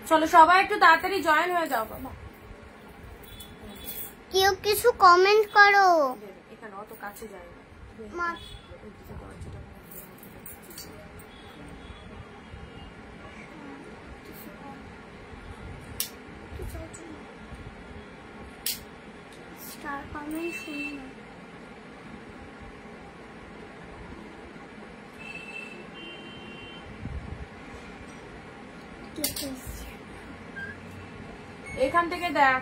চলো সবাই একটু তাড়াতাড়ি জয়েন হয়ে যাও বাবা। কেউ কিছু কমেন্ট করো। এখানে অত কাছে যায় না। স্টার কমেন্ট শুনি না। এখান থেকে দেখ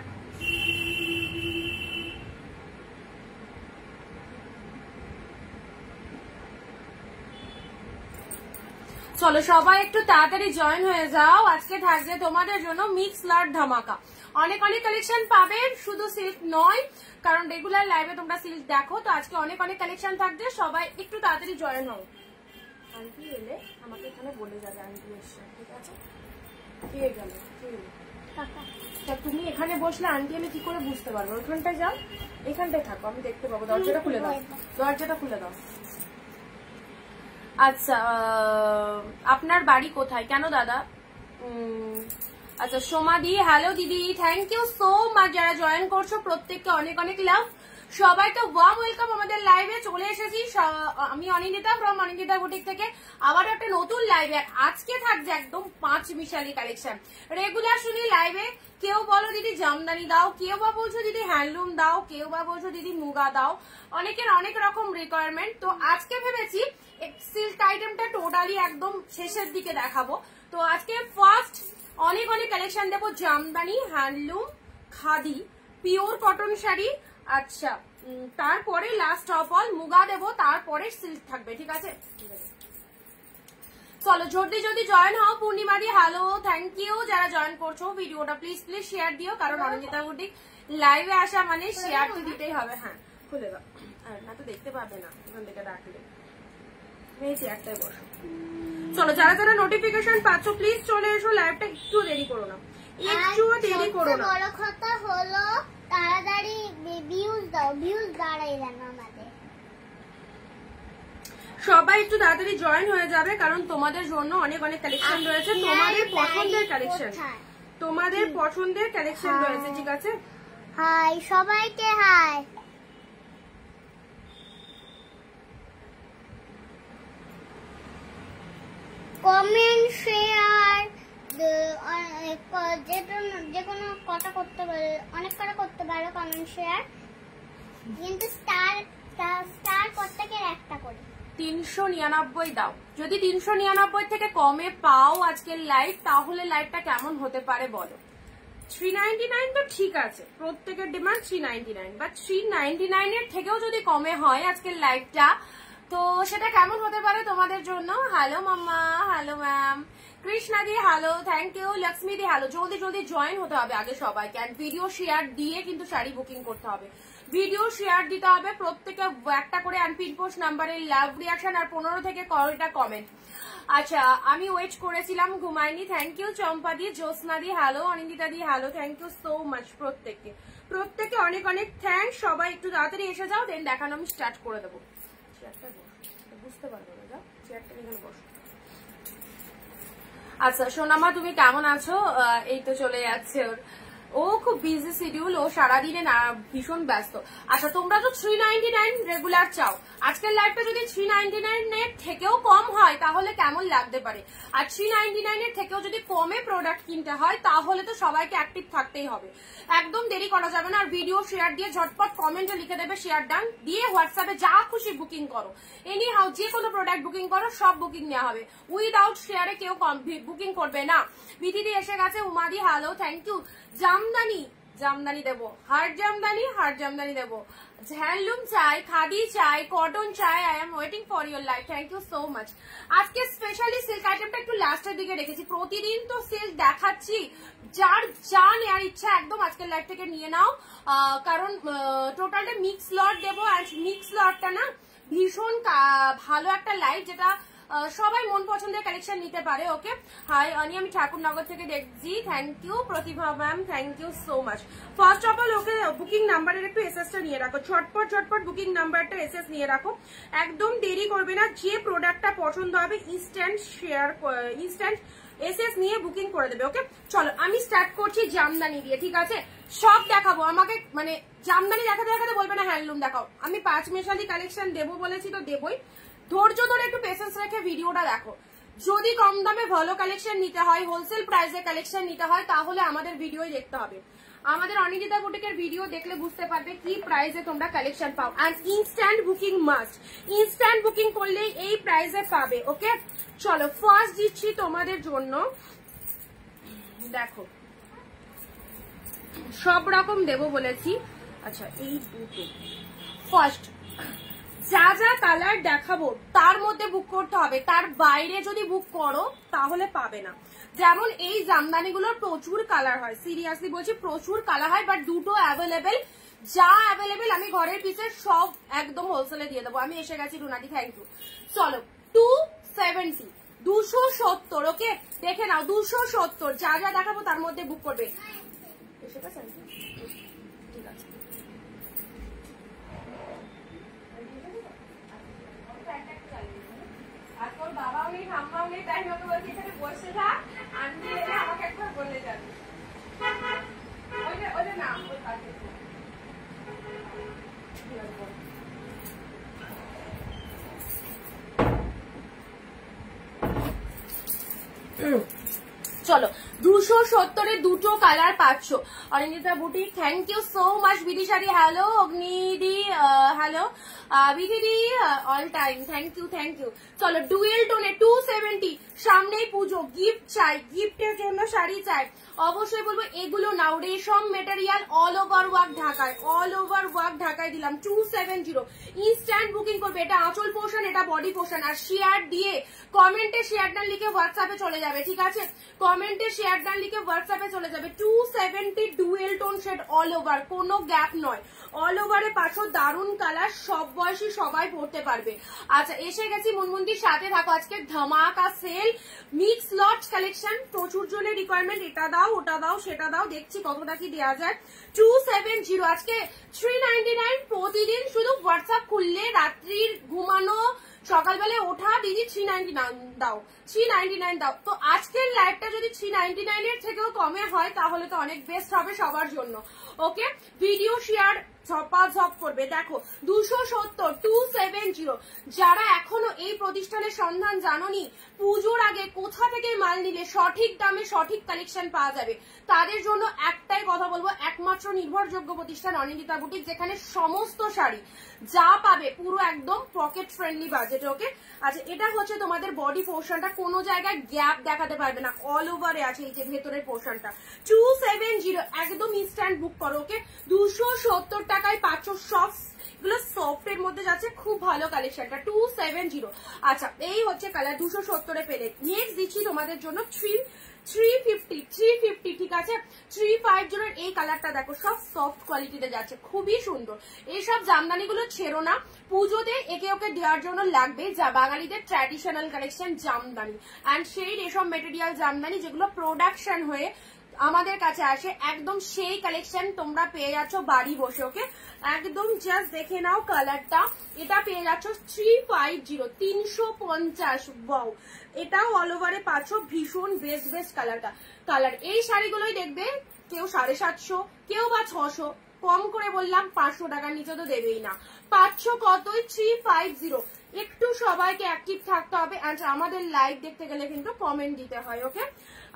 চলো সবাই একটু তাড়াতাড়ি জয়েন হয়ে যাও। আজকে থাকবে তোমাদের জন্য মিক্স লাট ধামাকা। অনেক অনেক কালেকশন পাবে, শুধু সিল্ক নয়, কারণ রেগুলার লাইভে তোমরা সিল্ক দেখো। তো আজকে অনেক অনেক কালেকশন থাকবে, সবাই একটু তাড়াতাড়ি জয়েন হও। আন্টি এলে আমাকে এখানে বলে যাবে আন্টি এসছে, ঠিক আছে? কে গেল? তুমি এখানে বসলে আন্টি আমি কি করে বুঝতে পারবো? ওইখানটায় যাও, এখানটায় থাকো, আমি দেখতে পাবো। দরজাটা খুলে দাও, দরজাটা খুলে দাও। আচ্ছা, আপনার বাড়ি কোথায়? কেন দাদা? আচ্ছা সোমাদি, হ্যালো দিদি, থ্যাংক ইউ সো মাচ যারা জয়েন করছো, প্রত্যেককে অনেক অনেক লাভ। সবাইকে ওয়ার্ম ওয়েলকাম আমাদের লাইভে। চলে এসেছি আমি অনিন্দিতা ফ্রম অনিন্দিতা বুটিক থেকে, আবার একটা নতুন লাইভে। আজকে থাকছে একদম 5 মিশালি কালেকশন। রেগুলার শুনি লাইভে কেউ বলো দিদি জামদানি দাও, কেউ বা বলছো দিদি হ্যান্ডলুম দাও, কেউ বা বলছো দিদি মুগা দাও, অনেকের অনেক রকম রিকোয়ারমেন্ট। তো আজকে ভেবেছি সিল্ক আইটেমটা টোটালি একদম শেষের দিকে দেখাবো। তো আজকে ফার্স্ট অনেক অনেক কালেকশন দেবো, Jamdani, handloom, khadi, pure cotton sari. আচ্ছা, তারপরে লাস্ট অফ অল মুগা দেবো, তারপরে সিল্ক থাকবে, ঠিক আছে? চলো জলদি জলদি জয়েন হও। পূর্ণিমাদি হ্যালো, থ্যাংক ইউ যারা জয়েন করছো। ভিডিওটা প্লিজ প্লিজ শেয়ার দিও, কারণ অনিন্দিতা বুটিক লাইভে আসা মানে শেয়ার তো দিতেই হবে। হ্যাঁ খুলে দাও, না তো দেখতে পাবে না ওখান থেকে ডাকলে। চেয়ারটাই বসো। চলো যারা যারা নোটিফিকেশন পাচ্ছ প্লিজ চলে এসো, লাইভটা একটু দেরি করো না, একটুও দেরি করো না। বড় কথা হলো তাড়াতাড়ি ভিউজ দাও, ভিউজ দাঁড়াই না আমাদের। সবাই একটু তাড়াতাড়ি জয়েন হয়ে যাবে, কারণ তোমাদের জন্য অনেক অনেক কালেকশন রয়েছে, তোমাদের পছন্দের কালেকশন, তোমাদের পছন্দের কালেকশন রয়েছে, ঠিক আছে? হাই সবাইকে, হাই। কমেন্ট, শেয়ার, যে কোনো কটা করতে পারো, অনেক কটা করতে পারো কমেন্ট শেয়ার, কিন্তু স্টার প্রত্যেকের একটা করে 399 দাও। যদি 399 থেকে কমে পাও আজকের লাইভ, তাহলে লাইভটা কেমন হতে পারে বলো? 399 তো ঠিক আছে, প্রত্যেকের ডিমান্ড 399, বা 399 এর থেকেও যদি কমে হয় আজকের লাইভটা, তো সেটা কেমন হতে পারে তোমাদের জন্য? Hello mamma, hello ma'am, Krishna di hello, thank you, Lakshmi di hello. জলদি জলদি জয়েন হতে হবে আগে সবাইকে, আর ভিডিও শেয়ার দিয়ে কিন্তু শাড়ি বুকিং করতে হবে, ভিডিও শেয়ার দিতে হবে প্রত্যেকে একটা করে, আর পিন পোস্ট নাম্বারে লাভ রিয়াকশন, আর 15 থেকে 100টা কমেন্ট। আচ্ছা আমি ওয়েট করেছিলাম, ঘুমাইনি, thank you Champa di, Jyotsna di hello, Anindita di hello, thank you so much প্রত্যেকে অনেক অনেক থ্যাংক। সবাই একটু তাড়াতাড়ি এসে যাও, দেন দেখানো আমি স্টার্ট করে দেবো। বুঝতে পারবো না, যাও চেয়ারটা এখানে বসো। আচ্ছা সোনামা তুমি কেমন আছো? এই তো চলে যাচ্ছে ওর, ও খুব বিজি শিডিউল, ও সারাদিনে না ভীষণ ব্যস্ত। আচ্ছা তোমরা তো 399 রেগুলার চাও, আজকের লাইভটা যদি 399 এর থেকেও কম হয় তাহলে কেমন লাগতে পারে? আর 399 এর থেকেও যদি কমে প্রোডাক্ট কিনতে হয় তাহলে তো সবাইকে অ্যাক্টিভ থাকতেই হবে, একদম দেরি করা যাবে না। আর ভিডিও শেয়ার দিয়ে ঝটপট কমেন্টে লিখে দেবে শেয়ার ডান, দিয়ে হোয়াটসঅ্যাপে যা খুশি বুকিং করো, এনি হাউ যে কোনো প্রোডাক্ট বুকিং করো, সব বুকিং নেওয়া হবে, উইদাউট শেয়ারে কেউ বুকিং করবে না। বিধিদি এসে গেছে, উমাদি হ্যালো, থ্যাংক ইউ। জামদানি দেবো, হার্ড জামদানি দেবো, হ্যান্ডলুম চাই, খাদি চাই, কটন চাই। I am waiting for your life, thank you so much. আজকে স্পেশালি সিল্ক আইটেমটা একটু লাস্টের দিকে রেখেছি, প্রতিদিন তো সিল্ক দেখাচ্ছি, যার যা নেওয়ার ইচ্ছা একদম আজকের লাইভ থেকে নিয়ে নাও, কারণ টোটালটা মিক্স লট দেবো। আর মিক্স লটটা না ভীষণ ভালো একটা লাইভ, যেটা সবাই মন পছন্দের কালেকশন নিতে পারে। ওকে, হাই অনি, আমি ঠাকুরনগর থেকে দেখছি, thank you. Pratibha ma'am, thank you so much. First of all okay booking নাম্বারের একটু এসএসটা নিয়ে রাখো, ঝটপট বুকিং নাম্বারটা এসএস নিয়ে রাখো, একদম দেরি করবে না। যে প্রোডাক্টটা পছন্দ হবে ইনস্ট্যান্ট এসএস নিয়ে বুকিং করে দেবে। ওকে, চলো আমি স্টার্ট করছি জামদানি দিয়ে, ঠিক আছে? সব দেখাবো, আমাকে মানে জামদানি দেখাতে দেখাতে বলবে না হ্যান্ডলুম দেখাও। আমি 5 মেশালি কালেকশন দেবো বলেছি তো দেবই, ধৈর্য ধরে একটু পেশেন্স রেখে ভিডিওটা দেখো। যদি কম দামে ভালো কালেকশন নিতে হয়, হোলসেল প্রাইসে কালেকশন নিতে হয়, তাহলে আমাদের ভিডিও দেখতে হবে। আমাদের অনিন্দিতা বুটিকের ভিডিও দেখলে বুঝতে পারবে কি প্রাইসে তোমরা কালেকশন পাও। আর instant booking must, instant booking করলেই এই প্রাইসে পাবে। ওকে, চলো ফার্স্ট দিচ্ছি তোমাদের জন্য, দেখো সব রকম দেবো বলেছি। আচ্ছা, এই দুটো ফার্স্ট, যা যা কালার দেখাবো তার মধ্যে বুক করতে হবে, তার বাইরে যদি বুক করো তাহলে পাবে না। যেমন এই জামদানিগুলোর প্রচুর কালার হয়, সিরিয়াসলি বলছি প্রচুর কালার হয়, বাট দুটো অ্যাভেলেবেল, যা অ্যাভেলেবেল আমি ঘরের পিছে সব একদম হোলসেলে দিয়ে দেবো। আমি এসে গেছি রুনাদি, থ্যাংক ইউ। চলো 270, 270। ওকে, দেখে নাও 270, যা যা দেখাবো তার মধ্যে বুক করবে। এসে গেছে, ঠিক আছে। আর তোর বাবাও নেই, ঠাম্মাও নেই, তাই মতো বলছি এখানে বসে থাক, আনতে এলে আমাকে একবার বলে যাবে। ওইটা না, ওই পাশে চলো 270-এ দুটো কালার পাচ্ছ। Anindita boutique, thank you so much. বিদিশারি হ্যালো, অগ্নিদি হ্যালো, বিধিদি all time, thank you thank you. চলো ডুয়েল টোনে 270, সামনেই পুজো, গিফট চাই, গিফটের জন্য শাড়ি চাই, অবশ্যই বলবো এগুলো নাও। রেশম মেটেরিয়াল, অল ওভার ওয়ার্ক ঢাকায়, অল ওভার ওয়ার্ক ঢাকায় দিলাম 270। ইনস্ট্যান্ট বুকিং করবে, এটা আঁচল পোর্শন, এটা বডি পোর্শন। আর শেয়ার দিয়ে কমেন্টে শেয়ার ডান লিখে হোয়াটসঅ্যাপে চলে যাবে, ঠিক আছে? কমেন্টে শেয়ার ডান লিখে হোয়াটসঅ্যাপে চলে যাবে। 270 dual tone shade, all over, কোনো গ্যাপ নয়, অল ওভারে পাঁচশো, দারুন কালার, সব বয়সী সবাই পড়তে পারবে। আচ্ছা, এসে গেছি মনমন্দির, সাথে থাকো। আজকে ধামাকা সেল, মিক্স লট কালেকশন, প্রচুর জনের রিকোয়ারমেন্ট, এটা দাও ওটা দাও সেটা দাও, দেখছি কতটা কি দেওয়া যায়। 270, আজকে 399 প্রতিদিন। শুধু হোয়াটসঅ্যাপ খুললে রাত্রির ঘুমানো, সকালবেলায় ওঠা, দিদি 399 দাও, 399 দাও। তো আজকের লাইভটা যদি 399 এর থেকেও কমে হয় তাহলে তো অনেক বেস্ট হবে সবার জন্য। ওকে, ভিডিও শেয়ার ঝপাঝপ করবে। দেখো 270, 270। যারা এখনো এই প্রতিষ্ঠানের সন্ধান জানোনি, পুজোর আগে কোথা থেকে মাল নিলে সঠিক দামে সঠিক কালেকশন পাওয়া যাবে, তাদের জন্য একটাই কথা বলবো, একমাত্র নির্ভরযোগ্য প্রতিষ্ঠান অনিন্দিতা বুটিক, যেখানে সমস্ত শাড়ি যা পাবে পুরো একদম পকেট ফ্রেন্ডলি বাজেট। ওকে, আচ্ছা এটা হচ্ছে তোমাদের বডি পোর্শনটা, কোনো জায়গায় গ্যাপ দেখাতে পারবে না, অল ওভারে আছে এই যে ভেতরের পোর্শনটা। 270, একদম ইনস্ট্যান্ট বুক করো। ওকে, 270 টাকায় পাচ্ছ সব, এগুলো সফট এর মধ্যে যাচ্ছে, খুব ভালো কালেকশনটা। 270। আচ্ছা, এই হচ্ছে কালার 270-এ পেলে। নেক্সট দিচ্ছি তোমাদের জন্য 350, ঠিক আছে? 350 এই কালারটা দেখো, সব সফট কোয়ালিটিতে যাচ্ছে, খুবই সুন্দর। এইসব জামদানিগুলো ছেড়ো না, পুজোতে একে ওকে দেওয়ার জন্য লাগবে, যা বাঙালিদের ট্র্যাডিশনাল কালেকশন জামদানি, অ্যান্ড সেই রেশম মেটেরিয়াল জামদানি যেগুলো প্রোডাকশন হয়ে আমাদের কাছে আসে, একদম সেই কালেকশন তোমরা পেয়ে যাচ্ছ বাড়ি বসে। ওকে, একদম জাস্ট দেখে নাও কালারটা, এটা পেয়ে যাচ্ছ 350, 350। ওয়াও, এটাও অল ওভারে পাচ্ছ, ভীষণ বেস্ট কালার। এই শাড়িগুলোই দেখবে কেউ 750, কেউ বা 600, কম করে বললাম 500 টাকার নিচে তো দেবেই না। পাচ্ছ কতই? 350। একটু সবাইকে অ্যাক্টিভ থাকতে হবে, অ্যান্ড আমাদের লাইভ দেখতে গেলে কিন্তু কমেন্ট দিতে হয়। ওকে,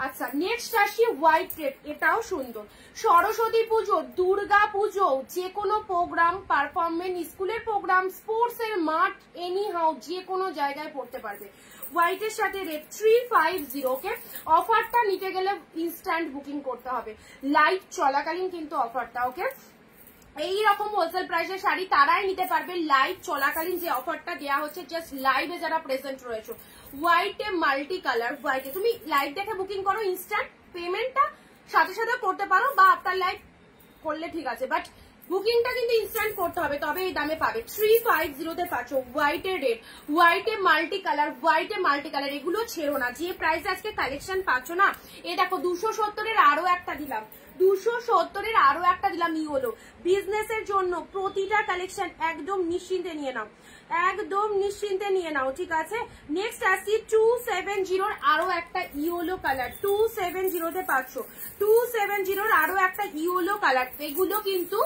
আচ্ছা নেক্সট আসি হোয়াইট রেড, এটাও সুন্দর। সরস্বতী পুজো, দুর্গা পুজো, যে কোনো প্রোগ্রাম, পারফরমেন্স, স্কুলের প্রোগ্রাম, স্পোর্টস এর মাঠ, এনি হাউ যে কোনো জায়গায় পড়তে পারবে। হোয়াইটের সাথে রেড 350। ওকে, অফারটা নিতে গেলে ইনস্ট্যান্ট বুকিং করতে হবে, লাইভ চলাকালীন কিন্তু অফারটা। ওকে, এই রকম হোলসেল প্রাইসের শাড়ি তারাই নিতে পারবে, লাইভ চলাকালীন যে অফারটা দেওয়া হচ্ছে, জাস্ট লাইভে যারা প্রেজেন্ট রয়েছে। হোয়াইটে মাল্টি কালার, হোয়াইটে তুমি লাইভ দেখে বুকিং করো, ইনস্ট্যান্ট পেমেন্টটা সাথে সাথে করতে পারো, বা আপনার লাইভ করলে ঠিক আছে, বাট বুকিংটা কিন্তু ইনস্ট্যান্ট করতে হবে, তবে এই দামে পাবে। 350 পাচ্ছ হোয়াইটের রেড, হোয়াইটে মাল্টি কালার, হোয়াইটে মাল্টি কালার, এগুলো ছেড়ো না। যে প্রাইসে আজকে কালেকশন পাচ্ছ না, এ দেখো 270 আরো একটা দিলাম, 270 আরো একটা দিলাম। ইয়েলো বিজনেসের জন্য প্রতিটা কালেকশন একদম নিশ্চিন্তে নিয়ে নাও, একদম নিশ্চিন্তে নিয়ে নাও, ঠিক আছে। নেক্সট আসছি 270 আরো একটা ইয়েলো কালার, 270 পাচ্ছ, 270 আরো একটা ইয়েলো কালার। এগুলো কিন্তু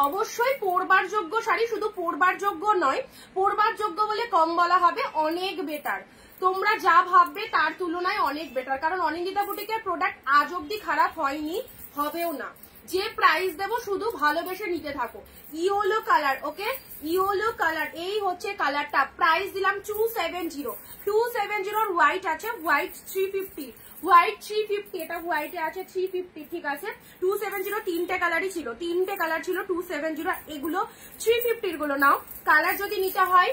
অবশ্যই পরবার যোগ্য শাড়ি, শুধু পরবার যোগ্য নয়, পরবার যোগ্য বলে কম বলা হবে, অনেক বেটার। তোমরা যা ভাববে তার তুলনায় অনেক বেটার, কারণ অনিন্দিতা বুটিকের প্রোডাক্ট আজ অব্দি খারাপ হয়নি, হবেও না। যে প্রাইস দেবো শুধু ভালোবেসে নিতে থাকো। ইয়েলো কালার, ওকে, ইয়েলো কালার, এই হচ্ছে কালারটা। প্রাইস দিলাম 270, 270 হোয়াইট আছে, হোয়াইট 350, হোয়াইট 350, এটা হোয়াইটে আছে 350, ঠিক আছে। 270 তিনটে কালারই ছিল, তিনটে কালার ছিল 270, এগুলো 350 গুলো নাও। কালার যদি নিতে হয়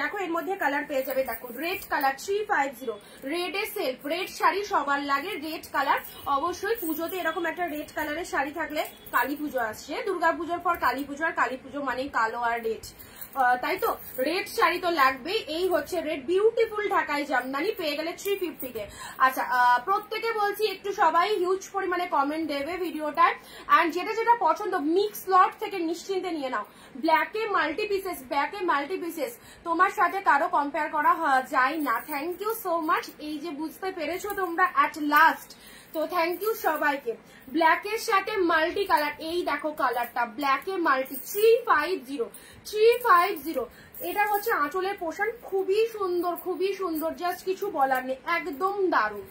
দেখো এর মধ্যে কালার পেয়ে যাবে, দেখো রেড কালার 350, রেডে সেলফ, রেড শাড়ি সবার লাগে, রেড কালার অবশ্যই। পুজোতে এরকম একটা রেড কালারের শাড়ি থাকলে, কালী পুজো আসছে, দুর্গা পুজোর পর কালী পুজো, আর কালী পুজো মানে কালো আর রেড, তাই তো রেড শাড়ি তো লাগবেই। এই হচ্ছে রেড বিউটিফুল ঢাকাই জামদানি, পেয়ে গেলে 350 তে। আচ্ছা প্রত্যেকে বলছি একটু সবাই হিউজ পরিমাণে কমেন্ট দেবে ভিডিওটার, এন্ড যেটা যেটা পছন্দ মিক্স লট থেকে নিশ্চিন্তে নিয়ে নাও। ব্ল্যাকে মাল্টি পিসেস, ব্ল্যাকে মাল্টি পিসেস, তোমার সাথে কারো কম্পেয়ার করা যায় না। থ্যাংক ইউ সো মাচ, এই যে বুঝতে পেরেছো তোমরা অ্যাট লাস্ট, তো থ্যাংক ইউ সবাইকে। ব্ল্যাকের সাথে মাল্টি কালার, এই দেখো কালারটা, ব্ল্যাকে মাল্টি 350, 350, এটা হচ্ছে আঁচলের পোর্শন, খুবই সুন্দর, খুবই সুন্দর, জাস্ট কিছু বলার নেই, একদম দারুণ।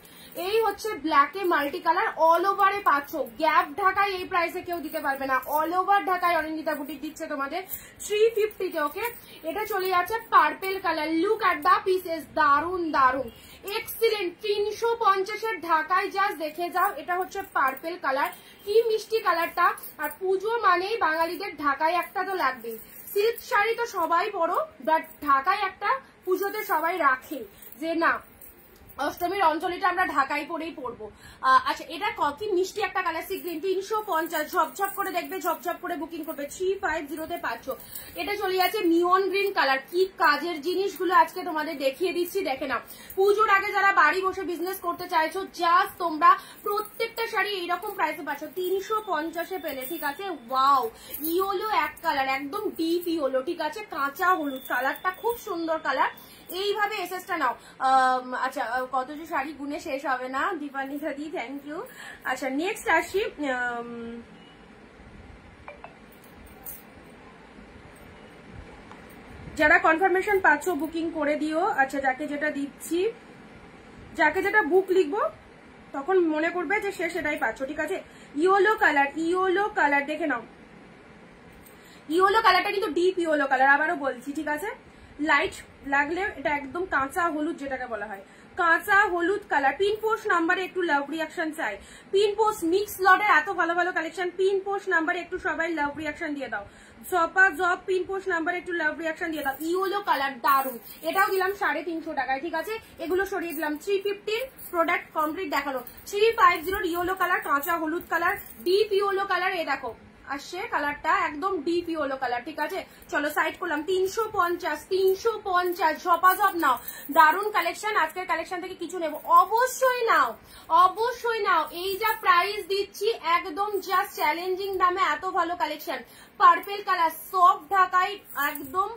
এই হচ্ছে ব্ল্যাকে মাল্টি কালার, অল ওভারে পাচ্ছ, গ্যাপ ঢাকায় এই প্রাইসে কেউ দিতে পারবে না, অল ওভার ঢাকায় অনিন্দিতা বুটিক দিচ্ছে তোমাদের 350 তে, ওকে। এটা চলে যাচ্ছে purple colour, look at the pieces, দারুন দারুন, এক্সিলেন্ট। 350 ঢাকায় জাস্ট দেখে যাও, এটা হচ্ছে পার্পেল কালার, কি মিষ্টি কালারটা। আর পুজো মানেই বাঙালিদের ঢাকায় একটা তো লাগবেই, সিল্ক শাড়ি তো সবাই পরো, বাট ঢাকায় একটা পুজোতে সবাই রাখে যে না অষ্টমীর অঞ্জলিটা আমরা ঢাকাই পরেই পরবো। আচ্ছা এটা কি মিষ্টি একটা কালার, সি গ্রিন, 350, ঝপঝপ করে দেখবে, ঝপঝপ করে বুকিং করবে, 350 তে পাচ্ছ। এটা চলে যাচ্ছে নিয়ন গ্রিন কালার, কি কাজের জিনিসগুলো আজকে তোমাদের দেখিয়ে দিচ্ছি, দেখে নাও। পুজোর আগে যারা বাড়ি বসে বিজনেস করতে চাইছো, জাস্ট তোমরা প্রত্যেকটা শাড়ি এইরকম প্রাইসে পাচ্ছ, 350 পেলে, ঠিক আছে। ওয়াও, ইয়েলো এক কালার, একদম ডিপ ইয়েলো, ঠিক আছে, কাঁচা হলুদ কালারটা, খুব সুন্দর কালার। এইভাবে এসএসটা নাও। আচ্ছা কত যে শাড়ি গুনে শেষ হবে না, দীপানিকা দি, থ্যাংক ইউ। আচ্ছা নেক্সট আসি, যারা কনফার্মেশন পাচ্ছ বুকিং করে দিও। আচ্ছা যাকে যেটা দিচ্ছি, যাকে যেটা বুক লিখবো তখন মনে করবে যে সে সেটাই পাচ্ছ, ঠিক আছে। ইয়েলো কালার, ইয়েলো কালার দেখে নাও, ইয়েলো কালারটা কিন্তু ডিপ ইয়েলো কালার, আবারও বলছি, ঠিক আছে। লাইট লাগলে এটা একদম কাঁচা হলুদ যেটাকে বলা হয়, কাঁচা হলুদ কালার। পিন পোস্ট নাম্বারে একটু লাভ রিয়াকশন চাই, পিন পোস্ট মিক্স লটের এত ভালো ভালো কালেকশন, পিন পোস্ট নাম্বারে একটু সবাই লাভ রিয়াকশন দিয়ে দাও। জপা জব পিন পোস্ট নাম্বারে একটু লাভ রিয়াকশন দিয়ে দাও। ইয়েলো কালার দারুন, এটাও দিলাম 350 টাকায়, ঠিক আছে। এগুলো সরিয়ে দিলাম 350, প্রোডাক্ট কমপ্লিট দেখানো। 350 ইয়েলো কালার, কাঁচা হলুদ কালার, ডিপ ইয়েলো কালার, এ দেখো আসছে কালারটা, একদম ডিপ ইয়েলো কালার, ঠিক আছে। চলো সাইড করলাম, 350, 350, ঝপাঝপ নাও, দারুন কালেকশন। আজকের কালেকশন থেকে কিছু নেব, অবশ্যই নাও, অবশ্যই নাও। এই যা প্রাইস দিচ্ছি একদম জাস্ট চ্যালেঞ্জিং দামে, এত ভালো কালেকশন। পার্পেল কালার সফট ঢাকাই, একদম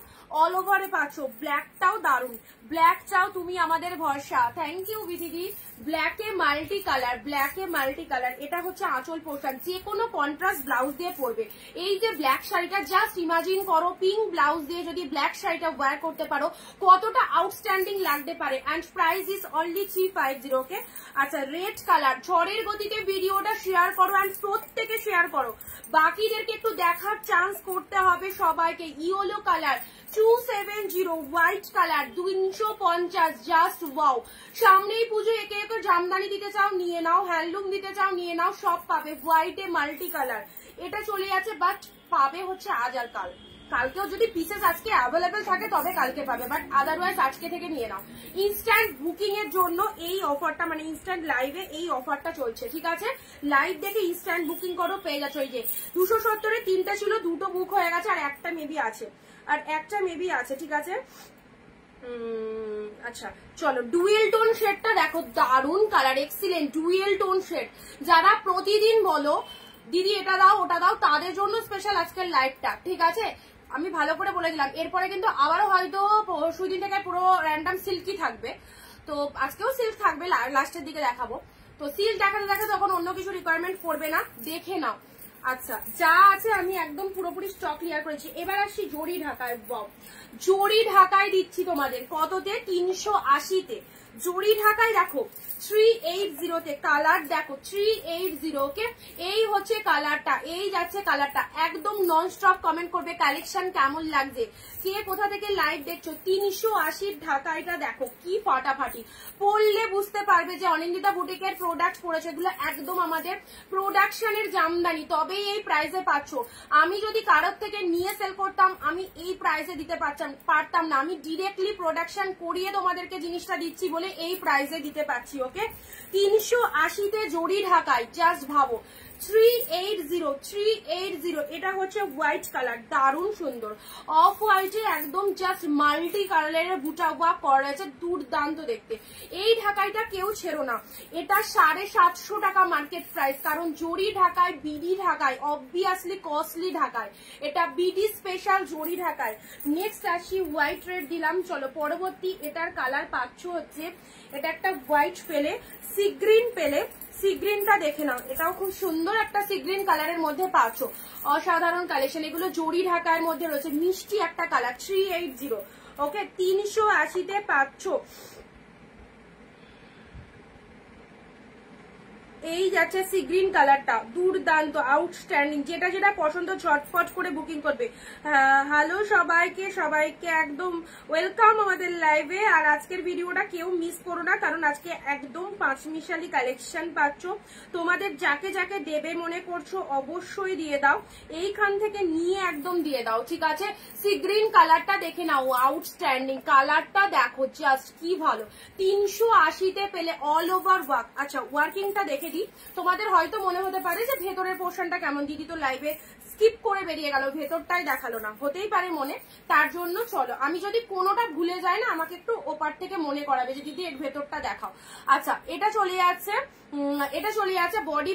অল ওভারে পাচ্ছ। ব্ল্যাকটাও দারুন, ব্ল্যাক চাও তুমি আমাদের ভরসা, থ্যাংক ইউ বিধিদি। ব্ল্যাকে মাল্টি কালার, ব্ল্যাকে মাল্টি কালার, এটা হচ্ছে আঁচল পোর্শন, যে কোনো কন্ট্রাস্ট ব্লাউজ দিয়ে পরবে। এই যে ব্ল্যাক শাড়িটা জাস্ট ইমাজিন করো, পিঙ্ক ব্লাউজ দিয়ে যদি ব্ল্যাক শাড়িটা ওয়্যার করতে পারো কতটা আউটস্ট্যান্ডিং লাগতে পারে। অ্যান্ড প্রাইস ইজ অনলি 350, ওকে। আচ্ছা রেড কালার, ঝড়ের গতিতে ভিডিওটা শেয়ার করো, অ্যান্ড প্রত্যেকে শেয়ার করো, বাকিদেরকে একটু দেখার চান্স করতে হবে সবাইকে। Yellow colour 270, white colour 250, just wow. সামনেই পুজো, একে একে জামদানি দিতে চাও নিয়ে নাও, হ্যান্ডলুম দিতে চাও নিয়ে নাও, সব পাবে। হোয়াইটে মাল্টি কালার, এটা চলে যাচ্ছে, বাট পাবে হচ্ছে আজ আর কাল, কালকেও যদি পিসেস আজকে অ্যাভেলেবেল থাকে তবে কালকে পাবে, বাট আদারওয়াইজ আজকে থেকে নিয়ে নাও। ইনস্ট্যান্ট বুকিং এর জন্য এই অফারটা, মানে ইনস্ট্যান্ট লাইভে এই অফারটা চলছে, ঠিক আছে? লাইভ দেখে ইনস্ট্যান্ট বুকিং করো, পেয়ে যাচ্ছ। এই যে 270 এ 3টা ছিল, 2টো বুক হয়ে গেছে, আর একটা মেবি আছে, ঠিক আছে? আচ্ছা চলো, ডুয়েল টোন শেডটা দেখো, দারুন colour, excellent dual tone shade. যারা প্রতিদিন বলো দিদি এটা দাও ওটা দাও, তাদের জন্য স্পেশাল আজকের লাইভটা, ঠিক আছে? আমি ভালো করে বলে দিলাম, এরপরে কিন্তু আবারও হয়তো পরশুদিন থেকে পুরো র্যান্ডম সিল্কই থাকবে, তো আজকেও সিল্ক থাকবে, লাস্টের দিকে দেখাবো। তো সিল্ক দেখাতে দেখাতে তখন অন্য কিছু রিকোয়ারমেন্ট করবে না, দেখে নাও। আচ্ছা, যা আছে আমি একদম পুরোপুরি স্টক ক্লিয়ার করেছি। এবার আসছি জরি ঢাকায়। জরি ঢাকায় দিচ্ছি তোমাদের কততে? 380-তে। জরি ঢাকায় দেখো 380-তে, কালার দেখো 380, ওকে? এই হচ্ছে কালারটা, এই যাচ্ছে কালারটা, একদম নন স্টপ কমেন্ট করবে কালেকশন কেমন লাগছে, কে কোথা থেকে লাইভ দেখছো। 380 ঢাকাইটা দেখো কি ফাটাফাটি, পড়লে বুঝতে পারবে যে অনিন্দিতা বুটিকের প্রোডাক্ট পড়েছে, এগুলো একদম আমাদের প্রোডাকশনের জামদানি, তবেই এই প্রাইসে পাচ্ছ। আমি যদি কারোর থেকে নিয়ে সেল করতাম আমি এই প্রাইসে দিতে পারতাম না, আমি ডিরেক্টলি প্রোডাকশন করিয়ে তোমাদেরকে জিনিসটা দিচ্ছি বলে এই প্রাইসে দিতে পারছি, ওকে? 380-তে জরি ঢাকায়, জাস্ট ভাবো 380, এটা হচ্ছে হোয়াইট কালার, দারুণ সুন্দর অফ হোয়াইটে একদম জাস্ট মাল্টি কালারের বুটা ওয়ার্ক করা আছে, দুর্দান্ত দেখতে। এই ঢাকাইটা কেউ ছেড়ো না, এটা 750 টাকা মার্কেট প্রাইস, কারণ জরি ঢাকায়, বিডি ঢাকায়, অবভিয়াসলি কস্টলি ঢাকায়, এটা বিডি স্পেশাল জরি ঢাকায়। নেক্সট আসি, হোয়াইট রেড দিলাম, চলো পরবর্তী। এটার কালার পাচ্ছ হচ্ছে, এটা একটা হোয়াইট পেলে, সি গ্রিন পেলে, সি গ্রিনটা দেখে নাও, এটাও খুব সুন্দর একটা সি গ্রিন কালারের মধ্যে পাচ্ছ, অসাধারণ কালেকশন। এগুলো জরি ঢাকার মধ্যে রয়েছে, মিষ্টি একটা কালার, 380, ওকে? 380-তে পাচ্ছ। এই যাচ্ছে সি গ্রিন কালারটা, দুর্দান্ত আউটস্ট্যান্ডিং, যেটা যেটা পছন্দ ঝটফট করে বুকিং করবে। হ্যালো সবাইকে একদম ওয়েলকাম আমাদের লাইভে। আর আজকের ভিডিওটা কেউ মিস করো না, কারণ আজকে একদম পাঁচমিশালি কালেকশন পাচ্ছ। তোমাদের যাকে যাকে দেবে মনে করছো অবশ্যই দিয়ে দাও, এইখান থেকে নিয়ে একদম দিয়ে দাও, ঠিক আছে? সি গ্রিন কালারটা দেখে নাও, আউটস্ট্যান্ডিং কালারটা দেখো, জাস্ট কি ভালো। 380-তে পেলে, অল ওভার ওয়ার্ক। আচ্ছা, ওয়ার্কিংটা দেখে দিই, তোমাদের হয়তো মনে হতে পারে যে ভেতরের পোর্শনটা কেমন, দিদি তো লাইভে স্কিপ করে বেরিয়ে গেল, ভেতরটাই দেখালো না, হতেই পারে মনে, তার জন্য চলো আমি যদি কোনোটা ভুলে যাই না আমাকে একটু ওপার থেকে মনে করাবে যে দিদি এর ভেতরটা দেখাও। আচ্ছা, এটা চলে যাচ্ছে বডি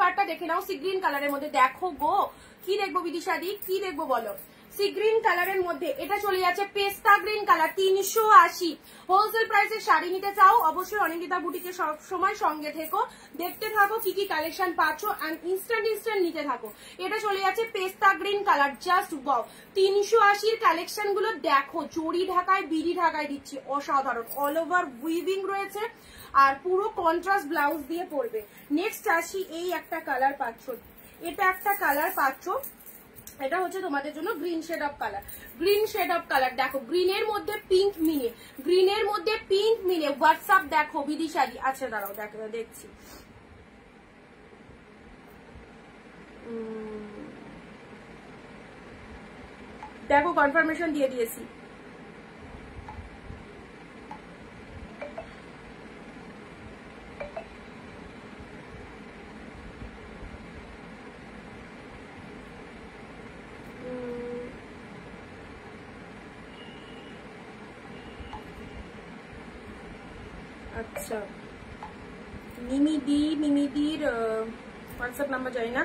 পার্টটা দেখে নাও, সি গ্রিন কালারের মধ্যে। দেখো গো, কি দেখবো বিদিশাদি, কি দেখবো বলো? সি গ্রিন কালারের মধ্যে এটা চলে যাচ্ছে পেস্তা গ্রিন কালার, 380। হোলসেল প্রাইসে শাড়ি নিতে চাও অবশ্যই অনিন্দিতা বুটিকে সব সময় সঙ্গে থেকো, দেখতে থাকো কি কি কালেকশন পাচ্ছ, এন্ড ইনস্ট্যান্ট নিতে থাকো। এটা চলে যাচ্ছে পেস্তা গ্রিন কালার, জাস্ট ওয়াও। 380-র কালেকশন গুলো দেখো, জরি ঢাকায়, বিডি ঢাকায় দিচ্ছি, অসাধারণ, অল ওভার উইভিং রয়েছে, আর পুরো কন্ট্রাস্ট ব্লাউজ দিয়ে পরবে। নেক্সট আসি, এই একটা কালার পাচ্ছ, এটা একটা কালার পাচ্ছ, এটা হচ্ছে তোমাদের জন্য গ্রিন শেড অফ কালার, দেখো গ্রিনের মধ্যে পিঙ্ক মিলে, হোয়াটসঅ্যাপ দেখো বিদিশাদি। আচ্ছা দাঁড়াও, দেখছি, দেখো কনফার্মেশন দিয়ে দিয়েছি। আচ্ছা, মিমিদির হোয়াটসঅ্যাপ নাম্বার জানি না,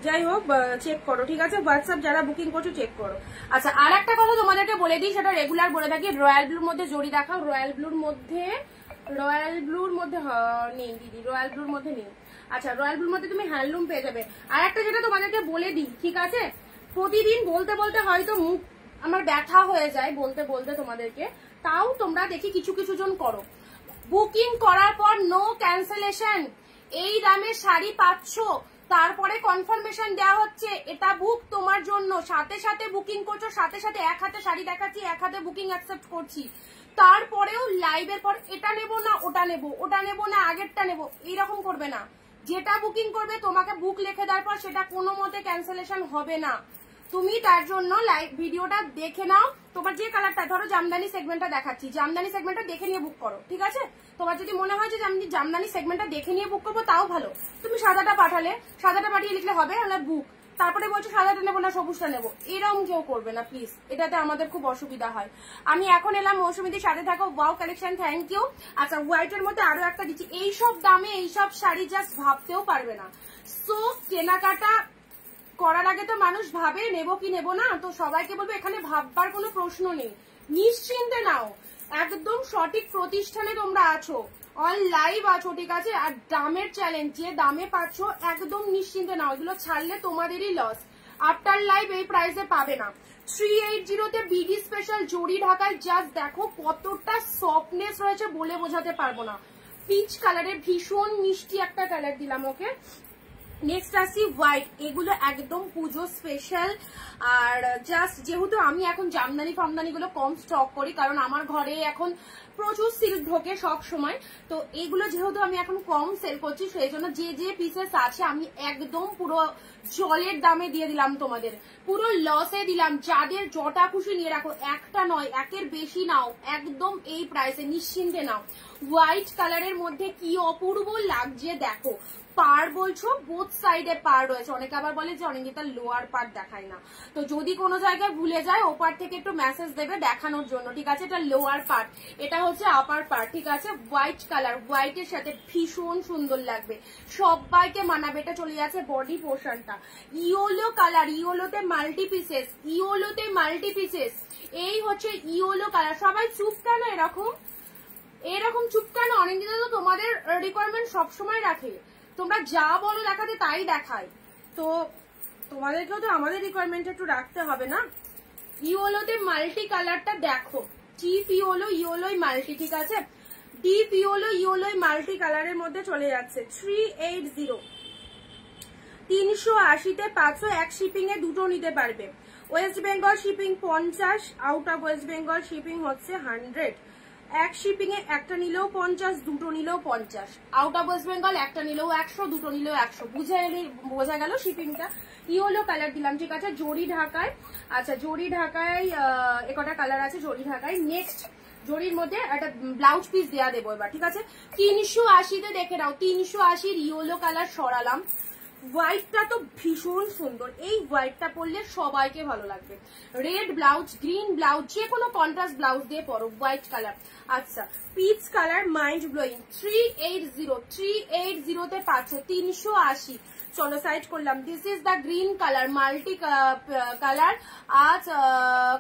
যাই হোক চেক করো, ঠিক আছে? হোয়াটসঅ্যাপ যারা বুকিং করছো চেক করো। আচ্ছা, আর একটা কথা তোমাদেরকে বলে দিই, সেটা রেগুলার বলে থাকি, রয়্যাল ব্লুর মধ্যে জড়ি দেখাও, রয়্যাল ব্লুর মধ্যে নেই দিদি, রয়্যাল ব্লুর মধ্যে নেই। আচ্ছা, রয়্যাল ব্লুর মধ্যে তুমি হ্যান্ডলুম পেয়ে যাবে। আর একটা যেটা তোমাদেরকে বলে দিই, ঠিক আছে? প্রতিদিন বলতে হয়তো মুখ আমার ব্যথা হয়ে যায় বলতে তোমাদেরকে, তাও তোমরা দেখি কিছু জন করো, বুকিং করার পর নো ক্যান্সেলেশন। এই দামের শাড়ি পাচ্ছ, তারপরে কনফার্মেশন দেওয়া হচ্ছে এটা বুক তোমার জন্য, সাথে বুকিং করছো, সাথে এক হাতে শাড়ি দেখাচ্ছি, এক হাতে বুকিং অ্যাকসেপ্ট করছি, তারপরেও লাইভের পর এটা নেবো না ওটা নেবো না আগেরটা নেবো, এইরকম করবে না। যেটা বুকিং করবে তোমাকে বুক লিখে দেওয়ার পর সেটা কোনো মতে ক্যান্সেলেশন হবে না। তুমি তার জন্য লাইভ ভিডিওটা দেখে নাও, তোমার যে কালারটা, ধরো জামদানি সেগমেন্টটা দেখাচ্ছি, জামদানি সেগমেন্টটা দেখে নিয়ে বুক করো, ঠিক আছে? তোমার যদি মনে হয় যে আমি জামদানি সেগমেন্টটা দেখে নিয়ে বুক করবো তাও ভালো, তুমি সাদাটা পাঠালে, সাদাটা পাঠিয়ে লিখলে হবে আমরা বুক, তারপরে বলছো সাদাটা নেবো না সবুজটা নেবো, এরকম কেউ করবে না প্লিজ, এটাতে আমাদের খুব অসুবিধা হয়। আমি এখন এলাম মৌসুমীদের সাথে থাকো, ওয়াও কালেকশন, থ্যাংক ইউ। আচ্ছা হোয়াইটের মধ্যে আরো একটা দিচ্ছি, এইসব দামে এইসব শাড়ি জাস্ট ভাবতেও পারবে না। সো কেনাকাটা করার আগে তো মানুষ ভাবে নেবো কি নেবো না, তো সবাইকে বলবো এখানে ভাববার কোনো প্রশ্ন নেই, নিশ্চিন্তে নাও, একদম সঠিক প্রতিষ্ঠানে তোমরা আছো, অল লাইভ আছো, ঠিক আছে? আর দামের চ্যালেঞ্জ, যে দামে পাচ্ছ একদম নিশ্চিন্তে নাও, এগুলো ছাড়লে তোমাদেরই লস, আফটার লাইভ এই প্রাইসে পাবে না। 380 তে বিডি স্পেশাল জরি ঢাকায়, জাস্ট দেখো কতটা সফটনেস রয়েছে, বলে বোঝাতে পারবো না। পিচ কালারের ভীষণ মিষ্টি একটা কালার দিলাম, ওকে? নেক্সট আসি হোয়াইট, এগুলো একদম পুজো স্পেশাল। আর জাস্ট যেহেতু আমি এখন জামদানি ফামদানি গুলো কম স্টক করি, কারণ আমার ঘরে এখন প্রচুর সিল্ক ঢোকে সব সময়, তো এগুলো যেহেতু আমি এখন কম সেল করছি, সেই জন্য যে যে পিসেস আছে আমি একদম পুরো জলের দামে দিয়ে দিলাম তোমাদের, পুরো লসে দিলাম। যাদের জটা খুশি নিয়ে রাখো, একটা নয় একের বেশি নাও, একদম এই প্রাইসে নিশ্চিন্তে নাও। হোয়াইট কালারের মধ্যে কি অপূর্ব লাগছে দেখো, পার বলছো, বোথ সাইডে পার রয়েছে, অনেকে আবার বলে যে অনেকটা লোয়ার পার্ট দেখায় না, তো যদি কোনো জায়গায় ভুলে যায় ওপার থেকে একটু মেসেজ দেবে দেখানোর জন্য, ঠিক আছে? এটা লোয়ার পার্ট, এটা হচ্ছে আপার পার্ট, ঠিক আছে? হোয়াইট কালার, হোয়াইটের সাথে ভীষণ সুন্দর লাগবে, সবাইকে মানাবে। এটা চলে যাচ্ছে বডি পোর্শনটা, ইয়েলো কালার, ইয়েলোতে মাল্টি পিসেস, ইয়েলোতে মাল্টি পিসেস, এই হচ্ছে ইয়েলো কালার। সবাই চুপ কেন এরকম, এরকম চুপ কেন? অনেক দিন তো তোমাদের রিকোয়ারমেন্ট সবসময় রাখে, তোমরা যা বলো দেখাতে তাই দেখায়, তো তোমাদেরকেও তো আমাদের রিকোয়ারমেন্ট একটু রাখতে হবে না। ইয়েলোতে মাল্টি কালারটা দেখো, চিপ ইয়েলো, ইয়েলোই মাল্টি, ঠিক আছে? ডিপ ইয়েলো, ইয়েলোই মাল্টি কালারের মধ্যে চলে যাচ্ছে। 380, 380-তে 500, এক শিপিং এ দুটো নিতে পারবে। West Bengal shipping 50, out of West Bengal shipping হচ্ছে 100, এক শিপিং এ একটা নিলেও 50, দুটো নিলেও 50, আউট অফ ওয়েস্ট বেঙ্গল একটা নিলেও 100, দুটো নিলেও 100, বোঝা গেল শিপিংটা। ইয়েলো কালার দিলাম, ঠিক আছে? জরি ঢাকায়, আচ্ছা জরি ঢাকায় একটা কালার আছে জরি ঢাকায়। নেক্সট জরির মধ্যে একটা ব্লাউজ পিস দেওয়া দেবো এবার, ঠিক আছে? 380-তে দেখে নাও, 380-র ইয়েলো কালার সরালাম। হোয়াইটটা তো ভীষণ সুন্দর, এই হোয়াইটটা পরলে সবাইকে ভালো লাগবে। রেড ব্লাউজ, গ্রিন ব্লাউজ, যে কোনো কন্ট্রাস্ট ব্লাউজ দিয়ে পরো, হোয়াইট কালার। আচ্ছা পিচ কালার, মাইন্ড ব্লোয়িং। 380-তে 500, 380। চলো সাইড করলাম। This is the green colour, multi colour. আজ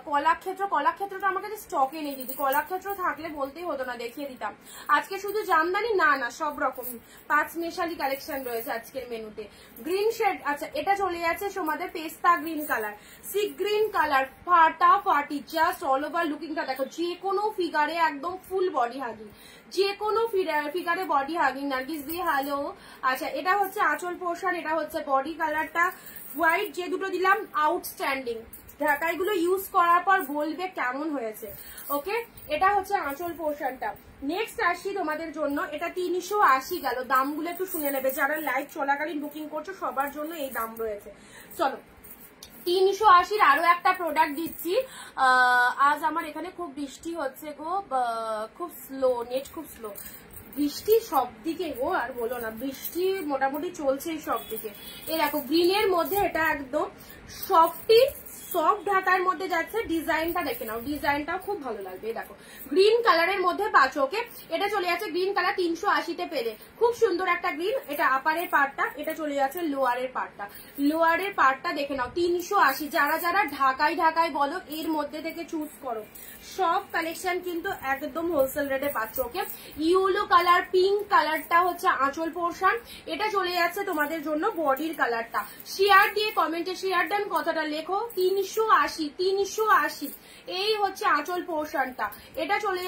কলাক্ষেত্রটা আমার কাছে স্টকে নেই দিদি, কলাক্ষেত্র থাকলে বলতেই হতো না, দেখিয়ে দিতাম। আজকে শুধু জামদানি না, সব রকম 5 মেশালি কালেকশন রয়েছে আজকের মেনুতে। গ্রিন শেড, আচ্ছা এটা চলে যাচ্ছে তোমাদের পেস্তা green colour, sea green colour, ফাটাফাটি, জাস্ট অল ওভার লুকিংটা দেখো, যে কোনো ফিগারে একদম ফুল বডি হাগিং, যে কোনো ফিগারে বডি হাগিং। নার্গিস দি হ্যালো। আচ্ছা এটা হচ্ছে আঁচল পোর্শন, এটা হচ্ছে বডি কালারটা। হোয়াইট যে দুটো দিলাম আউটস্ট্যান্ডিং, ঢাকাইগুলো ইউজ করার পর বলবে কেমন হয়েছে, ওকে? এটা হচ্ছে আঁচল পোর্শনটা। নেক্সট আসি তোমাদের জন্য, এটা 380 গেল। দামগুলো একটু শুনে নেবে, যারা লাইভ চলাকালীন বুকিং করছো সবার জন্য এই দাম রয়েছে। চলো 380-র আরো একটা প্রোডাক্ট দিচ্ছি। আজ আমার এখানে খুব বৃষ্টি হচ্ছে গো, খুব স্লো নেট, খুব স্লো বৃষ্টি সব দিকে গো, আর বলো না, বৃষ্টি মোটামুটি চলছে সব দিকে। এই দেখো গ্রিনের মধ্যে এটা একদম সফটি, সফট ঢাকার মধ্যে যাচ্ছে। ডিজাইনটা দেখে নাও, ডিজাইনটাও খুব ভালো লাগবে। দেখো গ্রিন কালারের মধ্যে পাচ্ছ, ওকে? এটা চলে যাচ্ছে গ্রিন কালার 380-তে পেলে, খুব সুন্দর একটা গ্রিন। এটা আপারের পার্টটা, এটা চলে যাচ্ছে লোয়ারের পার্টটা। লোয়ারের পার্টটা দেখে নাও 380। যারা যারা ঢাকায় বলো এর মধ্যে থেকে চুজ করো, সব কালেকশন কিন্তু একদম হোলসেল রেটে পাচ্ছ, ওকে? ইয়েলো কালার, পিঙ্ক কালারটা হচ্ছে আঁচল পোর্শন, এটা চলে যাচ্ছে তোমাদের জন্য বডির কালারটা। শেয়ার দিয়ে কমেন্টে শেয়ার দেন, কথাটা লেখো। 380, এই হচ্ছে আঁচল পোর্শনটা। এটা চলে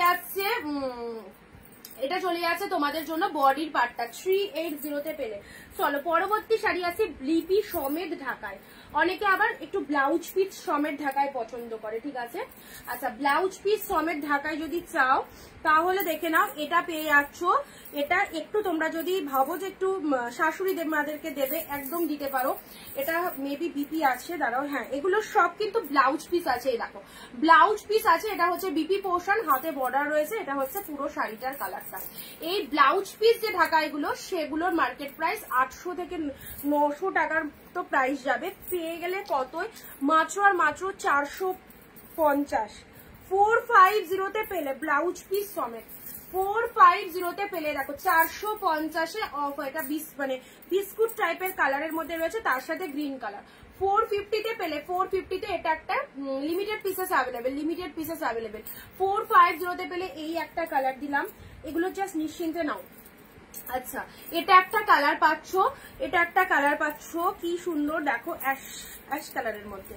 যাচ্ছে তোমাদের জন্য বডির পার্টটা 380-তে পেলে। চলো পরবর্তী শাড়ি আছে ব্লিপি সমেত ঢাকায়। অনেকে আবার একটু ব্লাউজ পিস সমেত ঢাকায় পছন্দ করে, ঠিক আছে। আচ্ছা ব্লাউজ পিস সমেত ঢাকায় যদি চাও তাহলে দেখে নাও, এটা পেয়ে যাচ্ছ। এটা একটু তোমরা যদি ভাবো যে একটু শাশুড়ি মাদেরকে দেবে, একদম দিতে পারো। এটা মেবি বিপি আছে, দাঁড়াও, হ্যাঁ এগুলো সব কিন্তু ব্লাউজ পিস আছে। এই দেখো ব্লাউজ পিস আছে, এটা হচ্ছে বিপি পোর্শন, হাতে বর্ডার রয়েছে। এটা হচ্ছে পুরো শাড়িটার কালারটা। এই ব্লাউজ পিস যে ঢাকাইগুলো সেগুলোর মার্কেট প্রাইস 800 থেকে 900 টাকার তো প্রাইস যাবে। পেয়ে গেলে কতই মাত্র আর মাত্র 450। 450 পেলে ব্লাউজ পিস সমেত, 450 পেলে দেখো 450-এ অফ। এটা মানে বিস্কুট টাইপের কালারের মধ্যে রয়েছে, তার সাথে গ্রিন কালার। 450-তে পেলে, 450-তে এটা একটা limited pieces available, limited pieces available. 450-তে পেলে এই একটা কালার দিলাম, এগুলো জাস্ট নিশ্চিন্তে নাও। আচ্ছা এটা একটা কালার পাচ্ছ, এটা একটা কালার পাচ্ছ, কি সুন্দর দেখো, অ্যাশ কালারের মধ্যে।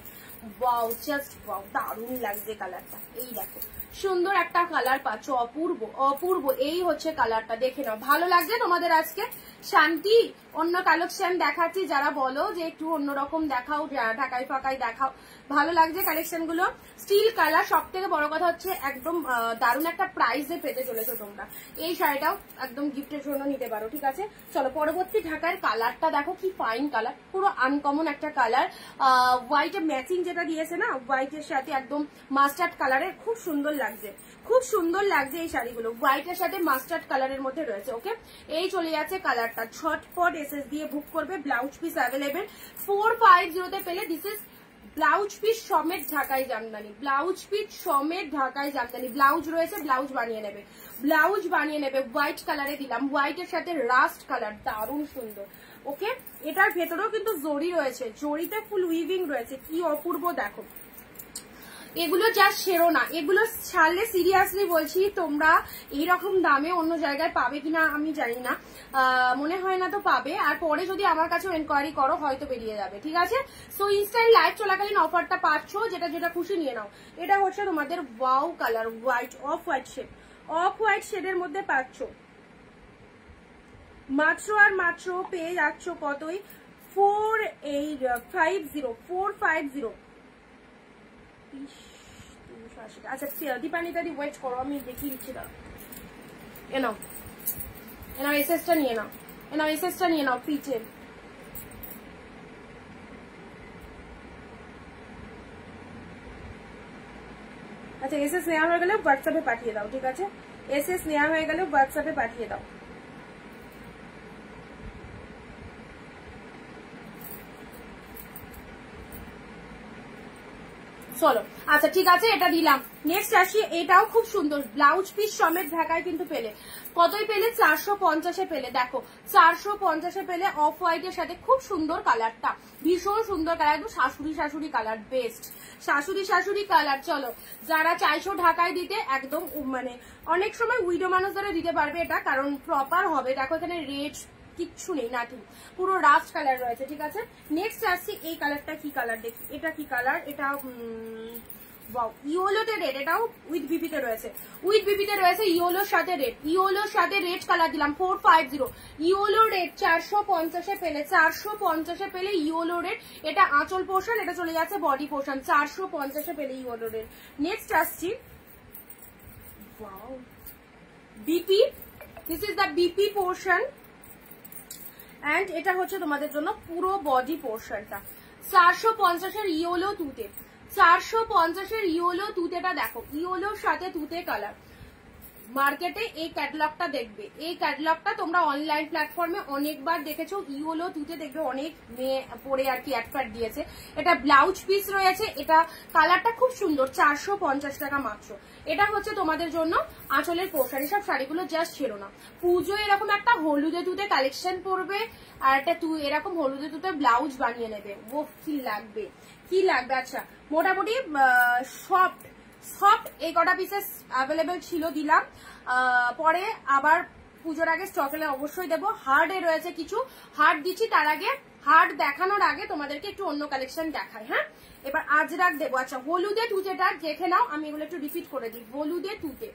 ওয়াও, জাস্ট ওয়াও, দারুণ লাগছে কালারটা। এই দেখো সুন্দর একটা কালার পাচ্ছ, অপূর্ব অপূর্ব। এই হচ্ছে কালারটা, দেখে নাও। ভালো লাগছে তোমাদের আজকে? শান্তি অন্য কালেকশন দেখাচ্ছি, যারা বলো যে একটু অন্যরকম দেখাও, ঢাকাই ফাঁকাই দেখাও, ভালো লাগছে কালেকশন গুলো। স্টিল কালার, সব থেকে বড় কথা হচ্ছে একদম দারুণ একটা প্রাইসে পেতে চলেছো তোমরা। এই শাড়িটাও একদম গিফটের জন্য নিতে পারো, ঠিক আছে। চলো পরবর্তী ঢাকার কালারটা দেখো, কি ফাইন কালার, পুরো আনকমন একটা কালার। হোয়াইটের ম্যাচিং যেটা দিয়েছে না, হোয়াইটের সাথে একদম মাস্টার্ড কালারের, খুব সুন্দর লাগছে, খুব সুন্দর লাগছে এই শাড়িগুলো। হোয়াইটের সাথে মাস্টার্ড কালারের মধ্যে রয়েছে। ওকে, এই চলে যাচ্ছে কালারটা। ছটপট এসএস দিয়ে বুক করবে, ব্লাউজ পিস অ্যাভেলেবেল। 450-তে পেলে দিস ইজ ব্লাউজ পিস সমেত ঢাকাই জামদানি, ব্লাউজ পিস সমেত ঢাকাই জামদানি। ব্লাউজ রয়েছে, ব্লাউজ বানিয়ে নেবে, ব্লাউজ বানিয়ে নেবে। হোয়াইট কালারে দিলাম, হোয়াইটের সাথে রাস্ট কালার, দারুণ সুন্দর। ওকে, এটার ভেতরেও কিন্তু জরি রয়েছে, জরিতে ফুল উইভিং রয়েছে, কি অপূর্ব দেখো। এগুলো যা সেরো না, এগুলো ছাড়লে সিরিয়াসলি বলছি তোমরা এইরকম দামে অন্য জায়গায় পাবে কিনা আমি জানি না, মনে হয় না তো পাবে। আর পরে যদি আমার কাছে এনকোয়ারি করো হয়তো বেরিয়ে যাবে, ঠিক আছে। সো ইনস্ট্যান্ট লাইভ চলাকালীন অফারটা পাচ্ছ, যেটা যেটা খুশি নিয়ে নাও। এটা হচ্ছে তোমাদের wow colour, white, off white shade, off white শেডের মধ্যে পাচ্ছ। মাত্র আর মাত্র পেয়ে যাচ্ছ কতই, 450। আচ্ছা দীপানিতাদি ওয়েট করো, আমি দেখিয়ে দিচ্ছি। দাঁড়া, এনাও এনাও এসএসটা নিয়ে নাও, এনাও এসএসটা নিয়ে নাও পিচে। আচ্ছা এসএস নেওয়া হয়ে গেলে হোয়াটসঅ্যাপে পাঠিয়ে দাও, ঠিক আছে। এসএস নেওয়া হয়ে গেলে হোয়াটসঅ্যাপে পাঠিয়ে দাও। চলো আচ্ছা ঠিক আছে, এটা দিলাম। নেক্সট আসি, এটাও খুব সুন্দর, ব্লাউজ পিস সমেত ঢাকায় কিন্তু পেলে। কতই পেলে? 450-এ পেলে। দেখো 450-এ পেলে, অফ হোয়াইটের সাথে খুব সুন্দর কালারটা, ভীষণ সুন্দর কালার, একদম শাশুড়ি শাশুড়ি কালার, বেস্ট শাশুড়ি শাশুড়ি কালার। চলো যারা চাইছো ঢাকায় দিতে, একদম মানে অনেক সময় উইডো মানুষ যারা দিতে পারবে এটা, কারণ প্রপার হবে। দেখো এখানে রেড কিচ্ছু নেই, নাথিং, পুরো রাস্ট কালার রয়েছে, ঠিক আছে। নেক্সট আসছি, এই কালারটা কি কালার দেখি, এটা কি কালার, এটা ইয়েলোতে রেড, এটাও উইথ বিপিতে রয়েছে, উইথ বিপিতে রয়েছে, ইয়েলোর সাথে রেড, ইয়েলোর সাথে রেড কালার দিলাম। 450 ইয়েলো রেড, 450-এ পেলে, 450-এ পেলে ইয়েলো রেড। এটা আঁচল পোর্শন, এটা চলে যাচ্ছে বডি পোর্শন, 450-এ পেলে ইয়েলো রেড। নেক্সট আসছি BP, this is the BP portion, and এটা হচ্ছে তোমাদের জন্য পুরো বডি পোর্শনটা। 450-এর ইয়েলো তুতে, 450-এর ইয়েলো তুতেটা দেখো, ইয়েলোর সাথে তুতে কালার। মার্কেটে এই ক্যাটালগটা দেখবে, এই ক্যাটালগটা তোমরা অনলাইন প্ল্যাটফর্মে অনেকবার দেখেছো, ইয়েলো তুতে দেখবে অনেক মেয়ে পরে আর কি অ্যাড দিয়েছে। এটা ব্লাউজ পিস রয়েছে, এটা কালারটা খুব সুন্দর, 450 টাকা মাত্র। এটা হচ্ছে তোমাদের জন্য আঁচলের পোশাক। এসব শাড়িগুলো জাস্ট ছেড়ো না, পুজো এরকম একটা হলুদে তুতে কালেকশন পরবে, আর একটা এরকম হলুদে তুতে ব্লাউজ বানিয়ে নেবে, ও কি লাগবে, কি লাগবে। আচ্ছা মোটামুটি সফট সফট এই কটা পিসেস অ্যাভেলেবেল ছিল, দিলাম। পরে আবার পুজোর আগে স্টকেলে অবশ্যই দেবো। হার্ডে রয়েছে কিছু, হার্ড দিচ্ছি, তার আগে হার্ড দেখানোর আগে তোমাদেরকে একটু অন্য কালেকশন দেখাই। হ্যাঁ, এবার আজরাক দেবো। আচ্ছা হলুদে তুতেটা দেখে নাও, আমি এগুলো একটু রিপিট করে দিই। হলুদে তুতে,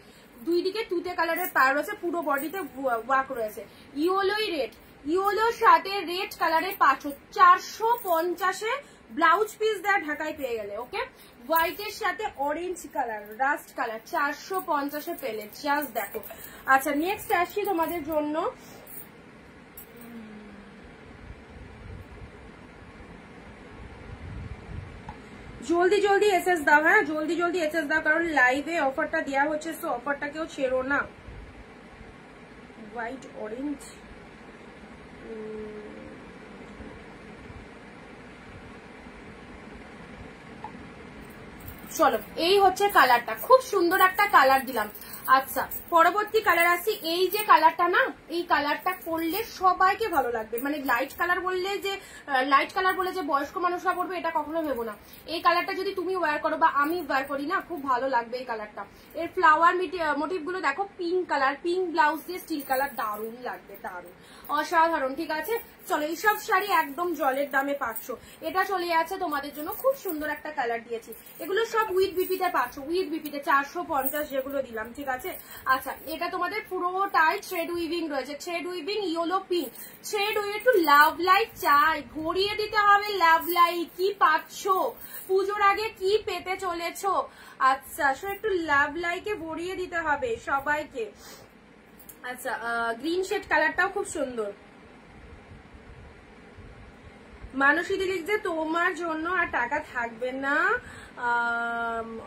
দুই দিকে তুতে কালারের পার রয়েছে, পুরো বডিতে ওয়ার্ক রয়েছে। ইয়েলোই রেড, ইয়েলোর সাথে রেড কালারের পাচ্ছ 450-এ ব্লাউজ পিস দেওয়া ঢাকায় পেয়ে গেলে। ওকে, হোয়াইটের সাথে অরেঞ্জ কালার, রাস্ট কালার 450-এ পেলে, জাস্ট দেখো। আচ্ছা নেক্সট আসি তোমাদের জন্য, জলদি জলদি এসএস দাও, হ্যাঁ জলদি জলদি এসএস দাও, কারণ লাইভে অফারটা দেওয়া হচ্ছে, সো অফারটা কেউ ছেড়ো না। হোয়াইট অরেঞ্জ, চলো এই হচ্ছে কালারটা, খুব সুন্দর একটা কালার দিলাম। আচ্ছা পরবর্তী কালার আসি, এই যে কালারটা না, এই কালারটা করলে সবাইকে ভালো লাগবে, মানে লাইট কালার বললে যে লাইট কালার বলে যে বয়স্ক মানুষরা পরবে এটা কখনো ভেবো না। এই কালারটা যদি তুমি ওয়্যার করো বা আমি ওয়্যার করি না, খুব ভালো লাগবে এই কালারটা। এর ফ্লাওয়ার মোটিভ গুলো দেখো, পিঙ্ক কালার, পিঙ্ক ব্লাউজ দিয়ে স্টিল কালার, দারুণ লাগবে, দারুণ অসাধারণ। ঠিক আছে, চলো এইসব শাড়ি একদম জলের দামে পাচ্ছ। এটা চলে যাচ্ছে তোমাদের জন্য, খুব সুন্দর একটা কালার দিয়েছি। এগুলো সব উইথ বিপিতে পাচ্ছ, উইথ বিপিতে 450 যেগুলো দিলাম। ঠিক আছে, আচ্ছা এটা তোমাদের পুরোটাই থ্রেড উইভিং রয়েছে, thread weaving yellow pink, thread we've একটু লাভ লাইট চাই, ভরিয়ে দিতে হবে লাভ লাইট। কি পাচ্ছ পুজোর আগে, কি পেতে চলেছো? আচ্ছা সো একটু লাভ লাইকে ভরিয়ে দিতে হবে সবাইকে। আচ্ছা গ্রিন শেড কালারটাও খুব সুন্দর। মানসী দিদি যে তোমার জন্য আর টাকা থাকবে না,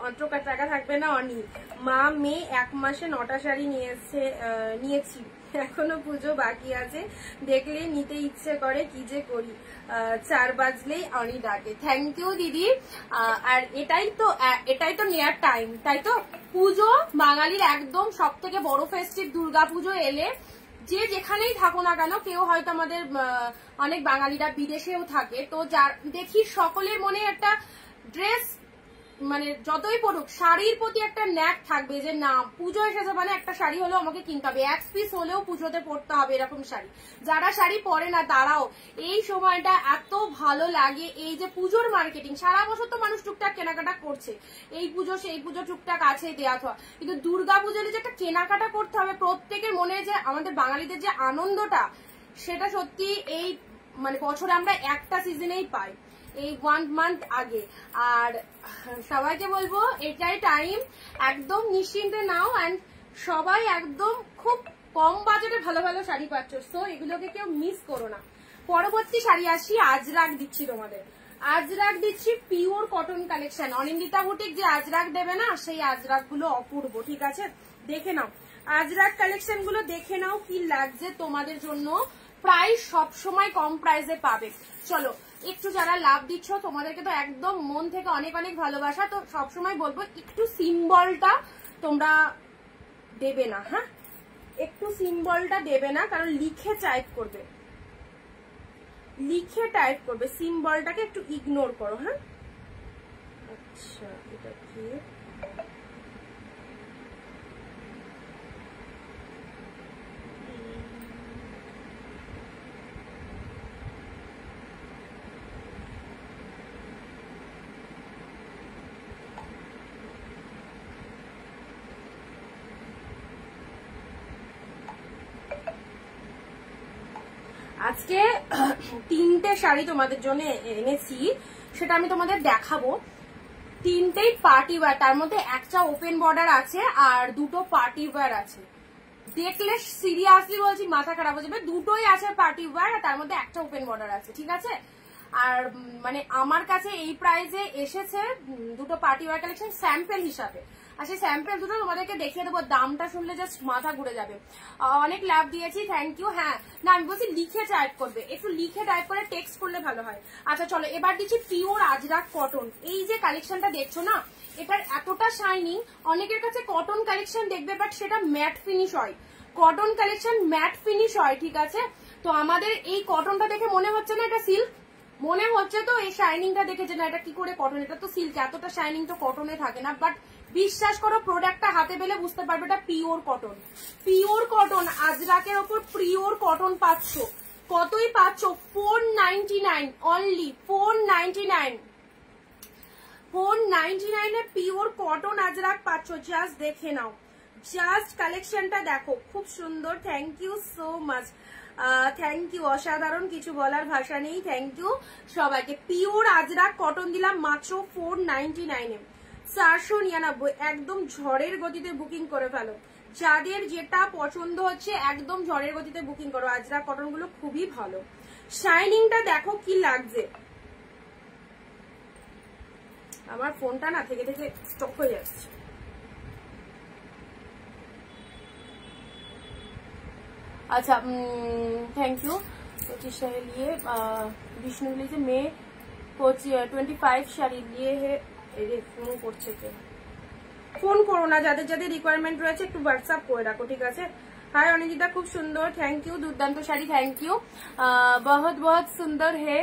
অন্তকার টাকা থাকবে না অনি। মা মেয়ে 1 মাসে 9টা শাড়ি নিয়েছি, এখনো পুজো বাকি আছে, দেখলে নিতে ইচ্ছে করে, কি যে করি। 4 বাজলেই অনি ডাকে। থ্যাংক ইউ দিদি। আর এটাই তো নেয়ার টাইম, তাই তো? পুজো বাঙালির একদম সব থেকে বড় ফেস্টিভ, দুর্গা পুজো এলে যে যেখানেই থাকো না কেন, কেউ হয়তো আমাদের অনেক বাঙালিরা বিদেশেও থাকে, তো যার দেখি সকলের মনে একটা ড্রেস, মানে যতই পড়ুক শাড়ির প্রতি একটা ন্যাক থাকবে, যে না পুজো এসেছে মানে একটা শাড়ি হলেও আমাকে কিনতে হবে, 1 পিস হলেও পুজোতে পড়তে হবে, এরকম শাড়ি। যারা শাড়ি পরে না তারাও এই সময়টা এত ভালো লাগে। এই যে পুজোর মার্কেটিং, সারা বছর তো মানুষ টুকটাক কেনাকাটা করছে, এই পুজো সেই পুজো টুকটাক আছে দেওয়া থা, কিন্তু দুর্গা পুজোর যে একটা কেনাকাটা করতে হবে প্রত্যেকের মনে, যে আমাদের বাঙালিদের যে আনন্দটা, সেটা সত্যি এই মানে বছরে আমরা একটা সিজনেই পাই, এই 1 মান্থ আগে। আর সবাইকে বলবো এটাই টাইম, একদম নিশ্চিন্তে নাও, অ্যান্ড সবাই একদম খুব কম বাজেটে ভালো ভালো শাড়ি পাচ্ছ, সো এগুলোকে কেউ মিস করো না। পরবর্তী শাড়ি আসি, আজরাক দিচ্ছি তোমাদের, আজরাক দিচ্ছি pure cotton collection. Anindita boutique যে আজরাক দেবে না, সেই আজরাক গুলো অপূর্ব। ঠিক আছে, দেখে নাও আজরাক কালেকশন গুলো, দেখে নাও কি লাগছে তোমাদের জন্য। প্রাইস সবসময় কম প্রাইসে পাবে। চলো একটু যারা লাভ দিচ্ছ তোমাদেরকে তো একদম মন থেকে অনেক অনেক ভালোবাসা, তো সবসময় বলবো একটু সিম্বলটা তোমরা দেবে না, হ্যাঁ একটু সিম্বলটা দেবে না, কারণ লিখে টাইপ করবে, সিম্বলটাকে একটু ইগনোর করো। হ্যাঁ আচ্ছা এটা কি, আজকে 3টে শাড়ি তোমাদের জন্য এনেছি, সেটা আমি তোমাদের দেখাবো। 3টেই পার্টি ওয়্যার, তার মধ্যে একটা ওপেন বর্ডার আছে আর 2টো পার্টি ওয়্যার আছে। দেখলে সিরিয়াসলি বলছি মাথা খারাপ হয়ে যাবে, 2টোই আছে পার্টি ওয়্যার আর তার মধ্যে একটা ওপেন বর্ডার আছে। ঠিক আছে, আর মানে আমার কাছে এই প্রাইসে এসেছে 2টো পার্টি ওয়্যার কালেকশন স্যাম্পল হিসাবে, আর সেই স্যাম্পল দুটো তোমাদেরকে দেখিয়ে দেবো, দামটা শুনলে জাস্ট মাথা ঘুরে যাবে। অনেক লাভ দিয়েছি, থ্যাংক ইউ। হ্যাঁ না আমি বলছি লিখে টাইপ করবে, একটু লিখে টাইপ করে টেক্সট করলে ভালো হয়। আচ্ছা চলো এবার দিচ্ছি পিওর আজরাক কটন। এই যে কালেকশনটা দেখছো না, এটার এতটা শাইনিং, অনেকের কাছে কটন কালেকশন দেখবে বাট সেটা ম্যাট ফিনিশ হয়, কটন কালেকশন ম্যাট ফিনিশ হয়। ঠিক আছে, তো আমাদের এই কটনটা দেখে মনে হচ্ছে না এটা সিল্ক, মনে হচ্ছে তো এই শাইনিংটা দেখে যে না এটা কি করে কটন, এটা তো সিল্ক, এতটা শাইনিং তো কটনে থাকে না, বাট বিশ্বাস করো প্রোডাক্টটা হাতে পেলে বুঝতে পারবে এটা পিওর কটন। পিওর কটন আজরাকের ওপর পিওর কটন পাচ্ছ, কতই পাচ্ছ 499 অনলি, 499 499 এ পিওর কটন আজরাক পাচ্ছ। জাস্ট দেখে নাও, জাস্ট কালেকশনটা দেখো, খুব সুন্দর। Thank you so much. Thank you, অসাধারণ, কিছু বলার ভাষা নেই। থ্যাংক ইউ সবাইকে। পিওর আজরাক কটন দিলাম মাত্র 499 এ, 499, একদম ঝড়ের গতিতে বুকিং করে ফেলো। যাদের যেটা পছন্দ হচ্ছে একদম ঝড়ের গতিতে বুকিং করো। আজরাক কটন গুলো খুবই ভালো। শাইনিংটা দেখো কি লাগছে। আমার ফোনটা না থেকে থেকে স্টপ হয়ে যাচ্ছে। अच्छा थैंक यू। 25 साड़ी लिए विष्णु लिए मे 25 শাড়ি लिए है। ফোন করছে কে? ফোন করো না, যাদের যাদের রিকোয়ারমেন্ট রয়েছে একটু হোয়াটসঅ্যাপ করে রাখো, ঠিক আছে? हाय अनिंदिता, खूब सुंदर, thank you. दुर्दांत sari, thank you, बहुत बहुत सुंदर है।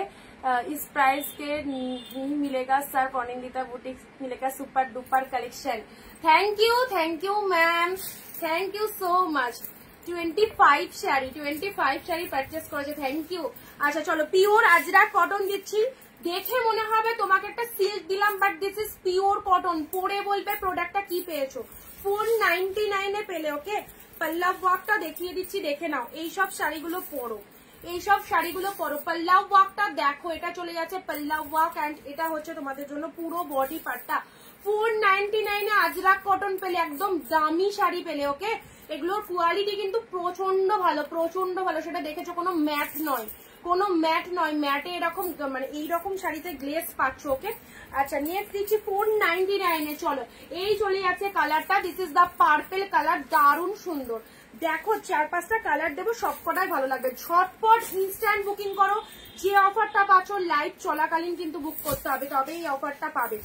इस प्राइस के नहीं मिलेगा सर, अनिंदिता बुटीक मिलेगा super duper collection. Thank you ma'am, thank you so much. 25 sari purchase করেছে, থ্যাংক ইউ। আচ্ছা চলো, পিওর আজরাক কটন দিচ্ছি। দেখে মনে হবে তোমাকে একটা সিল্ক দিলাম, but this is pure cotton. পরে বলবে প্রোডাক্টটা কি পেয়েছো। 499 এ পেলে, ওকে? পল্লব ওয়ার্কটা দেখিয়ে দিচ্ছি, দেখে নাও। এইসব শাড়িগুলো পরো, এইসব শাড়িগুলো পরো। পল্লব ওয়ার্কটা দেখো, এটা চলে যাচ্ছে পল্লব ওয়ার্ক, অ্যান্ড এটা হচ্ছে তোমাদের জন্য পুরো বডি পার্টটা। 499 এ আজরাক কটন পেলে, একদম দামি শাড়ি পেলে, ওকে? এগুলোর কোয়ালিটি কিন্তু প্রচন্ড ভালো, প্রচন্ড ভালো, সেটা দেখেছো। কোনো ম্যাট নয়, কোনো ম্যাট নয়, ম্যাটে এরকম মানে এইরকম শাড়িতে গ্লেজ পাচ্ছ, ওকে? আচ্ছা নেক্সট দিচ্ছি 499 এ। চলো, এই চলে যাচ্ছে কালারটা, this is the purple colour, দারুণ সুন্দর। দেখো 4-5টা কালার দেবো, সবকটাই ভালো লাগবে। ঝটপট ইনস্ট্যান্ট বুকিং করো। যে অফারটা পাচ্ছ লাইভ চলাকালীন কিন্তু বুক করতে হবে, তবে এই অফারটা পাবে।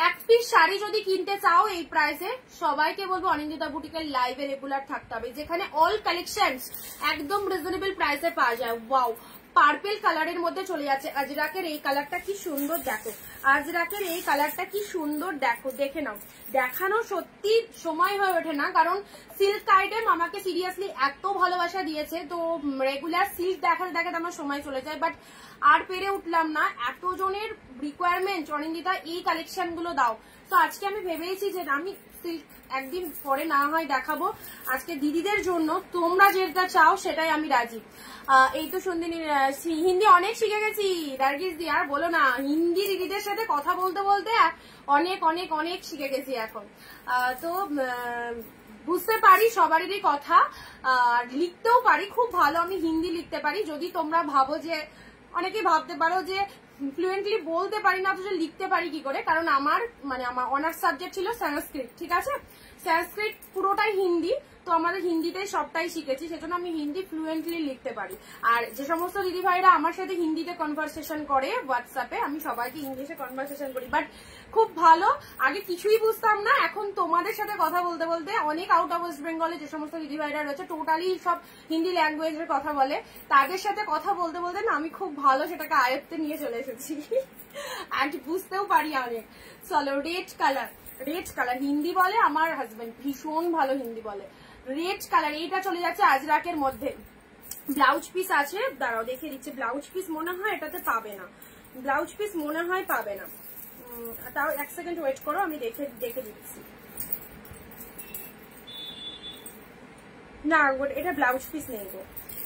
এক পিস শাড়ি যদি কিনতে চাও এই প্রাইসে, সবাইকে বলবো অনিন্দিতা বুটিকের লাইভে রেগুলার থাকতে হবে, যেখানে অল কালেকশনস একদম রিজনেবল প্রাইসে পাওয়া যায়। ওয়াও, পার্পেল কালারের মধ্যে চলে যাচ্ছে। আজরাকের এই কালারটা কি সুন্দর দেখো, আজরাকের এই কালারটা কি সুন্দর দেখো, দেখে নাও। দেখানো সত্যি সময় হয়ে ওঠে না, কারণ সিল্ক আইটেম আমাকে সিরিয়াসলি এত ভালোবাসা দিয়েছে, তো রেগুলার সিল্ক দেখাতে দেখাতে আমার সময় চলে যায়, বাট আর পেরে উঠলাম না। এতজনের রিকোয়ারমেন্ট, অনিন্দিতা এই কালেকশন গুলো দাও। তো আজকে আমি ভেবেছি যে আমি সিল্ক একদিন পরে না হয় দেখাবো। আজকে দিদিদের জন্য তোমরা যেটা চাও সেটাই আমি রাজি। এই তো সন্ধিনী, হিন্দি অনেক শিখে গেছি নার্গিস দি, আর বলো না। হিন্দি দিদিদের সাথে কথা বলতে বলতে অনেক অনেক অনেক শিখে গেছি এখন। তো বুঝতে পারি সবারই কথা, আর লিখতেও পারি খুব ভালো। আমি হিন্দি লিখতে পারি। যদি তোমরা ভাবো যে, অনেকে ভাবতে পারো যে ফ্লুয়েন্টলি বলতে পারি না, অথচ লিখতে পারি কি করে, কারণ আমার অনার্স সাবজেক্ট ছিল সংস্কৃত, ঠিক আছে? সংস্কৃত পুরোটাই হিন্দি, তো আমাদের হিন্দিতে সবটাই শিখেছি, সেজন্য আমি হিন্দি ফ্লুয়েন্টলি লিখতে পারি। আর যে সমস্ত দিদি ভাইরা আমার সাথে হিন্দিতে কনভারসেশন করে হোয়াটসঅ্যাপে, আমি সবাইকে ইংলিশে কনভারসেশন করি, বাট খুব ভালো। আগে কিছুই বুঝতাম না, এখন তোমাদের সাথে কথা বলতে বলতে অনেক আউট অফ ওয়েস্ট বেঙ্গলে যে সমস্ত দিদি ভাইরা রয়েছে টোটালি সব হিন্দি ল্যাঙ্গুয়েজের কথা বলে, তাদের সাথে কথা বলতে বলতে না আমি খুব ভালো সেটাকে আয়ত্তে নিয়ে চলে এসেছি, অ্যান্ড বুঝতেও পারি অনেক। চলো, red colour, red colour Hindi বলে আমার হাজবেন্ড, ভীষণ ভালো হিন্দি বলে। রেড কালার, এইটা চলে যাচ্ছে আজরাকের মধ্যে। ব্লাউজ পিস আছে, দাঁড়াও দেখিয়ে দিচ্ছে। ব্লাউজ পিস মনে হয় এটাতে পাবে না, ব্লাউজ পিস মনে হয় পাবে না। তাও এক সেকেন্ড ওয়েট করো, আমি দেখে দিচ্ছি। না, এটা ব্লাউজ পিস নেই গো,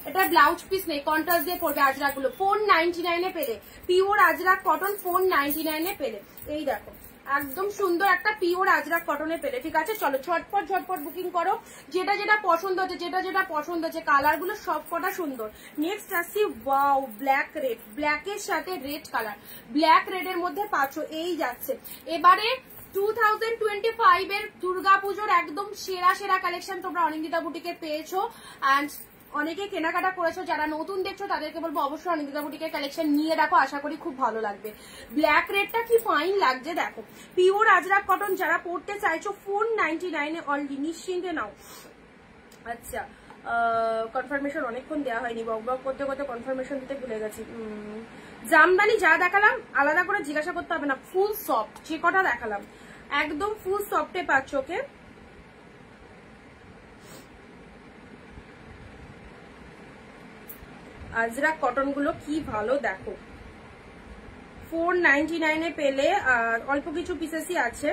এটা ব্লাউজ পিস নেই, কন্ট্রাস্ট দিয়ে পড়বে আজরাক গুলো। 499 এ পেলে, পিওর আজরাক কটন 499 এ পেলে। এই দেখো, একদম সুন্দর একটা পিওর আজরাক কটনে পেলে, ঠিক আছে? চলো ঝটপট ঝটপট বুকিং করো। যেটা যেটা পছন্দ হচ্ছে, যেটা যেটা পছন্দ হচ্ছে, কালার গুলো সব কটা সুন্দর। নেক্সট আসছি, ওয়াও, ব্ল্যাক রেড, ব্ল্যাকের সাথে রেড কালার, ব্ল্যাক রেড এর মধ্যে পাচ্ছ। এই যাচ্ছে এবারে 2025 এর দুর্গাপুজোর একদম সেরা সেরা কালেকশন তোমরা অনিন্দিতা বুটিকে পেয়েছো, অ্যান্ড অনেকে কেনাকাটা করেছো। যারা নতুন দেখছো তাদেরকে বলবো অবশ্যই অনিন্দিতা বুটিকের কালেকশন নিয়ে রাখো, আশা করি খুব ভালো লাগবে। ব্ল্যাক রেডটা কি ফাইন লাগছে দেখো, পিওর আজরাক কটন যারা পড়তে চাইছো 499 এ অনলি, নিশ্চিন্তে নাও। আচ্ছা, কনফার্মেশন অনেকক্ষণ দেওয়া হয়নি, বক বক করতে করতে কনফার্মেশন দিতে ভুলে গেছি। জামদানি যা দেখালাম আলাদা করে জিজ্ঞাসা করতে হবে না, ফুল সফট যে কটা দেখালাম একদম ফুল সফটে পাচ্ছ, ওকে? আজরাক কটন গুলো কি ভালো দেখো, 499 এ পেলে। অল্প কিছু পিসেসই আছে।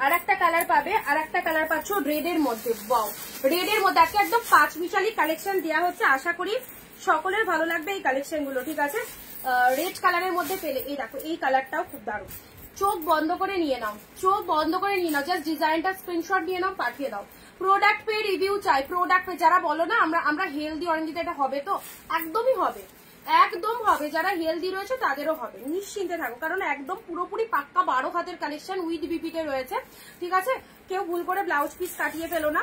আর একটা কালার পাবে, আর একটা কালার পাচ্ছ রেডের মধ্যে। ওয়াও, রেডের মধ্যে আজকে একদম 5 মিশালি কালেকশন দেওয়া হচ্ছে। আশা করি সকলের ভালো লাগবে এই কালেকশন গুলো, ঠিক আছে। রেড কালারের মধ্যে পেলে এই দেখো, এই কালারটাও খুব দারুণ। চোখ বন্ধ করে নিয়ে নাও, চোখ বন্ধ করে নিয়ে নাও, জাস্ট ডিজাইনটা স্ক্রিনশট নিয়ে নাও, পাঠিয়ে দাও। প্রোডাক্ট পে রিভিউ চাই, প্রোডাক্ট পে। যারা বলো না আমরা হেলদি অরেঞ্জিতে এটা হবে, তো একদমই হবে, একদম হবে। যারা হেলদি রয়েছে তাদেরও হবে, নিশ্চিন্তে থাকো, কারণ একদম পুরোপুরি পাক্কা 12 হাতের কালেকশন উইথ বিপিতে রয়েছে, ঠিক আছে। কেউ ভুল করে ব্লাউজ পিস কাটিয়ে ফেলো না,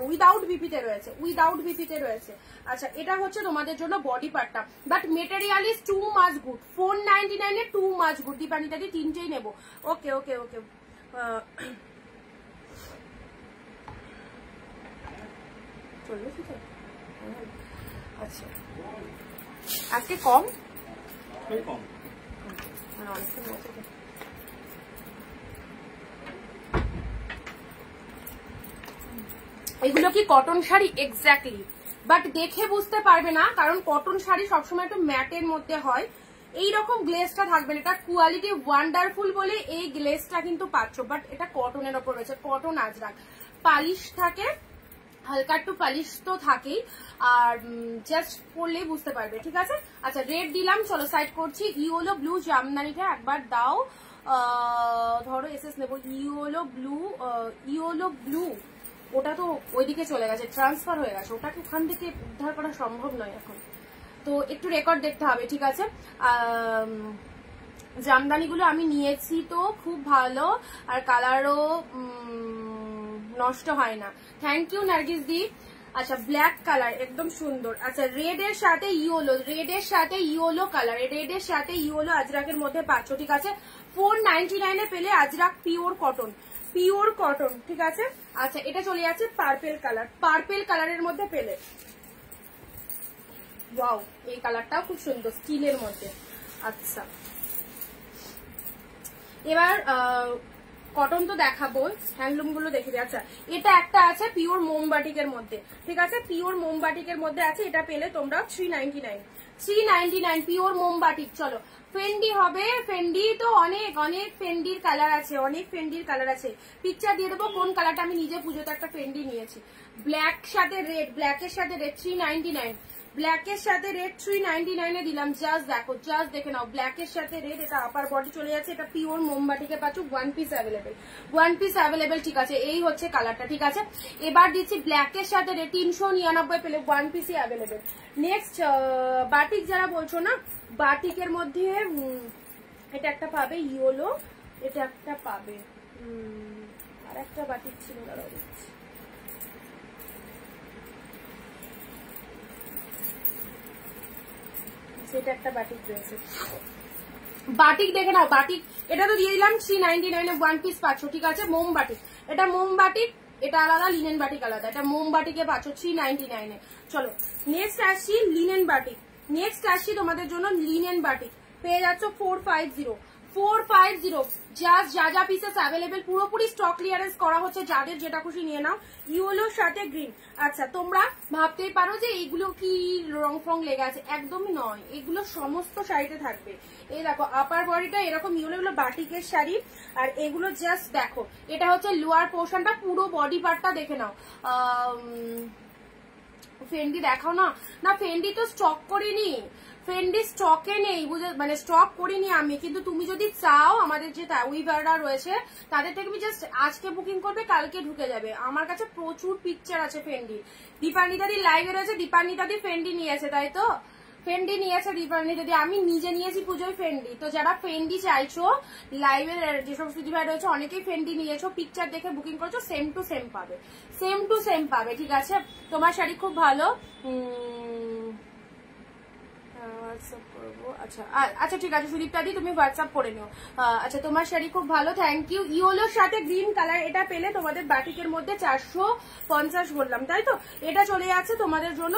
উইদাউট বিপিতে রয়েছে, উইদাউট বিপিতে রয়েছে। আচ্ছা, এটা হচ্ছে তোমাদের জন্য বডি পার্টটা, but material is too much good. 499 এ টু মাচ গুড। দীপানিতাদি তিনটেই নেবো। ওকে ওকে ওকে, চলবে, ঠিক আছে। আচ্ছা, আজকে কম কম এগুলো কি কটন শাড়ি? এক্স্যাক্টলি, বাট দেখে বুঝতে পারবে না, কারণ কটন শাড়ি সবসময় একটু ম্যাটের মধ্যে হয়। এইরকম গ্লেজটা থাকবে না, এটা কোয়ালিটি ওয়ান্ডারফুল বলে এই গ্লেজটা কিন্তু পাচ্ছ, বাট এটা কটনের ওপর রয়েছে, কটন আজরাক। পালিশ থাকে, হালকা একটু পালিশ তো থাকেই, আর জাস্ট পরলেই বুঝতে পারবে, ঠিক আছে। আচ্ছা, রেড দিলাম, চলো সাইড করছি। ইয়েলো ব্লু জামদানিটা একবার দাও, ধরো এসএস নেবো। ইয়েলো ব্লু, ওটা তো ওইদিকে চলে গেছে, ট্রান্সফার হয়ে গেছে, ওটাকে ওখান থেকে উদ্ধার করা সম্ভব নয় এখন, তো একটু রেকর্ড দেখতে হবে, ঠিক আছে। জামদানিগুলো আমি নিয়েছি তো খুব ভালো, আর কালারও নষ্ট হয় না। থ্যাংক ইউ নার্গিস দি। আচ্ছা, ব্ল্যাক কালার একদম সুন্দর। আচ্ছা, রেড এর সাথে ইয়েলো, রেড এর সাথে ইয়েলো কালার, রেড এর সাথে ইয়েলো আজরাকের মধ্যে পাচ্ছ, ঠিক আছে। 499 এ পেলে Ajrak pure cotton, pure cotton, ঠিক আছে। আচ্ছা, এটা চলে যাচ্ছে পার্পেল কালার, পার্পেল কালারের মধ্যে পেলে। ওয়াও, এই কালারটাও খুব সুন্দর, স্টিলের মধ্যে। আচ্ছা, এবার কটন তো দেখাবো, হ্যান্ডলুম গুলো দেখে দিই। আচ্ছা, এটা একটা আছে পিওর মোমবাটিকের মধ্যে, ঠিক আছে, পিওর মোমবাটিকের মধ্যে আছে। এটা পেলে তোমরা 399 পিওর মোমবাটিক। চলো, ফেন্ডি হবে, ফেন্ডি তো অনেক অনেক ফেন্ডির কালার আছে, অনেক ফেন্ডির কালার আছে। পিকচার দিয়ে দেবো কোন কালারটা। আমি নিজে পুজোতে একটা ফেন্ডি নিয়েছি, ব্ল্যাক সাথে রেড, ব্ল্যাকের সাথে রেড 399, ব্ল্যাকের সাথে রেড 399 এ দিলাম। জাস্ট দেখো, জাস্ট দেখে নাও, ব্ল্যাকের সাথে রেড। এটা আপার বডি চলে যাচ্ছে, এটা পিওর মোমবাটিকে পাচ্ছ, 1 পিস অ্যাভেলেবেল, 1 পিস অ্যাভেলেবেল, ঠিক আছে। এই হচ্ছে কালারটা, ঠিক আছে। এবার দিচ্ছি ব্ল্যাকের সাথে রেড, 399 পেলে 1 পিসই অ্যাভেলেবেল। নেক্সট, বাটিক যারা বলছো না, বাটিকের মধ্যে এটা একটা পাবে ইয়েলো, এটা একটা পাবে, আর একটা বাটিক ছিল, দাঁড়াও দিচ্ছি। সেটা একটা বাটিক রয়েছে, বাটিক দেখে নাও, বাটিক। এটা তো দিয়ে দিলাম 399 এ 1 পিস পাচ্ছ, ঠিক আছে। মোমবাটিক, এটা মোমবাটিক, এটা আলাদা, লিনেন বাটিক আলাদা। এটা মোমবাটিকে পাচ্ছ 399 এ। চলো, নেক্সট আসছি লিনেন বাটিক, নেক্সট আসছি তোমাদের জন্য লিনেন বাটিক। পেয়ে যাচ্ছ 450, জাস্ট যা যা পিসেস অ্যাভেলেবেল, পুরোপুরি স্টক ক্লিয়ারেন্স করা হচ্ছে, যাদের যেটা খুশি নিয়ে নাও। ইয়েলোর সাথে গ্রিন। আচ্ছা, তোমরা ভাবতেই পারো যে এইগুলো কি রং ফং লেগে আছে, একদমই নয়, এগুলো সমস্ত শাড়িতে থাকবে। এই দেখো, আপার বডিটা এরকম ইয়েলো বাটিকের শাড়ি, আর এগুলো জাস্ট দেখো, এটা হচ্ছে লোয়ার পোর্শনটা, পুরো বডি পার্টটা দেখে নাও। ফেন্ডি দেখাও না, না ফেন্ডি তো স্টক করিনি, ফেন্ডি স্টকে নেই, বুঝে, মানে স্টক করিনি আমি। কিন্তু তুমি যদি চাও, আমাদের যে উইভাররা রয়েছে তাদের থেকে তুমি জাস্ট আজকে বুকিং করবে, কালকে ঢুকে যাবে। আমার কাছে প্রচুর পিকচার আছে ফেন্ডি। দীপানিতাদি লাইভে রয়েছে, দীপানিতাদি ফেন্ডি নিয়েছে, তাই তো? ফেন্ডি নিয়েছে দীপানিতাদি, আমি নিজে নিয়েছি পুজোয় ফেন্ডি। তো যারা ফেন্ডি চাইছো, লাইভে যেসব দিদিভাই রয়েছে অনেকেই ফেন্ডি নিয়েছো, পিকচার দেখে বুকিং করেছো, সেম টু সেম পাবে, সেম টু সেম পাবে, ঠিক আছে। তোমার শাড়ি খুব ভালো, হোয়াটসঅ্যাপ করবো। আচ্ছা আচ্ছা, ঠিক আছে সুদীপ্তাদি, তুমি হোয়াটসঅ্যাপ করে নিও। আচ্ছা, তোমার শাড়ি খুব ভালো, থ্যাংক ইউ। ইয়েলোর সাথে গ্রিন কালার, এটা পেলে তোমাদের বাটিকের মধ্যে 450 বললাম, তাই তো? এটা চলে যাচ্ছে তোমাদের জন্য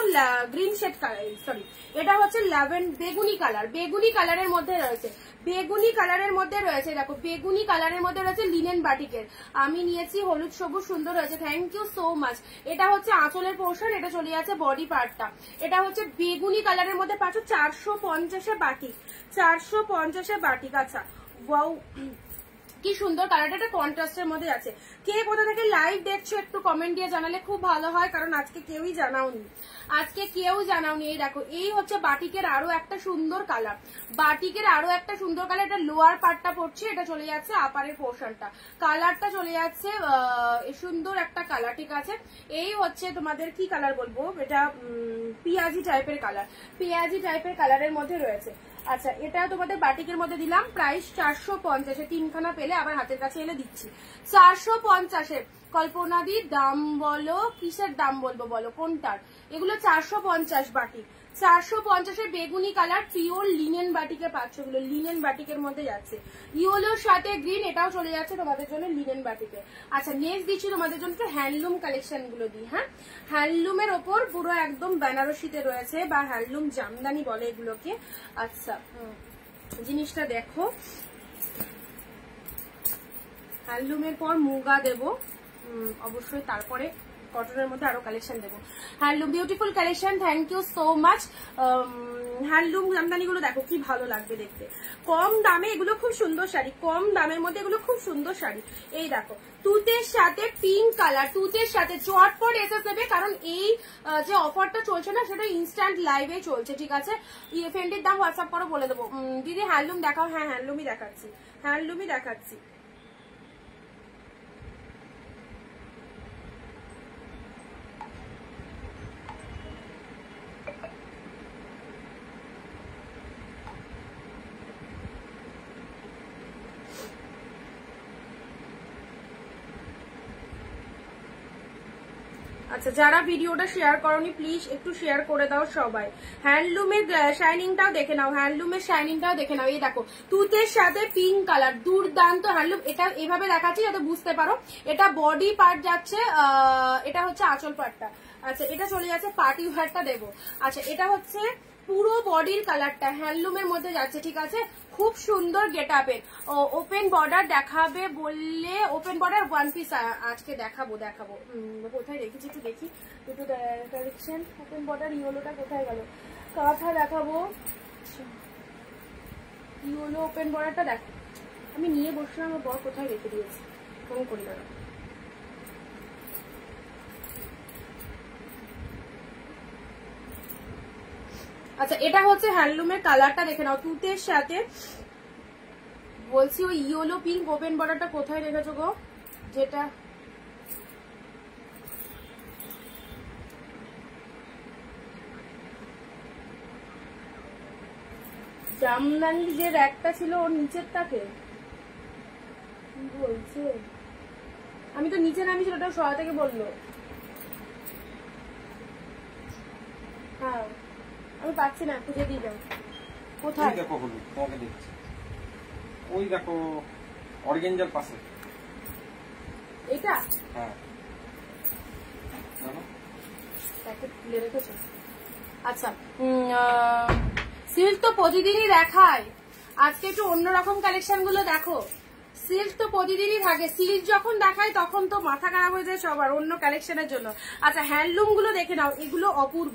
গ্রিন শেড কালার, সরি, এটা হচ্ছে বেগুনি কালার, বেগুনি কালারের মধ্যে রয়েছে, বেগুনি কালারের মধ্যে রয়েছে, দেখো বেগুনি কালারের মধ্যে রয়েছে লিনেন বাটিকের। আমি নিয়েছি হলুদ সবুজ, সুন্দর হয়েছে, থ্যাংক ইউ সো মাচ। এটা হচ্ছে আঁচলের পোর্শন, এটা চলে যাচ্ছে বডি পার্টটা। এটা হচ্ছে বেগুনি কালারের মধ্যে পাচ্ছ 450 বাটিক, 450 বাটিক। আচ্ছা, ওয়াও, কি সুন্দর কালারটা, একটা কন্ট্রাস্টের মধ্যে আছে। কে কোথা থেকে লাইভ দেখছো একটু কমেন্ট দিয়ে জানালে খুব ভালো হয়, কারণ আজকে কেউই জানাওনি, আজকে কেউ জানাওনি। এই দেখো, এই হচ্ছে বাটিকের আরো একটা সুন্দর কালার, বাটিকের আরো একটা সুন্দর কালার। এটা লোয়ার পার্টটা পড়ছে, এটা চলে যাচ্ছে আপারের পোর্শনটা, কালারটা চলে যাচ্ছে সুন্দর একটা কালার, ঠিক আছে। এই হচ্ছে তোমাদের কি কালার বলবো, এটা পিয়াজি টাইপের কালার, পেঁয়াজি টাইপের কালারের মধ্যে রয়েছে। আচ্ছা, এটা তোমাদের বাটিকের মধ্যে দিলাম, প্রাইস 450, তিনখানা পেলে আবার হাতের কাছে এলে দিচ্ছি 450। কল্পনা দি দাম বলো, কিসের দাম বলবো বলো, কোনটার? এগুলো 450 বাটিক, 450 বেগুনি কালার পিওর লিনেন বাটিকে পাচ্ছ, এগুলো লিনেন বাটিকের মধ্যে যাচ্ছে, ইয়েলোর সাথে গ্রিন, এটাও চলে যাচ্ছে তোমাদের জন্য লিনেন বাটিকে। আচ্ছা, নেক্সট দিচ্ছি তোমাদের জন্য হ্যান্ডলুম কালেকশন গুলো দিই। হ্যাঁ, হ্যান্ডলুমের ওপর পুরো একদম বেনারসিতে রয়েছে, বা হ্যান্ডলুম জামদানি বলে এগুলোকে। আচ্ছা, জিনিসটা দেখো, হ্যান্ডলুমের পর মুগা দেবো অবশ্যই, তারপরে কটনের মধ্যে আরো কালেকশন দেবো। Handloom beautiful collection, thank you so much. Handloom Jamdani গুলো দেখো কি ভালো লাগবে দেখতে, কম দামে এগুলো খুব সুন্দর শাড়ি, কম দামের মধ্যে এগুলো খুব সুন্দর শাড়ি। এই দেখো, তুতের সাথে পিঙ্ক কালার, তুতের সাথে চটপট এসে দেবে, কারণ এই যে অফারটা চলছে না সেটা ইনস্ট্যান্ট লাইভে চলছে, ঠিক আছে। ফ্রেন্ডের দাম হোয়াটসঅ্যাপ করে বলে দেবো। দিদি হ্যান্ডলুম দেখাও, হ্যাঁ হ্যান্ডলুমই দেখাচ্ছি, হ্যান্ডলুমই দেখাচ্ছি। আচ্ছা, যারা ভিডিওটা শেয়ার করনি প্লিজ একটু শেয়ার করে দাও সবাই। হ্যান্ডলুমের শাইনিংটাও দেখে নাও, হ্যান্ডলুমের শাইনিংটাও দেখে নাও। এই দেখো, তুতের সাথে পিঙ্ক কালার, দুর্দান্ত হ্যান্ডলুম। এটা এভাবে দেখাচ্ছি যাতে বুঝতে পারো, এটা বডি পার্ট যাচ্ছে, এটা হচ্ছে আঁচল পার্টটা। আচ্ছা, এটা চলে যাচ্ছে পার্টি ওয়্যারটা দেবো। আচ্ছা, এটা হচ্ছে পুরো বডির কালারটা হ্যান্ডলুমের মধ্যে যাচ্ছে, ঠিক আছে। খুব সুন্দর গেট আপের, ওপেন বর্ডার দেখাবে বললে ওপেন বর্ডার ওয়ান পিস আজকে দেখাবো। কোথায় রেখেছি একটু দেখি, একটু কালেকশন। ওপেন বর্ডার ইয়েলোটা কোথায় গেল, কাঁথা দেখাবো, ইয়েলো ওপেন বর্ডারটা দেখো। আমি নিয়ে বসলাম, আমার বর কোথায় রেখে দিয়েছি, ফোন করি দাঁড়া। আচ্ছা, এটা হচ্ছে হ্যান্ডলুমের কালারটা দেখে নাও, তুতের সাথে বলছি ওই ইয়েলো পিঙ্ক ওপেন বর্ডারটা কোথায় রেখেছো গো, যেটা জামদানির যে র্যাকটা ছিল ওর নিচেরটাকে কি বলছে, আমি তো নিচে নামিয়েছিল, ওটা সয়া থেকে বললো। হ্যাঁ, আমি পাচ্ছি না, খুঁজে দিয়ে যাও কোথায়। দেখো হলুদ, তোমাকে দেখছি, ওই দেখো অর্গেঞ্জার পাশে এটা। হ্যাঁ, খুলে রেখেছো। আচ্ছা, সিল্ক তো প্রতিদিনই দেখায়, আজকে একটু অন্যরকম কালেকশন গুলো দেখো। সিল্ক তো প্রতিদিনই থাকে, সিল্ক যখন দেখায় তখন তো মাথা খারাপ হয়ে যায় সবার অন্য কালেকশনের জন্য। আচ্ছা, হ্যান্ডলুম গুলো দেখে নাও, এগুলো অপূর্ব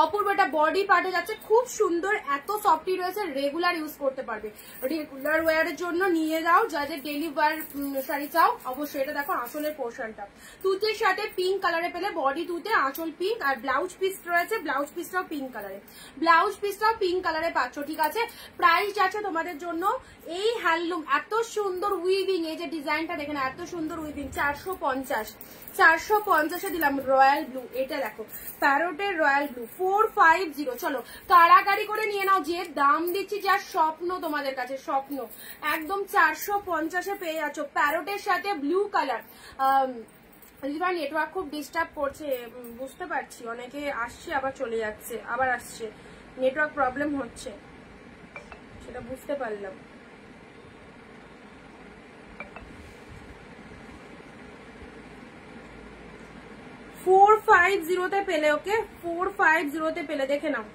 অপূর্ব। এটা বডি পার্টে যাচ্ছে, খুব সুন্দর, এত সফটি রয়েছে, রেগুলার ইউজ করতে পারবে, রেগুলার ওয়ারের জন্য নিয়ে যাও, যাদের ডেইলি ওয়ার শাড়ি চাও অবশ্যই। এটা দেখো আঁচলের পোর্শনটা, তুতের সাথে পিঙ্ক কালারে পেলে, বডি তুতে, আঁচল পিঙ্ক, আর ব্লাউজ পিস রয়েছে, ব্লাউজ পিসটাও পিঙ্ক কালারে, ব্লাউজ পিসটাও পিঙ্ক কালারে পাচ্ছ, ঠিক আছে। প্রাইস যাচ্ছে তোমাদের জন্য এই হ্যান্ডলুম, এত সুন্দর উইভিং, এই যে ডিজাইনটা দেখেন এত সুন্দর উইভিং, 450 দিলাম। রয়্যাল ব্লু, এটা দেখো প্যারোটের রয়্যাল ব্লু 450। চলো কারাকারি করে নিয়ে নাও, যে দাম দিচ্ছি, যা স্বপ্ন তোমাদের কাছে, স্বপ্ন একদম 450 পেয়ে যাচ্ছ, প্যারোটের সাথে ব্লু কালার। নেটওয়ার্ক খুব ডিস্টার্ব করছে বুঝতে পারছি, অনেকে আসছে আবার চলে যাচ্ছে, আবার আসছে, নেটওয়ার্ক প্রবলেম হচ্ছে সেটা বুঝতে পারলাম। $450 পেলে, ওকে 450 পেলে, দেখে নাও।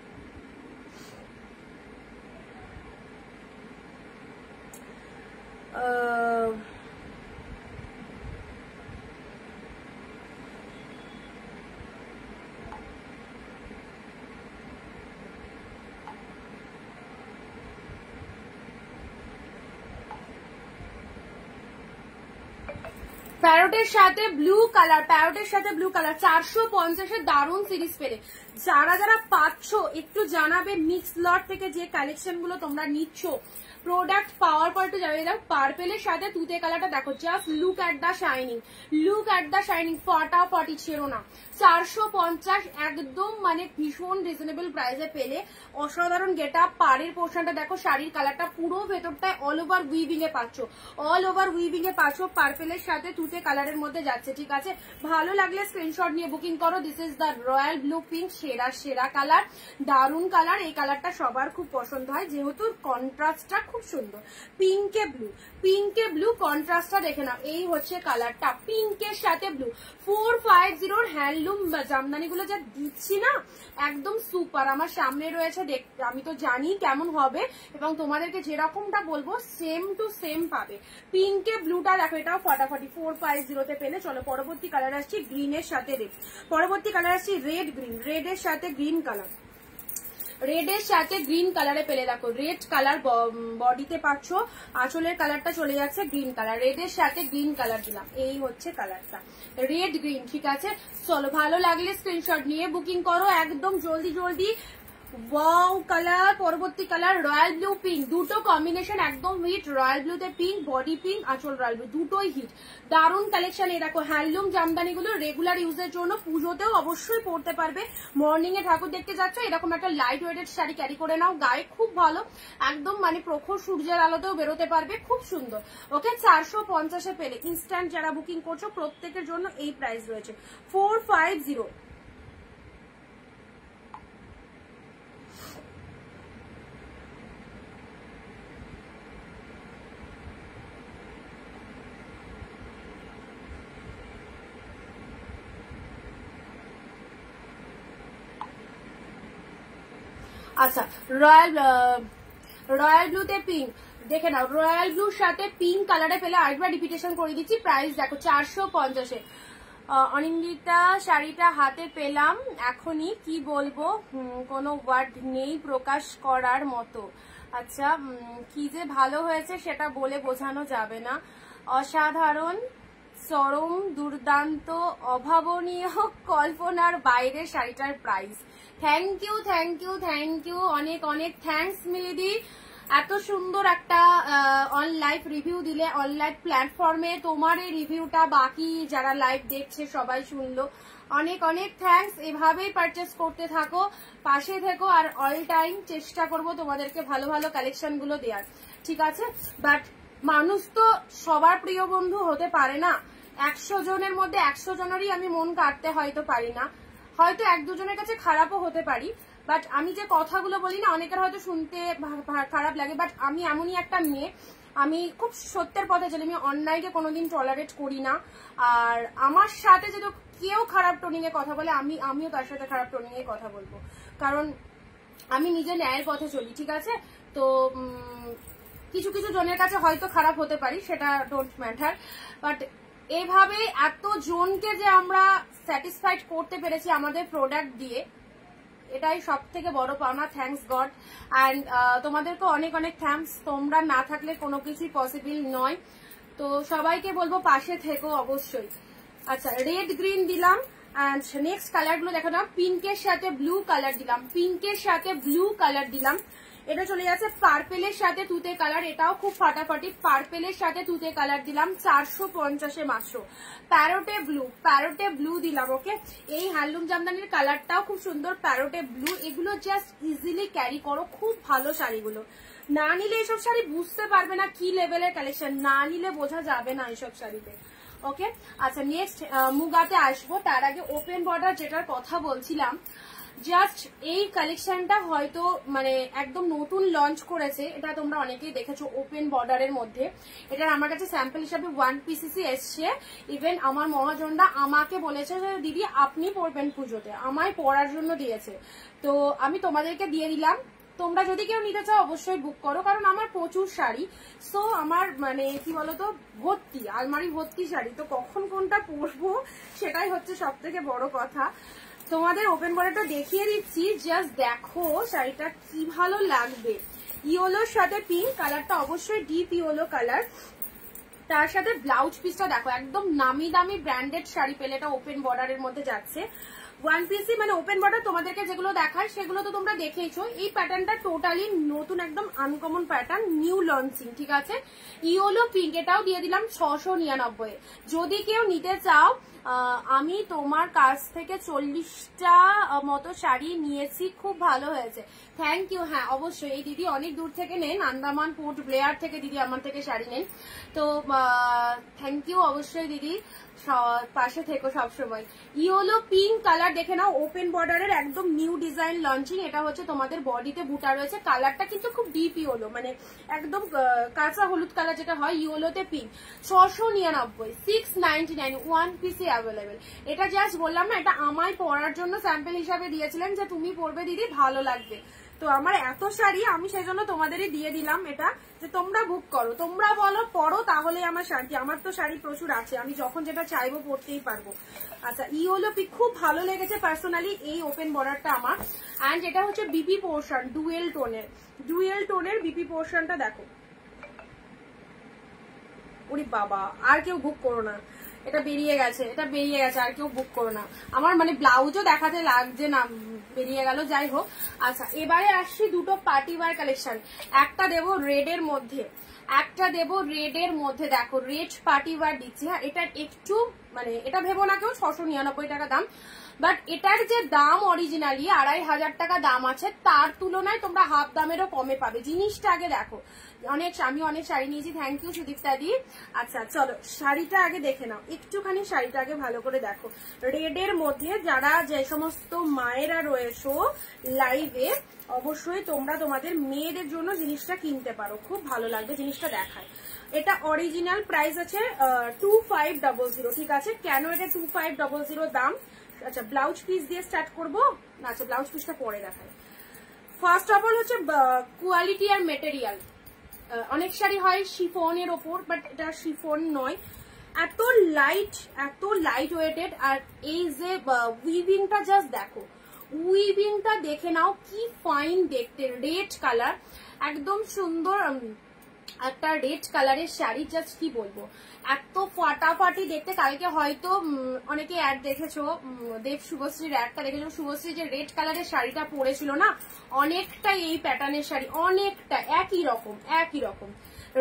প্যারোটের সাথে ব্লু কালার, প্যারোটের সাথে ব্লু কালার 450-এর দারুণ সিরিজ পেলে। যারা যারা পাচ্ছ একটু জানাবে মিক্স লট থেকে যে কালেকশন গুলো তোমরা নিচ্ছ, প্রোডাক্ট পাওয়ার পর একটু জানিয়ে দাও। পার্পেলের সাথে তুতে কালারটা দেখো, just look at the shining, look at the shining, ফাটাফাটি ছেড়ো না। 450 একদম মানে ভীষণ রিজনেবল প্রাইসে পেলে। অসাধারণ গেট আপ। পাড়ের পোর্শনটা দেখো, শাড়ির কালারটা পুরো ভেতরটায় অল ওভার উইভিং এ পাচ্ছ, অল ওভার উইভিং এ পাচ্ছ। পার্পেলের সাথে তুতে কালারের মধ্যে যাচ্ছে, ঠিক আছে। ভালো লাগলে স্ক্রিনশট নিয়ে বুকিং করো। This is the royal blue pink, সেরা সেরা কালার, দারুণ কালার। এই কালারটা সবার খুব পছন্দ হয় যেহেতু কন্ট্রাস্টটা খুব সুন্দর। পিঙ্কে ব্লু, পিঙ্কে ব্লু কন্ট্রাস্টটা দেখে নাও। এই হচ্ছে কালারটা, পিঙ্কের সাথে ব্লু। 450 হ্যান্ডলুম জামদানি গুলো যা দিচ্ছি না, একদম সুপার। আমার সামনে রয়েছে, আমি তো জানি কেমন হবে এবং তোমাদেরকে যেরকমটা বলবো সেম টু সেম পাবে। পিঙ্কে ব্লুটা দেখো, এটাও ফাটাফাটি 450-তে পেলে। চলো পরবর্তী কালার আসছি গ্রিনের সাথে রেড। পরবর্তী কালার আসছি রেড গ্রিন, রেডের সাথে গ্রিন কালার, রেডের সাথে গ্রিন কালারে পেলে। দেখো রেড কালার বডিতে পাচ্ছ, আঁচলের কালারটা চলে যাচ্ছে গ্রিন কালার, রেডের সাথে গ্রিন কালার দিলাম। এই হচ্ছে কালারটা, রেড গ্রিন, ঠিক আছে। চলো ভালো লাগলে স্ক্রিনশট নিয়ে বুকিং করো একদম জলদি জলদি। ওয়াও কালার, পরবর্তী কালার রয়্যাল ব্লু পিঙ্ক, দুটো কম্বিনেশন একদম হিট। রয়্যাল ব্লুতে পিঙ্ক, বডি পিঙ্ক, আঁচল রয়্যাল ব্লু, দুটোই হিট, দারুণ কালেকশন। এই দেখো হ্যান্ডলুম জামদানিগুলো রেগুলার ইউজের জন্য, পুজোতেও অবশ্যই পরতে পারবে। মর্নিং এ ঠাকুর দেখতে যাচ্ছ, এরকম একটা লাইট ওয়েটেড শাড়ি ক্যারি করে নাও, গায়ে খুব ভালো, একদম মানে প্রখর সূর্যের আলোতেও বেরোতে পারবে, খুব সুন্দর। ওকে 450-এ পেলে। ইনস্ট্যান্ট যারা বুকিং করছো প্রত্যেকের জন্য এই প্রাইস রয়েছে 450। আচ্ছা রয়্যাল ব্লুতে পিঙ্ক দেখে নাও, রয়্যাল ব্লুর সাথে পিঙ্ক কালারে পেলে। আরেকবার রিপিটেশন করে দিচ্ছি, প্রাইস দেখো 450-এ। অনিন্দিতা শাড়িটা হাতে পেলাম, এখনই কি বলবো, কোনো ওয়ার্ড নেই প্রকাশ করার মতো। আচ্ছা কি যে ভালো হয়েছে সেটা বলে বোঝানো যাবে না। অসাধারণ, চরম, দুর্দান্ত, অভাবনীয়, কল্পনার বাইরে শাড়িটার price. Thank you thank you thank you, অনেক অনেক থ্যাংকস মিলিদি। এত সুন্দর একটা লাইভ রিভিউ দিলে, অনলাইন প্ল্যাটফর্মে তোমার এই রিভিউটা বাকি যারা লাইভ দেখছে সবাই শুনলো, অনেক অনেক থ্যাংকস। এভাবেই পারচেস করতে থাকো, পাশে থেকো, আর অল টাইম চেষ্টা করবো তোমাদেরকে ভালো ভালো কালেকশন গুলো দেওয়ার, ঠিক আছে। বাট মানুষ তো সবার প্রিয় বন্ধু হতে পারে না। 100 জনের মধ্যে 100 জনেরই আমি মন কাটতে হয়তো পারি না, হয়তো 1-2 জনের কাছে খারাপও হতে পারি। বাট আমি যে কথাগুলো বলি না, অনেকের হয়তো শুনতে খারাপ লাগে, বাট আমি এমনই একটা মেয়ে, আমি খুব সত্যের পথে চলি, আমি অন্যায়কে কোনোদিন টলারেট করি না। আর আমার সাথে যদি কেউ খারাপ টোনিং এ কথা বলে, আমিও তার সাথে খারাপ টোনিং এ কথা বলবো, কারণ আমি নিজে ন্যায়ের পথে চলি, ঠিক আছে। তো কিছু কিছু জনের কাছে হয়তো খারাপ হতে পারি, সেটা ডোন্ট ম্যাটার। বাট এভাবে এত জনকে যে আমরা স্যাটিসফাইড করতে পেরেছি আমাদের প্রোডাক্ট দিয়ে, এটাই সব থেকে বড় পাওনা। Thanks god. অ্যান্ড তোমাদেরকে অনেক অনেক থ্যাঙ্কস, তোমরা না থাকলে কোনো কিছুই পসিবল নয়। তো সবাইকে বলবো পাশে থেকো অবশ্যই। আচ্ছা রেড গ্রিন দিলাম, অ্যান্ড নেক্সট কালার গুলো দেখো না, পিঙ্কের সাথে ব্লু কালার দিলাম, পিঙ্কের সাথে ব্লু কালার দিলাম। এটা চলে যাচ্ছে পার্পেলের সাথে তুতে কালার, এটাও খুব ফাটাফাটি। পার্পেলের সাথে তুতে কালার দিলাম 450-এ মাত্র। প্যারোটে ব্লু দিলাম। ওকে, এই হ্যান্ডলুম জামদানির কালারটাও খুব সুন্দর, প্যারোটে ব্লু। এগুলো জাস্ট ইজিলি ক্যারি করো, খুব ভালো শাড়িগুলো। না নিলে এইসব শাড়ি বুঝতে পারবে না কি লেভেলের কালেকশন, না নিলে বোঝা যাবে না এইসব শাড়িতে। ওকে আচ্ছা নেক্সট মুগাতে আসবো, তার আগে ওপেন বর্ডার যেটার কথা বলছিলাম, জাস্ট এই কালেকশনটা হয়তো মানে একদম নতুন লঞ্চ করেছে, এটা তোমরা অনেকেই দেখেছো ওপেন বর্ডারের মধ্যে। এটার আমার কাছে স্যাম্পল হিসাবে 1 পিসিসি এসছে। ইভেন আমার মহাজনরা আমাকে বলেছে যে দিদি আপনি পরবেন পুজোতে, আমায় পরার জন্য দিয়েছে, তো আমি তোমাদেরকে দিয়ে দিলাম। তোমরা যদি কেউ নিতে চাও অবশ্যই বুক করো, কারণ আমার প্রচুর শাড়ি, সো আমার মানে কি বলতো ভর্তি, আলমারি ভর্তি শাড়ি, তো কখন কোনটা পরবো সেটাই হচ্ছে সব থেকে বড় কথা। তোমাদের ওপেন বর্ডারটা দেখিয়ে দিচ্ছি, জাস্ট দেখো শাড়িটা কি ভালো লাগবে। ইয়েলোর সাথে পিঙ্ক কালারটা অবশ্যই ডিপ ইয়েলো কালার, তার সাথে ব্লাউজ পিসটা দেখো, একদম নামি দামি ব্র্যান্ডেড শাড়ি পেলে, এটা ওপেন বর্ডারের মধ্যে যাচ্ছে। ওয়ান পিসি মানে ওপেন বর্ডার তোমাদেরকে যেগুলো দেখায় সেগুলো তো তোমরা দেখেইছো। এই প্যাটার্নটা টোটালি নতুন, একদম আনকমন প্যাটার্ন, নিউ লঞ্চিং, ঠিক আছে। ইয়েলো পিঙ্ক, এটাও দিয়ে দিলাম 699। যদি কেউ নিতে চাও, আমি তোমার কাছ থেকে 40টা মতো শাড়ি নিয়েছি, খুব ভালো হয়েছে, থ্যাংক ইউ। হ্যাঁ অবশ্যই, এই দিদি অনেক দূর থেকে নেন, আন্দামান পোর্ট ব্লেয়ার থেকে দিদি আমার থেকে শাড়ি নেন, তো থ্যাংক ইউ অবশ্যই দিদি, পাশে থেকো সবসময়। ইয়েলো পিঙ্ক কালার দেখে নাও, ওপেন বর্ডারের একদম নিউ ডিজাইন লঞ্চিং। এটা হচ্ছে তোমাদের বডিতে বুটা রয়েছে, কালারটা কিন্তু খুব ডিপ ইয়েলো, মানে একদম কাঁচা হলুদ কালার যেটা হয়, ইয়েলোতে পিঙ্ক। 699, 699, ওয়ান পিসে অ্যাভেলেবেল। এটা জাস্ট বললাম না, এটা আমায় পরার জন্য স্যাম্পল হিসাবে দিয়েছিলেন যে তুমি পরবে দিদি, ভালো লাগবে। তো আমার এত শাড়ি, আমি সেই জন্য তোমাদেরই দিয়ে দিলাম এটা, যে তোমরা বুক করো, তোমরা বলো পরো, তাহলে আমার শাড়ি, আমার তো শাড়ি প্রচুর আছে, আমি যখন যেটা চাইবো পরতেই পারবো। আচ্ছা, ইয়েলো পিঙ্ক খুব ভালো লেগেছে পার্সোনালি এই ওপেন বর্ডারটা আমার। অ্যান্ড এটা হচ্ছে বিপি পোর্শন, ডুয়েল টোনের বিপি পোর্শনটা দেখো। ওরে বাবা, আর কেউ বুক করো না, এটা বেরিয়ে গেছে, আর কেউ বুক করো না। আমার মানে ব্লাউজও দেখাতে লাগছে না, বেরিয়ে গেল, যাই হোক। আচ্ছা, এবারে আসছি দুটো পার্টি ওয়্যার কালেকশন। একটা দেবো রেডের মধ্যে, দেখো রেড পার্টি ওয়্যার দিচ্ছি। হ্যাঁ, এটা একটু মানে এটা ভেবো না কেউ 699 টাকা দাম, বাট এটার যে দাম অরিজিনালি 2500 টাকা দাম আছে, তার তুলনায় তোমরা হাফ দামেরও কমে পাবে। জিনিসটা আগে দেখো, আমি অনেক শাড়ি নিয়েছি, থ্যাংক ইউ সুদীপ্তা দি। আচ্ছা চলো, শাড়িটা আগে দেখে নাও, একটুখানি শাড়িটা আগে ভালো করে দেখো। রেডের মধ্যে যারা যে সমস্ত মায়েরা রয়েছো লাইভে, অবশ্যই তোমরা তোমাদের মেয়েদের জন্য জিনিসটা কিনতে পারো, খুব ভালো লাগবে, জিনিসটা দেখায়। এটা অরিজিনাল প্রাইস আছে 2500, ঠিক আছে। কেন এটা 2500 দাম? আচ্ছা, ব্লাউজ পিস দিয়ে স্টার্ট করবো। আচ্ছা, ব্লাউজ পিসটা পরে দেখায়। ফার্স্ট অফ অল হচ্ছে কোয়ালিটি আর মেটেরিয়াল। অনেক শাড়ি হয় শিফনের ওপর, বাট এটা শিফন নয়, এত লাইট ওয়েটেড। আর এই যে উইভিংটা জাস্ট দেখো, উইভিংটা দেখে নাও, কি ফাইন দেখতে, রেড কালার, একদম সুন্দর একটা রেড কালারের শাড়ি, জাস্ট কি বলবো, এত ফাটাফাটি দেখতে। কালকে হয়তো অনেকে অ্যাড দেখেছো, দেব শুভশ্রীর অ্যাডটা দেখেছো, শুভশ্রী যে রেড কালারের শাড়িটা পরেছিল না, অনেকটা এই প্যাটার্নের শাড়ি, অনেকটা একই রকম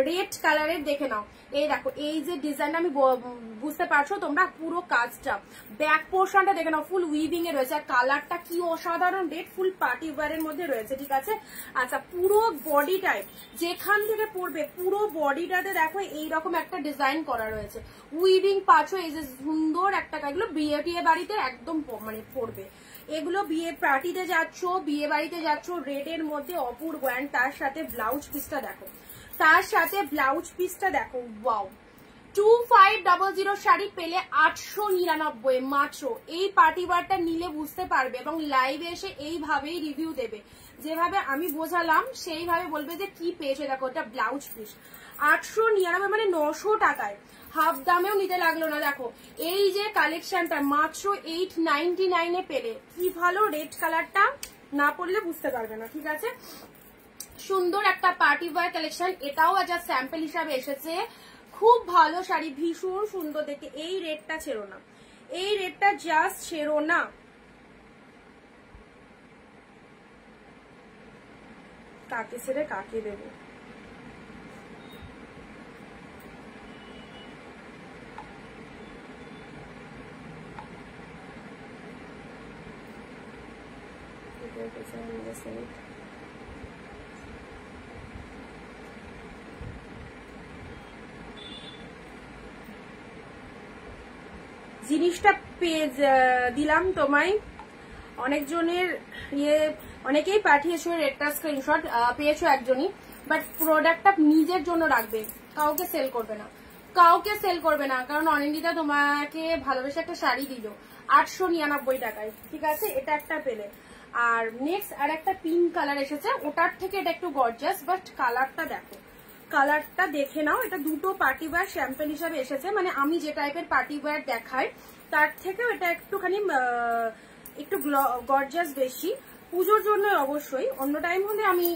রেড কালারের। দেখে নাও, এই দেখো, এই যে ডিজাইন, আমি বুঝতে পারছো তোমরা পুরো কাজটা, ব্যাক পোর্শনটা দেখে নাও, ফুল উইভিং এ রয়েছে, আর কালারটা কি অসাধারণ রেড, ফুল পার্টি ওয়্যারের মধ্যে রয়েছে, ঠিক আছে। আচ্ছা, পুরো বডি টাইপ যেখান থেকে পরবে, পুরো বডিটাতে দেখো এইরকম একটা ডিজাইন করা রয়েছে, উইভিং পাচ্ছ, এই যে সুন্দর একটা, এগুলো বিয়ে বাড়িতে একদম মানে পরবে, এগুলো বিয়ে পার্টিতে যাচ্ছ, বিয়ে বাড়িতে যাচ্ছ, রেডের মধ্যে অপূর্ব। অ্যান্ড তার সাথে ব্লাউজ পিসটা দেখো, ওয়াও, 2500 শাড়ি পেলে 899 মাত্র। এই পার্টি ওয়্যারটা নিলে বুঝতে পারবে, এবং লাইভে এসে এইভাবেই রিভিউ দেবে, যেভাবে আমি বোঝালাম সেইভাবে বলবে যে কি পেয়েছে। দেখো, এটা ব্লাউজ পিস 899, মানে 900 টাকায়, হাফ দামেও নিতে লাগলো না। দেখো, এই যে কালেকশনটা মাত্র 899 এ পেলে, কি ভালো। রেড কালারটা না পরলে বুঝতে পারবে না, ঠিক আছে। সুন্দর একটা পার্টি ওয়্যার কালেকশন, এটাও আজ স্যাম্পল হিসাবে এসেছে, খুব ভালো শাড়ি, ভীষণ সুন্দর দেখতে। এই রেটটা ছেড়ো না, এই রেটটা জাস্ট ছেড়ো না। কাকে ছেড়ে কাকে দেবো? জিনিসটা পেয়ে দিলাম তোমায়, অনেকজনের অনেকেই পাঠিয়েছো রেডটা স্ক্রিনশট, পেয়েছো একজনই, বাট প্রোডাক্টটা নিজের জন্য রাখবে, কাউকে সেল করবে না, কারণ অনিন্দিতা তোমাকে ভালোবেসে একটা শাড়ি দিল 899 টাকায়, ঠিক আছে। এটা একটা পেলে। আর নেক্সট আর একটা পিঙ্ক কালার এসেছে, ওটার থেকে এটা একটু গর্জাস, বাট কালারটা দেখো, কালারটা দেখে নাও। এটা দুটো পার্টি ওয়্যার স্যাম্পল হিসাবে এসেছে, মানে আমি যে টাইপের পার্টি ওয়্যার দেখাই তার থেকেও এটা একটুখানি একটু গর্জাস বেশি, পুজোর জন্য অবশ্যই। অন্য টাইম হলে আমি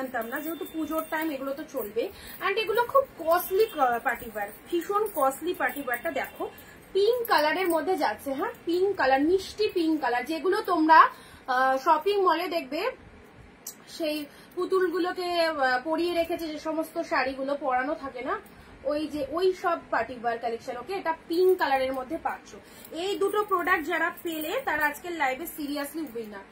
আনতাম না, যেহেতু পুজোর টাইম এগুলো তো চলবে। অ্যান্ড এগুলো খুব কস্টলি পার্টি ওয়্যার, ভীষণ কস্টলি পার্টি ওয়্যারটা দেখো পিঙ্ক কালারের মধ্যে যাচ্ছে। হ্যাঁ, পিঙ্ক কালার, মিষ্টি পিঙ্ক কালার, যেগুলো তোমরা শপিং মলে দেখবে সেই পুতুলগুলোকে পরিয়ে রেখেছে, যে সমস্ত শাড়িগুলো পরানো থাকে না, ওই সব পার্টি ওয়্যার কালেকশন। ওকে, এটা পিঙ্ক কালারের মধ্যে পাচ্ছ। এই দুটো প্রোডাক্ট যারা পেলে তারা আজকের লাইভে সিরিয়াসলি উইনার।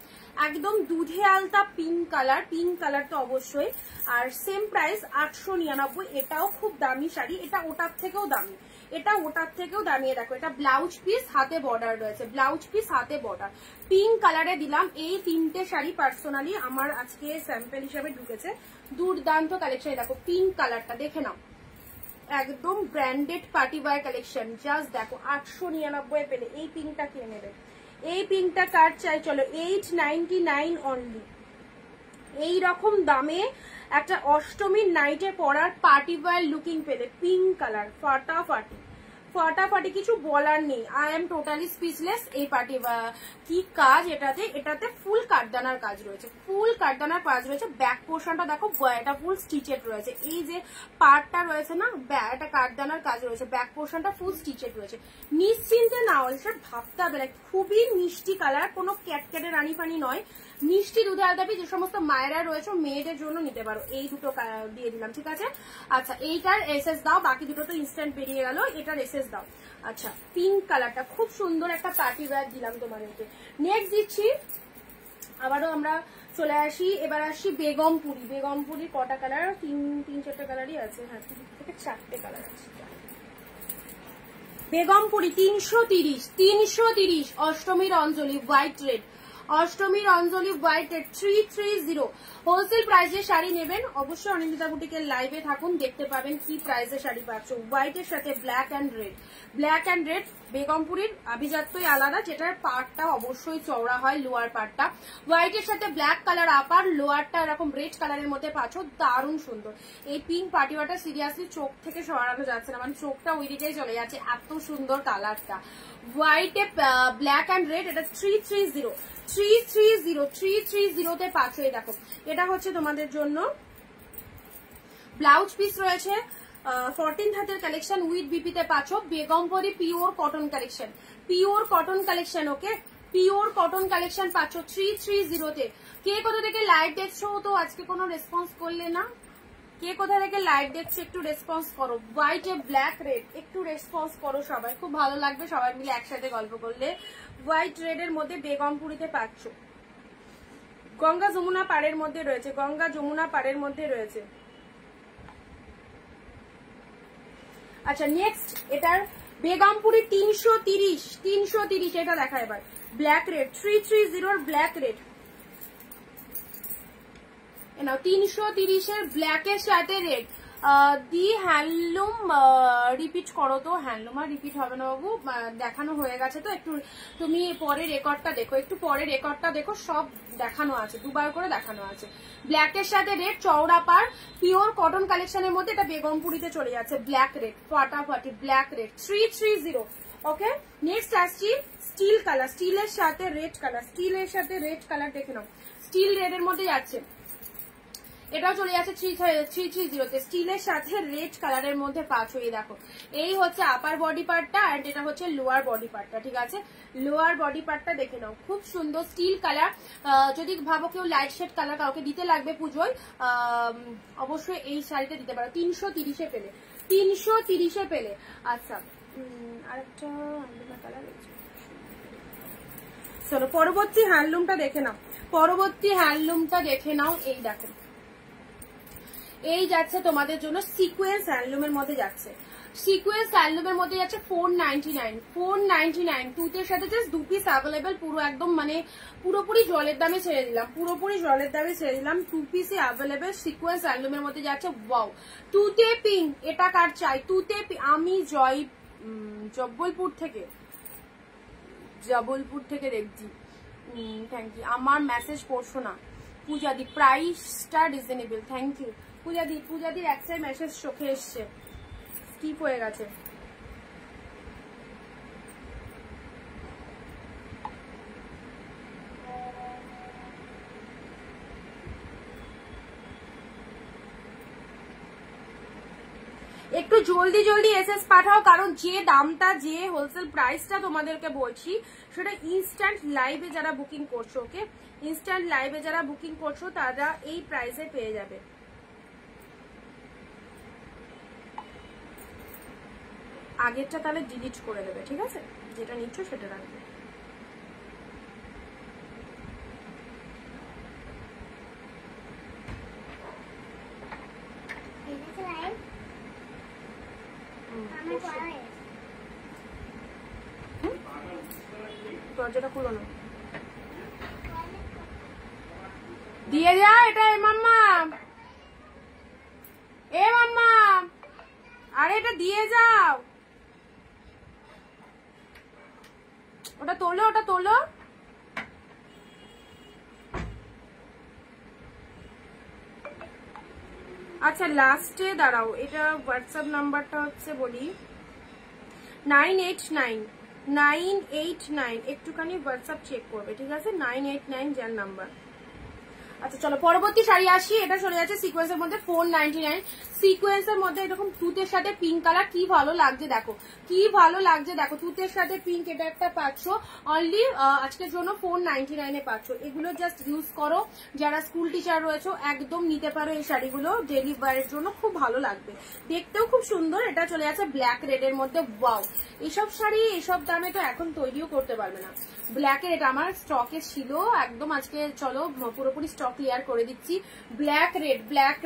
একদম দুধে আলতা পিঙ্ক কালার, পিঙ্ক কালার তো অবশ্যই। আর সেম প্রাইস 899। এটাও খুব দামি শাড়ি, এটা ওটার থেকেও দামি, এটা ওটার থেকেও দামিয়ে। দেখো এটা ব্লাউজ পিস হাতে বর্ডার রয়েছে, ব্লাউজ পিস হাতে বর্ডার, পিঙ্ক কালারে দিলাম। এই তিনটে শাড়ি পার্সোনালি আমার আজকে স্যাম্পল হিসেবে ঢুকেছে, দুর্দান্ত কালেকশন। দেখো পিঙ্ক কালারটা দেখে নাও, একদম branded party wear collection. Just দেখো 899 পেলে এই পিঙ্কটা কিনে নেবে। এই পিঙ্কটা কার চাই চলো, 899 অনলি। এই রকম দামে একটা অষ্টমীর নাইটে পরার পার্টি ওয়্যার লুকিং পেলে পিঙ্ক কালার, ফাটাফাটি ফাটাফাটি, কিছু বলার নেই। I am totally speechless. এই পার্টি কি কাজ এটাতে, এটাতে ফুল কাঠদানার কাজ রয়েছে, ফুল কাঠদানার কাজ রয়েছে। ব্যাক পোর্শনটা দেখো, এটা ফুল স্টিচেড রয়েছে। এই যে পার্টটা রয়েছে না, এটা কাঠদানার কাজ রয়েছে, ব্যাক পোর্শনটা ফুল স্টিচেড রয়েছে। নিশ্চিন্তে নাও, এসব ভাবতে হবে না। খুবই মিষ্টি কালার, কোনো ক্যাটক্যাটে রানী পানি নয়, মিষ্টি দুধে আলতাপি। যে সমস্ত মায়েরা রয়েছে মেয়েদের জন্য নিতে পারো। এই দুটো দিয়ে দিলাম, ঠিক আছে। আচ্ছা, এইটার এসএস দাও, বাকি দুটো তো ইনস্ট্যান্ট বেরিয়ে গেল, এটার এসএস দাও। আচ্ছা, পিঙ্ক কালারটা খুব সুন্দর একটা পার্টি ওয়্যার দিলাম তোমাদেরকে। নেক্সট দিচ্ছি, আবারও আমরা চলে আসি, এবার আসি বেগমপুরি। বেগমপুরি কটা কালার, তিন চারটে কালারই আছে। হ্যাঁ, 3 থেকে 4টে কালার আছে। বেগমপুরি 330 অষ্টমীর অঞ্জলি হোয়াইট রেড, অষ্টমীর অঞ্জলি হোয়াইট রেড 330। হোলসেল প্রাইসে শাড়ি নেবেন অবশ্যই অনিন্দিতা বুটিকের লাইভে থাকুন, দেখতে পাবেন কি প্রাইসে শাড়ি পাচ্ছ। হোয়াইটের সাথে black and red, black and red. বেগমপুরির আভিজাত্যই আলাদা, যেটার পার্টটা অবশ্যই চওড়া হয়, লোয়ার পার্টটা। হোয়াইটের সাথে ব্ল্যাক কালার আপার, লোয়ারটা এরকম রেড কালারের মধ্যে পাচ্ছ, দারুণ সুন্দর। এই পিঙ্ক পার্টিওয়াটা সিরিয়াসলি চোখ থেকে সরানো যাচ্ছে না, মানে চোখটা ওই দিকেই চলে যাচ্ছে, এত সুন্দর কালারটা। হোয়াইটে ব্ল্যাক অ্যান্ড রেড, এটা 330তে পাচ্ছ। এই দেখো, এটা হচ্ছে তোমাদের জন্য ব্লাউজ পিস রয়েছে। 14 হাতের কালেকশন উইথ বিপিতে পাচ্ছ। Begampuri pure cotton collection, pure cotton collection. Okay, pure cotton collection পাচ্ছ 330তে। কে কোথা থেকে লাইভ দেখছো, তো আজকে কোনো রেসপন্স করলে না? কে কোথা থেকে লাইভ দেখছো একটু রেসপন্স করো। হোয়াইট এ ব্ল্যাক রেড, একটু রেসপন্স করো সবাই, খুব ভালো লাগবে সবাই মিলে একসাথে গল্প করলে। হোয়াইট রেড এর মধ্যে বেগমপুরিতে পাচ্ছ। গঙ্গা যমুনা পাড়ের মধ্যে রয়েছে, গঙ্গা যমুনা পাড়ের মধ্যে রয়েছে। আচ্ছা, নেক্সট এটার বেগমপুরি 330, এটা দেখা এবার ব্ল্যাক রেড 330 ব্ল্যাক রেড। নাও 330-এর ব্ল্যাকের সাথে রেড। দি হ্যান্ডলুম রিপিট করো তো। হ্যান্ডলুম আর রিপিট হবে না বাবু, দেখানো হয়ে গেছে তো। একটু তুমি পরে রেকর্ডটা দেখো, একটু পরে রেকর্ডটা দেখো, সব দেখানো আছে, দুবার করে দেখানো আছে। ব্ল্যাকের সাথে রেড, চওড়া পার, পিওর কটন কালেকশনের মধ্যে এটা বেগমপুরিতে চলে যাচ্ছে। ব্ল্যাক রেড, ফাটাফাটি ব্ল্যাক রেড 330। ওকে, নেক্সট আসছি স্টিল কালার, স্টিলের সাথে রেড কালার, স্টিলের সাথে রেড কালার দেখে নাও, স্টিল রেড এর মধ্যে যাচ্ছে। এটাও চলে যাচ্ছে 330তে, স্টিলের সাথে রেড কালারের মধ্যে পাচ্ছ। এই দেখো, এই হচ্ছে আপার বডি পার্টটা, এন্ড এটা হচ্ছে লোয়ার বডি পার্টটা, ঠিক আছে। লোয়ার বডি পার্টটা দেখে নাও, খুব সুন্দর স্টিল কালার। যদি ভাবো কেউ লাইট শেড কালার কাউকে দিতে লাগবে পুজোয়, অবশ্যই এই শাড়িতে দিতে পারো। 330-এ পেলে, 330-এ পেলে। আচ্ছা, আরেকটা কালার রয়েছে। চলো পরবর্তী হ্যান্ডলুমটা দেখে নাও, পরবর্তী হ্যান্ডলুমটা দেখে নাও। এই দেখো, এই যাচ্ছে তোমাদের জন্য সিকোয়েন্স হ্যান্ডলুমের মধ্যে যাচ্ছে, সিকোয়েন্স হ্যান্ডলুমের মধ্যে যাচ্ছে 499 টুতের সাথে জাস্ট 2 পিস অ্যাভেলেবেল। পুরো একদম মানে পুরোপুরি জলের দামে ছেড়ে দিলাম, পুরোপুরি জলের দামে ছেড়ে দিলাম। 2 পিসই অ্যাভেলেবেল সিকোয়েন্স হ্যান্ডলুমের মধ্যে যাচ্ছে। ওয়াও, টুতে পিঙ্ক, এটা কার চাই? টুতে আমি জব্বলপুর থেকে দেখছি। Thank you. আমার মেসেজ পড়ছো না পূজাদি, প্রাইসটা রিজনেবল। থ্যাংক ইউ পূজাদির একটাই মেসেজ চোখে এসছে, স্কিপ হয়ে গেছে। একটু জলদি জলদি এসএস পাঠাও, কারণ যে দামটা, যে হোলসেল প্রাইসটা তোমাদেরকে বলছি সেটা ইনস্ট্যান্ট লাইভে যারা বুকিং করছো, ওকে, ইনস্ট্যান্ট লাইভে যারা বুকিং করছো তারা এই প্রাইসে পেয়ে যাবে। আগেরটা তাহলে ডিলিট করে দেবে, ঠিক আছে, যেটা নিচ্ছ সেটা রাখবে। দরজাটা খুলো না, দিয়ে যা এটা। এ মাম্মা, এ মাম্মা, আরে এটা দিয়ে যাও, ওটা তোলো, ওটা তোলো। আচ্ছা লাস্টে দাঁড়াও, এটা হোয়াটসঅ্যাপ নাম্বারটা হচ্ছে বলি 989 একটুখানি হোয়াটসঅ্যাপ চেক করবে, ঠিক আছে, 989 যার নাম্বার। আচ্ছা চলো পরবর্তী শাড়ি আসি। এটা চলে যাচ্ছে সিকোয়েন্সের মধ্যে 499, সিকোয়েন্সের মধ্যে এরকম তুতের সাথে পিঙ্ক কালার, কি ভালো লাগছে দেখো, কি ভালো লাগছে দেখো, তুতের সাথে পিঙ্ক। এটা একটা পাচ্ছ অনলি আজকের জন্য 499 এ পাচ্ছ। এগুলো জাস্ট ইউজ করো, যারা স্কুল টিচার রয়েছে একদম নিতে পারো এই শাড়িগুলো, ডেইলি ওয়্যারের জন্য খুব ভালো লাগবে, দেখতেও খুব সুন্দর। এটা চলে যাচ্ছে ব্ল্যাক রেড এর মধ্যে। ওয়াও, এইসব শাড়ি এইসব দামে তো এখন তৈরিও করতে পারবে না। ব্ল্যাকের এটা আমার স্টকে ছিল একদম, আজকে চলো পুরোপুরি স্টক ক্লিয়ার করে দিচ্ছি। ব্ল্যাক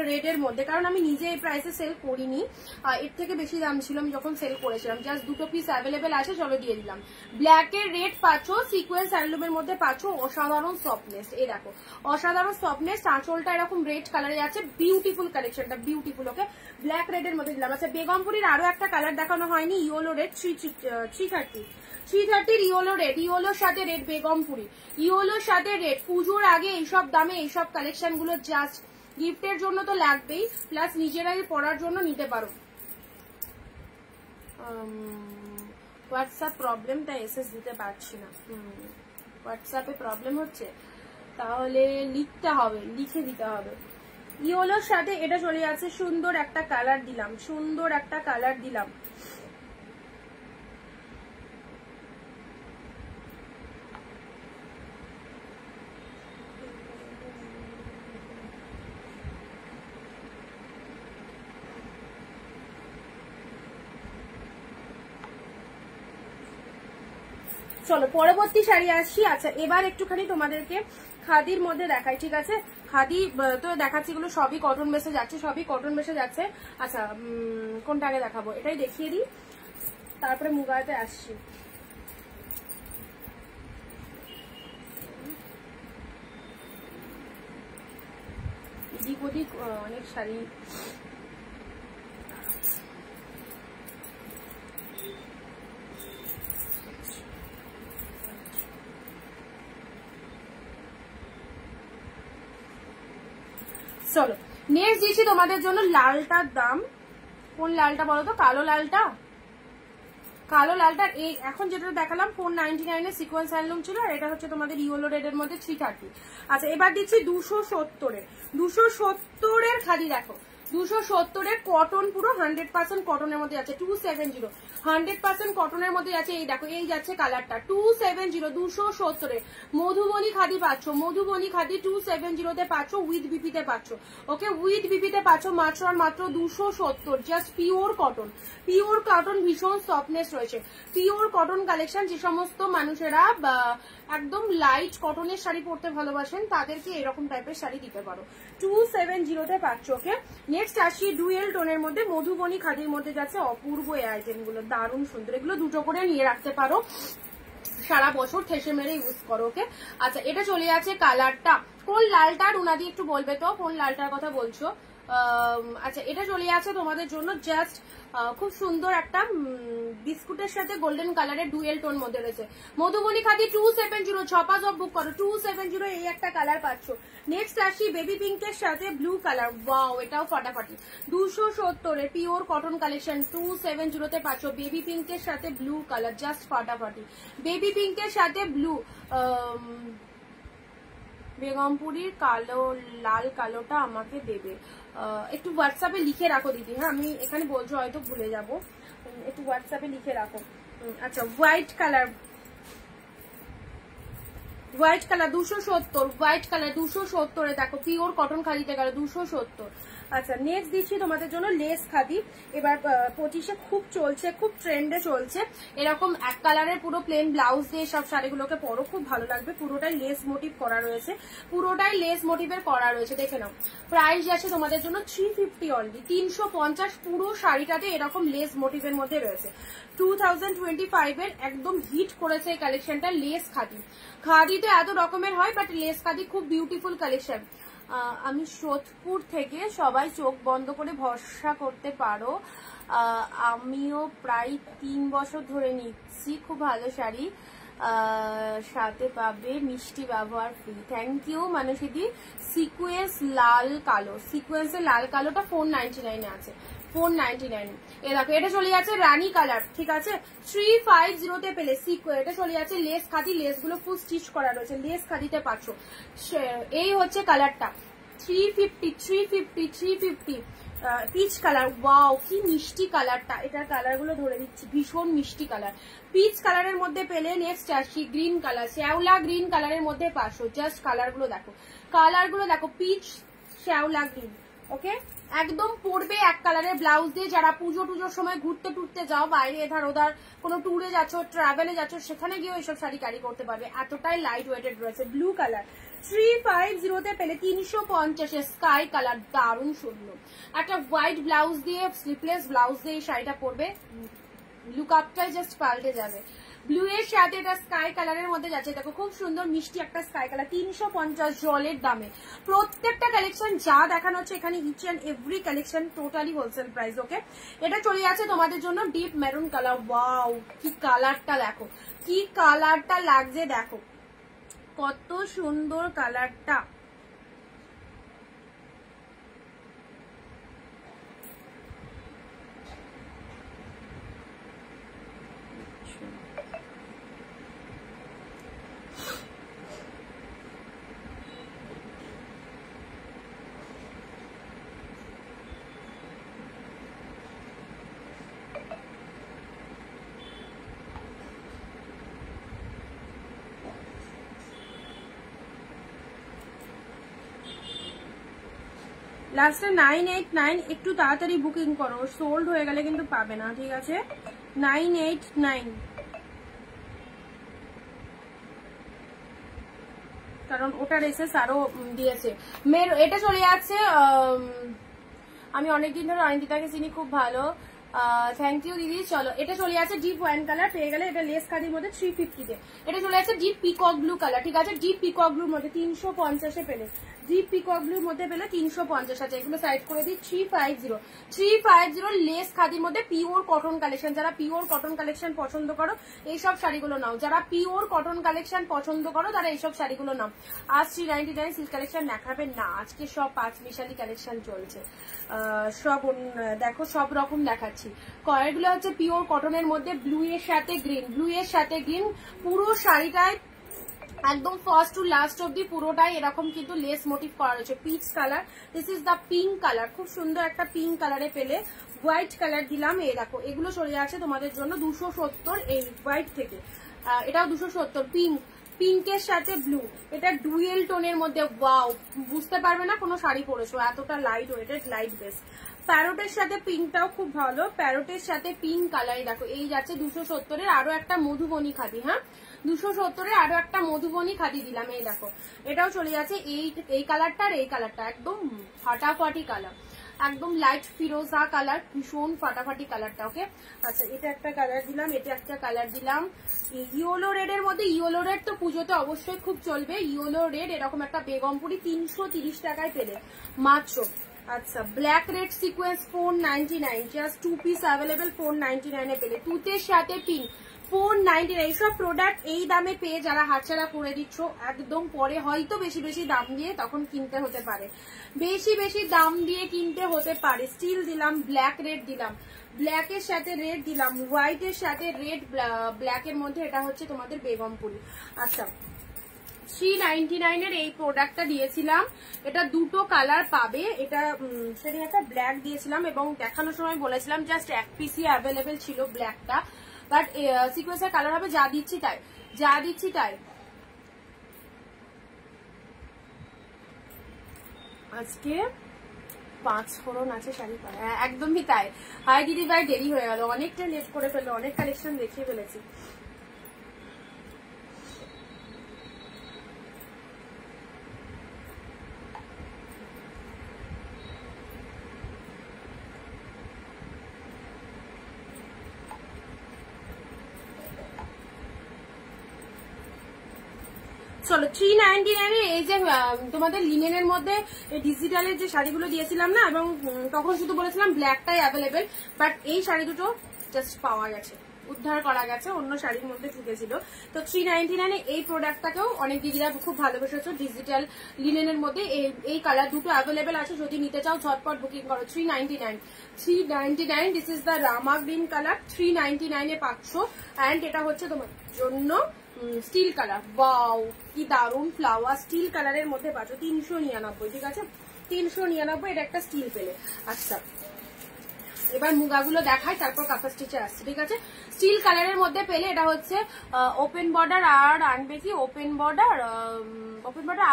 রেড এর মধ্যে, কারণ আমি নিজে এই প্রাইসে সেল করিনি, এর থেকে বেশি দাম ছিল আমি যখন সেল করেছিলাম। জাস্ট দুটো পিস অ্যাভেলেবেল আছে, চলো দিয়ে দিলাম। ব্ল্যাকের রেড পাচ্ছ, সিকোয়েন্স হ্যান্ডলুমের মধ্যে পাচ্ছ, অসাধারণ সফটনেস। এই দেখো অসাধারণ সফটনেস, আঁচলটা এরকম রেড কালারে আছে, বিউটিফুল কালেকশনটা, বিউটিফুল। ওকে, ব্ল্যাক রেড এর মধ্যে দিলাম। আচ্ছা বেগমপুরীর আরো একটা কালার দেখানো হয়নি, ইয়েলো রেড 330 ইয়েলো রেড, ইয়েলোর সাথে রেড, বেগমপুরি ইয়েলোর সাথে রেড। পুজোর আগে এইসব দামে এইসব কালেকশন গুলো জাস্ট গিফটের জন্য তো লাগবেই, প্লাস নিজেরাই পরার জন্য নিতে পারো। হোয়াটসঅ্যাপ প্রবলেম, তাই এসএস দিতে পারছি না। হোয়াটসঅ্যাপে প্রবলেম হচ্ছে, তাহলে লিখতে হবে, লিখে দিতে হবে। ইয়েলোর সাথে এটা চলে যাচ্ছে, সুন্দর একটা কালার দিলাম, সুন্দর একটা কালার দিলাম। চলো পরবর্তী শাড়ি আসি। আচ্ছা এবার একটুখানি তোমাদেরকে খাদির মধ্যে দেখাই, ঠিক আছে, খাদি তো দেখাচ্ছি, এগুলো সবই কটন বেসে যাচ্ছে, সবই কটন বেসে যাচ্ছে। আচ্ছা কোনটা আগে দেখাবো, এটাই দেখিয়ে দিই, তারপরে মুগাতে আসছি। এদিক ওদিক অনেক শাড়ি, চলো নেক্সট দিচ্ছি তোমাদের জন্য লালটার দাম। কোন লালটা বলো তো? কালো লালটা, কালো লালটার এই এখন যেটা দেখালাম 499 এর সিকোয়েন্স হ্যান্ডলুম ছিল, আর এটা হচ্ছে তোমাদের ইয়েলো রেড এর মধ্যে 330। আচ্ছা এবার দিচ্ছি 270 এর খাদি। দেখো 270 এর কটন, পুরো 100% কটনের মধ্যে আছে, 270 100% কটনের মধ্যে আছে। এই দেখো এই যাচ্ছে কালারটা 270, 270 এর মধুবনী খাদি পাচ্ছ, মধুবনী খাদি 270 তে পাচ্ছ, উইথ বিপি তে পাচ্ছ। ওকে, উইথ বিপি তে পাচ্ছ মাত্র আর মাত্র 270, just pure cotton, pure cotton, ভীষণ সফটনেস রয়েছে, পিওর কটন কালেকশন। যে সমস্ত মানুষেরা একদম লাইট কটনের শাড়ি পরতে ভালোবাসেন তাদেরকে এরকম টাইপের শাড়ি দিতে পারো, 270 তে পাচ্ছ। ওকে, নেক্সট আসি ডুয়েল টোনের মধ্যে, মধুবনী খাদির মধ্যে যাচ্ছে, অপূর্ব এই আইটেম গুলো, দারুণ সুন্দর। এগুলো দুটো করে নিয়ে রাখতে পারো, সারা বছর ঠেসে মেরে ইউজ করো। ওকে, আচ্ছা এটা চলে যাচ্ছে কালারটা, কোন লালটা রুনাদি একটু বলবে তো, কোন লালটার কথা বলছো? আচ্ছা এটা চলে যাচ্ছে তোমাদের জন্য জাস্ট খুব সুন্দর একটা বিস্কুটের সাথে গোল্ডেন কালারের ডুয়েল টোন মধ্যে রয়েছে, মধুবনী খাদি 270, ছপা সব বুক করো, 270 এই একটা কালার পাচ্ছ। নেক্সট আসি বেবি পিঙ্কের সাথে ব্লু কালার, ওয়াও এটাও ফাটাফাটি, 270 এর পিওর কটন কালেকশন 270 তে পাচ্ছ। বেবি পিঙ্কের সাথে ব্লু কালার, জাস্ট ফাটাফাটি, বেবি পিঙ্কের সাথে ব্লু, বেগমপুরীর কালো লাল কালোটা আমাকে দেবে। একটু হোয়াটসঅ্যাপে লিখে রাখো দিদি, হ্যাঁ আমি এখানে বলছো হয়তো ভুলে যাব, একটু হোয়াটসঅ্যাপে লিখে রাখো। আচ্ছা হোয়াইট কালার 270, হোয়াইট কালার 270 এ দেখো পিওর কটন খাদিতে গেল 270। আচ্ছা নেক্সট দিচ্ছি তোমাদের জন্য লেস খাদি। এবার 25-এ খুব চলছে, খুব ট্রেন্ডে চলছে এরকম এক কালারের পুরো প্লেন ব্লাউজ দিয়ে সব শাড়িগুলোকে পরো, খুব ভালো লাগবে। পুরোটাই লেস মোটিভ করা রয়েছে, পুরোটাই লেস মোটিভের করা রয়েছে, দেখে নাও। প্রাইস আছে তোমাদের জন্য 350 অনলি, 350। পুরো শাড়িটাতে এরকম লেস মোটিভের মধ্যে রয়েছে। 2025 এর একদম হিট করেছে এই কালেকশনটা, লেস খাদি। খাদিতে এত রকমের হয়, বাট লেস খাদি খুব বিউটিফুল কালেকশন। আমি সোদপুর থেকে, সবাই চোখ বন্ধ করে ভরসা করতে পারো, আমিও প্রায় 3 বছর ধরে নিচ্ছি, খুব ভালো শাড়ি, সাথে পাবে মিষ্টি ব্যবহার ফ্রি। থ্যাংক ইউ মানসীদি। সিকুয়েন্স লাল কালো, সিকুয়েন্সের লাল কালোটা 499 আছে, 499। এ দেখো এটা চলে যাচ্ছে রানী কালার, ঠিক আছে 350 তে পেলে। এটা চলে যাচ্ছে লেস খাদি, লেস গুলো ফুল স্টিচ করা রয়েছে, লেস খাদিতে পাচ্ছ। এই হচ্ছে কালারটা 350 পিচ কালার। ওয়াও কি মিষ্টি কালারটা, এটার কালার গুলো ধরে দিচ্ছি, ভীষণ মিষ্টি কালার। পিচ কালারের মধ্যে পেলে। নেক্সট আসছি গ্রিন কালার, শ্যাওলা গ্রিন কালারের মধ্যে পাচ্ছ। জাস্ট কালার গুলো দেখো, কালার গুলো দেখো, পিচ শ্যাওলা গ্রিন। ওকে একদম পরবে এক কালারের ব্লাউজ দিয়ে। যারা পুজো টুজোর সময় ঘুরতে টুরতে যাও, বাইরে এধার ওধার কোনো ট্যুরে যাচ্ছ, ট্রাভেলে যাচ্ছ, সেখানে গিয়েও এইসব শাড়ি ক্যারি করতে পারবে, এতটাই লাইট ওয়েটেড রয়েছে। ব্লু কালার 350 তে পেলে। 350 স্কাই কালার, দারুণ সুন্দর। একটা হোয়াইট ব্লাউজ দিয়ে, স্লিপলেস ব্লাউজ দিয়ে এই শাড়িটা পরবে, লুক আপটাই জাস্ট পাল্টে যাবে। ব্লু এর সাথে এটা স্কাই কালারের মধ্যে যাচ্ছে, দেখো খুব সুন্দর মিষ্টি একটা স্কাই কালার। 350 জলের দামে। প্রত্যেকটা কালেকশন যা দেখানো হচ্ছে এখানে, each and every collection totally wholesale price. Okay এটা চলে যাচ্ছে তোমাদের জন্য ডিপ মেরুন কালার। ওয়াও কি কালারটা দেখো, কি কালারটা লাগছে দেখো, কত সুন্দর কালারটা। লাস্টে 989, একটু তাড়াতাড়ি বুকিং করো, সোল্ড হয়ে গেলে কিন্তু পাবে না, ঠিক আছে 989, কারণ ওটার এসএস আরো দিয়েছে। এটা চলে যাচ্ছে, আমি অনেকদিন ধরে অনিন্দিতাকে চিনি, খুব ভালো, থ্যাংক ইউ দিদি। চলো এটা চলে যাচ্ছে ডিপ ওয়াইন কালার, পেয়ে গেলে এটা লেস খাদির মধ্যে 350 তে। এটা চলে যাচ্ছে ডিপ পিকক ব্লু কালার, ঠিক আছে ডিপ পিকক ব্লুর মধ্যে 350 এ পেলে, ডিপ পিকক ব্লুর মধ্যে পেলে 350 আছে। এগুলো সাইড করে দিই 350 লেস খাদির মধ্যে পিওর কটন কালেকশন। যারা পিওর কটন কালেকশন পছন্দ করো এইসব শাড়িগুলো নাও, যারা পিওর কটন কালেকশন পছন্দ করো তারা এইসব শাড়িগুলো নাও। আজ 399 সিল্ক কালেকশন দেখাবে না, আজকে সব 5 মিশালি কালেকশন চলছে, সব দেখো সব রকম দেখাচ্ছি। কয়েকগুলো হচ্ছে পিওর কটনের মধ্যে, ব্লু এর সাথে গ্রিন, ব্লু এর সাথে গ্রিন, পুরো শাড়িটায় একদম ফার্স্ট টু লাস্ট অব্দি পুরোটাই এরকম কিন্তু লেস মোটিভ করা রয়েছে। Peach colour, this is the pink colour, খুব সুন্দর একটা পিঙ্ক কালারে পেলে। হোয়াইট কালার দিলাম, এই দেখো এগুলো চলে যাচ্ছে তোমাদের জন্য 270 এই হোয়াইট থেকে, এটাও 270। পিঙ্ক, পিঙ্কের সাথে ব্লু, এটা ডুয়েল টোনের মধ্যে। ওয়াও বুঝতে পারবে না কোনো শাড়ি পরেছো, এতটা লাইট ওয়েটেড, লাইট বেস। প্যারোটের সাথে পিঙ্কটাও খুব ভালো, প্যারোটের সাথে পিঙ্ক কালার দেখো এই যাচ্ছে 270 আরো একটা মধুবনী খাদি। হ্যাঁ 270 আরো একটা মধুবনী খাদি দিলাম, এই দেখো এটাও চলে যাচ্ছে। এই কালারটা আর এই কালারটা একদম ফাটাফাটি কালার, একদম লাইট ফিরোজা কালার, ভীষণ ফাটাফাটি কালারটা। ওকে আচ্ছা এটা একটা কালার দিলাম, এটা একটা কালার দিলাম। ইয়েলো রেড এর মধ্যে, ইয়েলো রেড তো পুজোতে অবশ্যই খুব চলবে। ইয়েলো রেড এরকম একটা বেগমপুরি 330 টাকায় পেলে মাত্র। আচ্ছা black red sequence 499, just 2 piece available 499 এ পেলে। তুতের সাথে পিঙ্ক 499। এইসব প্রোডাক্ট এই দামে পেয়ে যারা হাতছাড়া করে দিচ্ছ, একদম পরে হয়তো বেশি বেশি দাম দিয়ে তখন কিনতে হতে পারে, বেশি বেশি দাম দিয়ে কিনতে হতে পারে। স্টিল দিলাম, ব্ল্যাক রেড দিলাম, ব্ল্যাকের সাথে রেড দিলাম, হোয়াইটের সাথে রেড, ব্ল্যাকের মধ্যে এটা হচ্ছে তোমাদের বেগমপুরি। আচ্ছা 399 এর এই প্রোডাক্টটা দিয়েছিলাম। এটা দুটো কালার পাবে, এটা সেদিন একটা ব্ল্যাক দিয়েছিলাম এবং দেখানোর সময় বলেছিলাম জাস্ট এক পিসই অ্যাভেলেবেল ছিল ব্ল্যাকটা, বাট সিকোয়েন্সের কালার হবে, যা দিচ্ছি তাই, যা দিচ্ছি তাই। আজকে 5 ফোড়ন আছে শাড়ি পরা, একদমই তাই। হাই দিদি ভাই, দেরি হয়ে গেল, অনেকটা লেট করে ফেললো, অনেক কালেকশন দেখিয়ে ফেলেছি। চলো 399 এই যে তোমাদের লিনেনের মধ্যে ডিজিটালের যে শাড়িগুলো দিয়েছিলাম না, এবং তখন শুধু বলেছিলাম ব্ল্যাকটাই অ্যাভেলেবেল, বাট এই শাড়ি দুটো জাস্ট পাওয়া গেছে, উদ্ধার করা গেছে, অন্য শাড়ির মধ্যে ঢুকেছিল। তো 399 এই প্রোডাক্টটাকেও অনেক দিদিরা খুব ভালোবেসেছো। ডিজিটাল লিনেনের মধ্যে এই কালার দুটো অ্যাভেলেবেল আছে, যদি নিতে চাও ঝটপট বুকিং করো। 399 this is the Rama green colour, 399 এ পাচ্ছ। অ্যান্ড এটা হচ্ছে তোমার জন্য স্টিল কালার, ওয়াও কি দারুন ফ্লাওয়ার, স্টিল কালারের মধ্যে পাচ্ছ 399, ঠিক আছে 399 এটা একটা স্টিল পেলে। আচ্ছা এবার মুগাগুলো দেখাই, তারপর কাঁথা স্টিচে আসছে, ঠিক আছে। স্টিল কালারের মধ্যে পেলে, এটা হচ্ছে ওপেন বর্ডার, আর আনবে কি ওপেন বর্ডার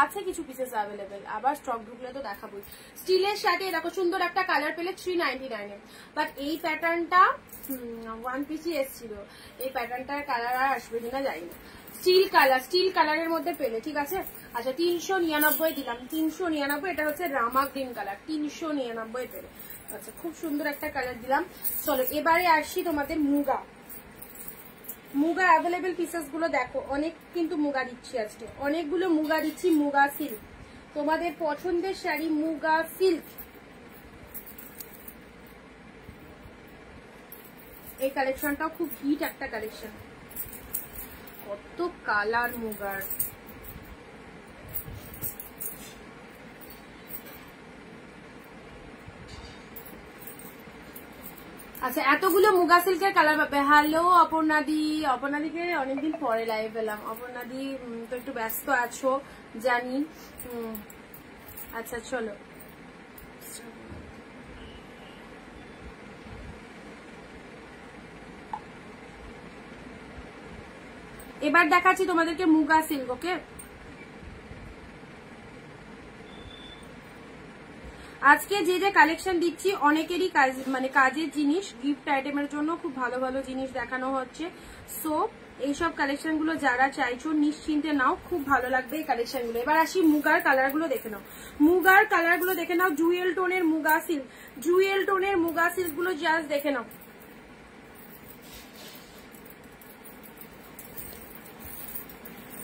আছে কিছু পিসেস অ্যাভেলেবেল, আবার স্টক ঢুকলে তো দেখাবোই। স্টিলের সাথে দেখো সুন্দর একটা কালার পেলে 399 এ, বাট এই প্যাটার্নটা ওয়ান পিসই এসছিল, এই প্যাটার্নটার কালার আর আসবে কিনা জানি না। স্টিল কালারের মধ্যে পেলে, ঠিক আছে। আচ্ছা 399 দিলাম, 399, এটা হচ্ছে রামা গ্রিন কালার, 399 পেলে। আচ্ছা খুব সুন্দর একটা কালার দিলাম। চলো এবারে আসি তোমাদের মুগা অ্যাভেলেবেল পিসেস গুলো দেখো, অনেক কিন্তু মুগা দিচ্ছি আজকে, অনেকগুলো মুগা দিচ্ছি। মুগা সিল্ক, তোমাদের পছন্দের শাড়ি মুগা সিল্ক, এই কালেকশনটাও খুব হিট একটা কালেকশন, কত কালার মুগার। আচ্ছা এতগুলো মুগা সিল্কের কালার পাবে। হ্যালো অপর্ণাদিকে অনেকদিন পরে লাইভ পেলাম। অপর্ণাদি তো একটু ব্যস্ত আছো জানি। আচ্ছা চলো এবার দেখাচ্ছি তোমাদেরকে মুগা সিল্ক। ওকে আজকে যে যে কালেকশন দিচ্ছি অনেকেরই কাজ, মানে কাজের জিনিস, গিফট আইটেমের জন্য খুব ভালো ভালো জিনিস দেখানো হচ্ছে। সো এইসব কালেকশন গুলো যারা চাইছো নিশ্চিন্তে নাও, খুব ভালো লাগবে এই কালেকশন গুলো। এবার আসি মুগার কালার গুলো দেখে নাও, মুগার কালার গুলো দেখে নাও। জুয়েল টোনের মুগা সিল্ক, জুয়েল টোনের মুগা সিল্ক গুলো জাস্ট দেখে নাও।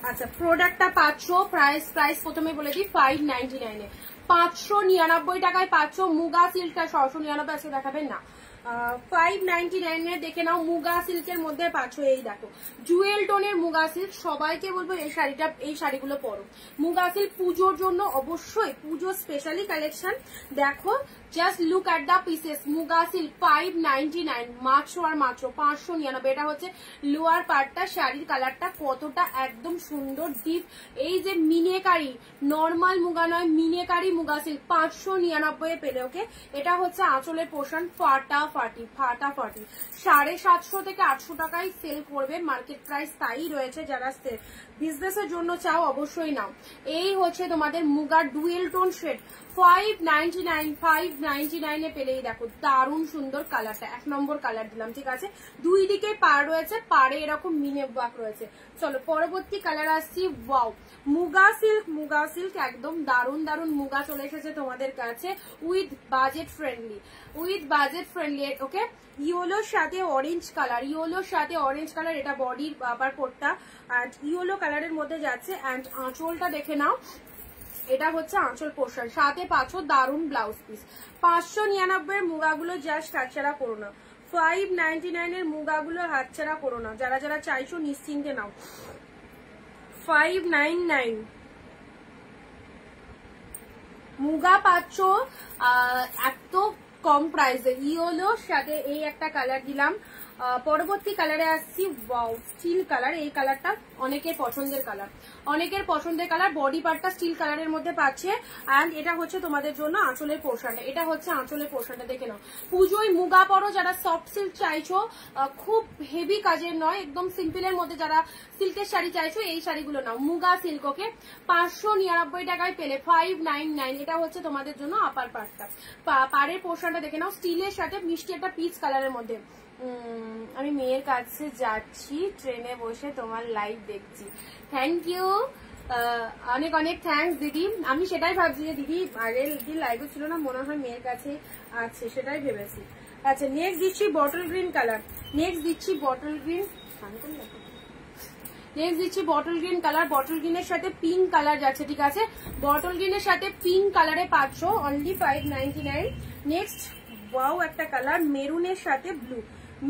আচ্ছা প্রোডাক্টটা পাচ্ছ, প্রাইস প্রথমে বলে দিই 599 এ, 599 টাকায় পাচ্ছ মুগা সিল্কটা। 699 আজকে দেখাবেন না, 599 এ দেখে নাও। মুগা সিল্কের মধ্যে পাচ্ছ, এই দেখো জুয়েল টোনের মুগা সিল্ক। সবাইকে বলবো এই শাড়িগুলো পরো। মুগা সিল্ক পুজোর জন্য অবশ্যই, পুজো স্পেশালি কালেকশন। দেখো just look at the pieces. Muga silk 599, মাত্র আর মাত্র 599। এটা হচ্ছে লোয়ার পার্টটা, শাড়ির কালারটা কতটা একদম সুন্দর ডিপ। এই যে মিনেকারি, নর্মাল মুগা নয়, মিনেকারি মুগা সিল্ক 599 এ পেলে। ওকে এটা হচ্ছে আঁচলের পোর্শন, ফাটাফাটি 750 থেকে 800 টাকায় সেল করবে, মার্কেট প্রাইস তাই রয়েছে। যারা বিজনেসের জন্য চাও অবশ্যই নাও। এই হচ্ছে তোমাদের মুগার ডুয়েল টোন শেড, 599 এ পেলেই দেখো দারুণ সুন্দর কালারটা, 1 নম্বর কালার দিলাম, ঠিক আছে। দুই দিকে পার রয়েছে, পারে এরকম মিনে ওয়ার্ক রয়েছে। চলো পরবর্তী কালার আসছি। ওয়াও মুগা সিল্ক একদম দারুণ দারুণ মুগা চলে এসেছে তোমাদের কাছে, উইথ বাজেট ফ্রেন্ডলি। ওকে ইয়েলোর সাথে অরেঞ্জ কালার, এটা বডির আবার কোটটা অ্যান্ড ইয়েলো কালারের মধ্যে যাচ্ছে। অ্যান্ড আঁচলটা দেখে নাও, এটা হচ্ছে আঁচল পোর্শন, সাথে পাচ্ছ দারুণ ব্লাউজ পিস। 599 এর মুগাগুলো জাস্ট হাতছাড়া করো না, 599 এর মুগাগুলো হাতছাড়া করো না। যারা যারা চাইছো নিশ্চিন্তে নাও। 599 মুগা পাচ্ছ এত কম প্রাইসে। ইয়েলোর সাথে এই একটা কালার দিলাম, পরবর্তী কালারে আসছি ওয়াও স্টিল কালার। এই কালারটা অনেকের পছন্দের কালার, অনেকের পছন্দের কালার। বডি পার্টটা স্টিল কালারের মধ্যে পাচ্ছে অ্যান্ড এটা হচ্ছে তোমাদের জন্য আঁচলের পোর্শনটা। এটা হচ্ছে আঁচলের পোর্শনটা, দেখে নাও। পুজোয় মুগা পরো, যারা সফট সিল্ক চাইছো, খুব হেভি কাজের নয়, একদম সিম্পলের মধ্যে যারা সিল্কের শাড়ি চাইছো, এই শাড়িগুলো নাও। মুগা সিল্ক, ওকে, 599 টাকায় পেলে 599। এটা হচ্ছে তোমাদের জন্য আপার পার্টটা। পাড়ের পোর্শনটা দেখে নাও, স্টিলের সাথে মিষ্টি একটা পিচ কালারের মধ্যে। আমি মেয়ের কাছে যাচ্ছি, ট্রেনে বসে তোমার লাইভ দেখছি। থ্যাংক ইউ, অনেক অনেক থ্যাংকস দিদি। আমি সেটাই ভাবছি যে দিদি আগের দিন লাইভে ছিল না, মনে হয় মেয়ের কাছে আছে, সেটাই ভেবেছি। আচ্ছা, নেক্সট দিচ্ছি বটল গ্রিন কালার। নেক্সট দিচ্ছি বটল গ্রিন, নেক্সট দিচ্ছি বটল গ্রিন কালার। বটল গ্রিনের সাথে পিঙ্ক কালার যাচ্ছে, ঠিক আছে। বটল গ্রিনের সাথে পিঙ্ক কালারে পাচ্ছ অনলি 599। নেক্সট ওয়াও একটা কালার, মেরুনের সাথে ব্লু।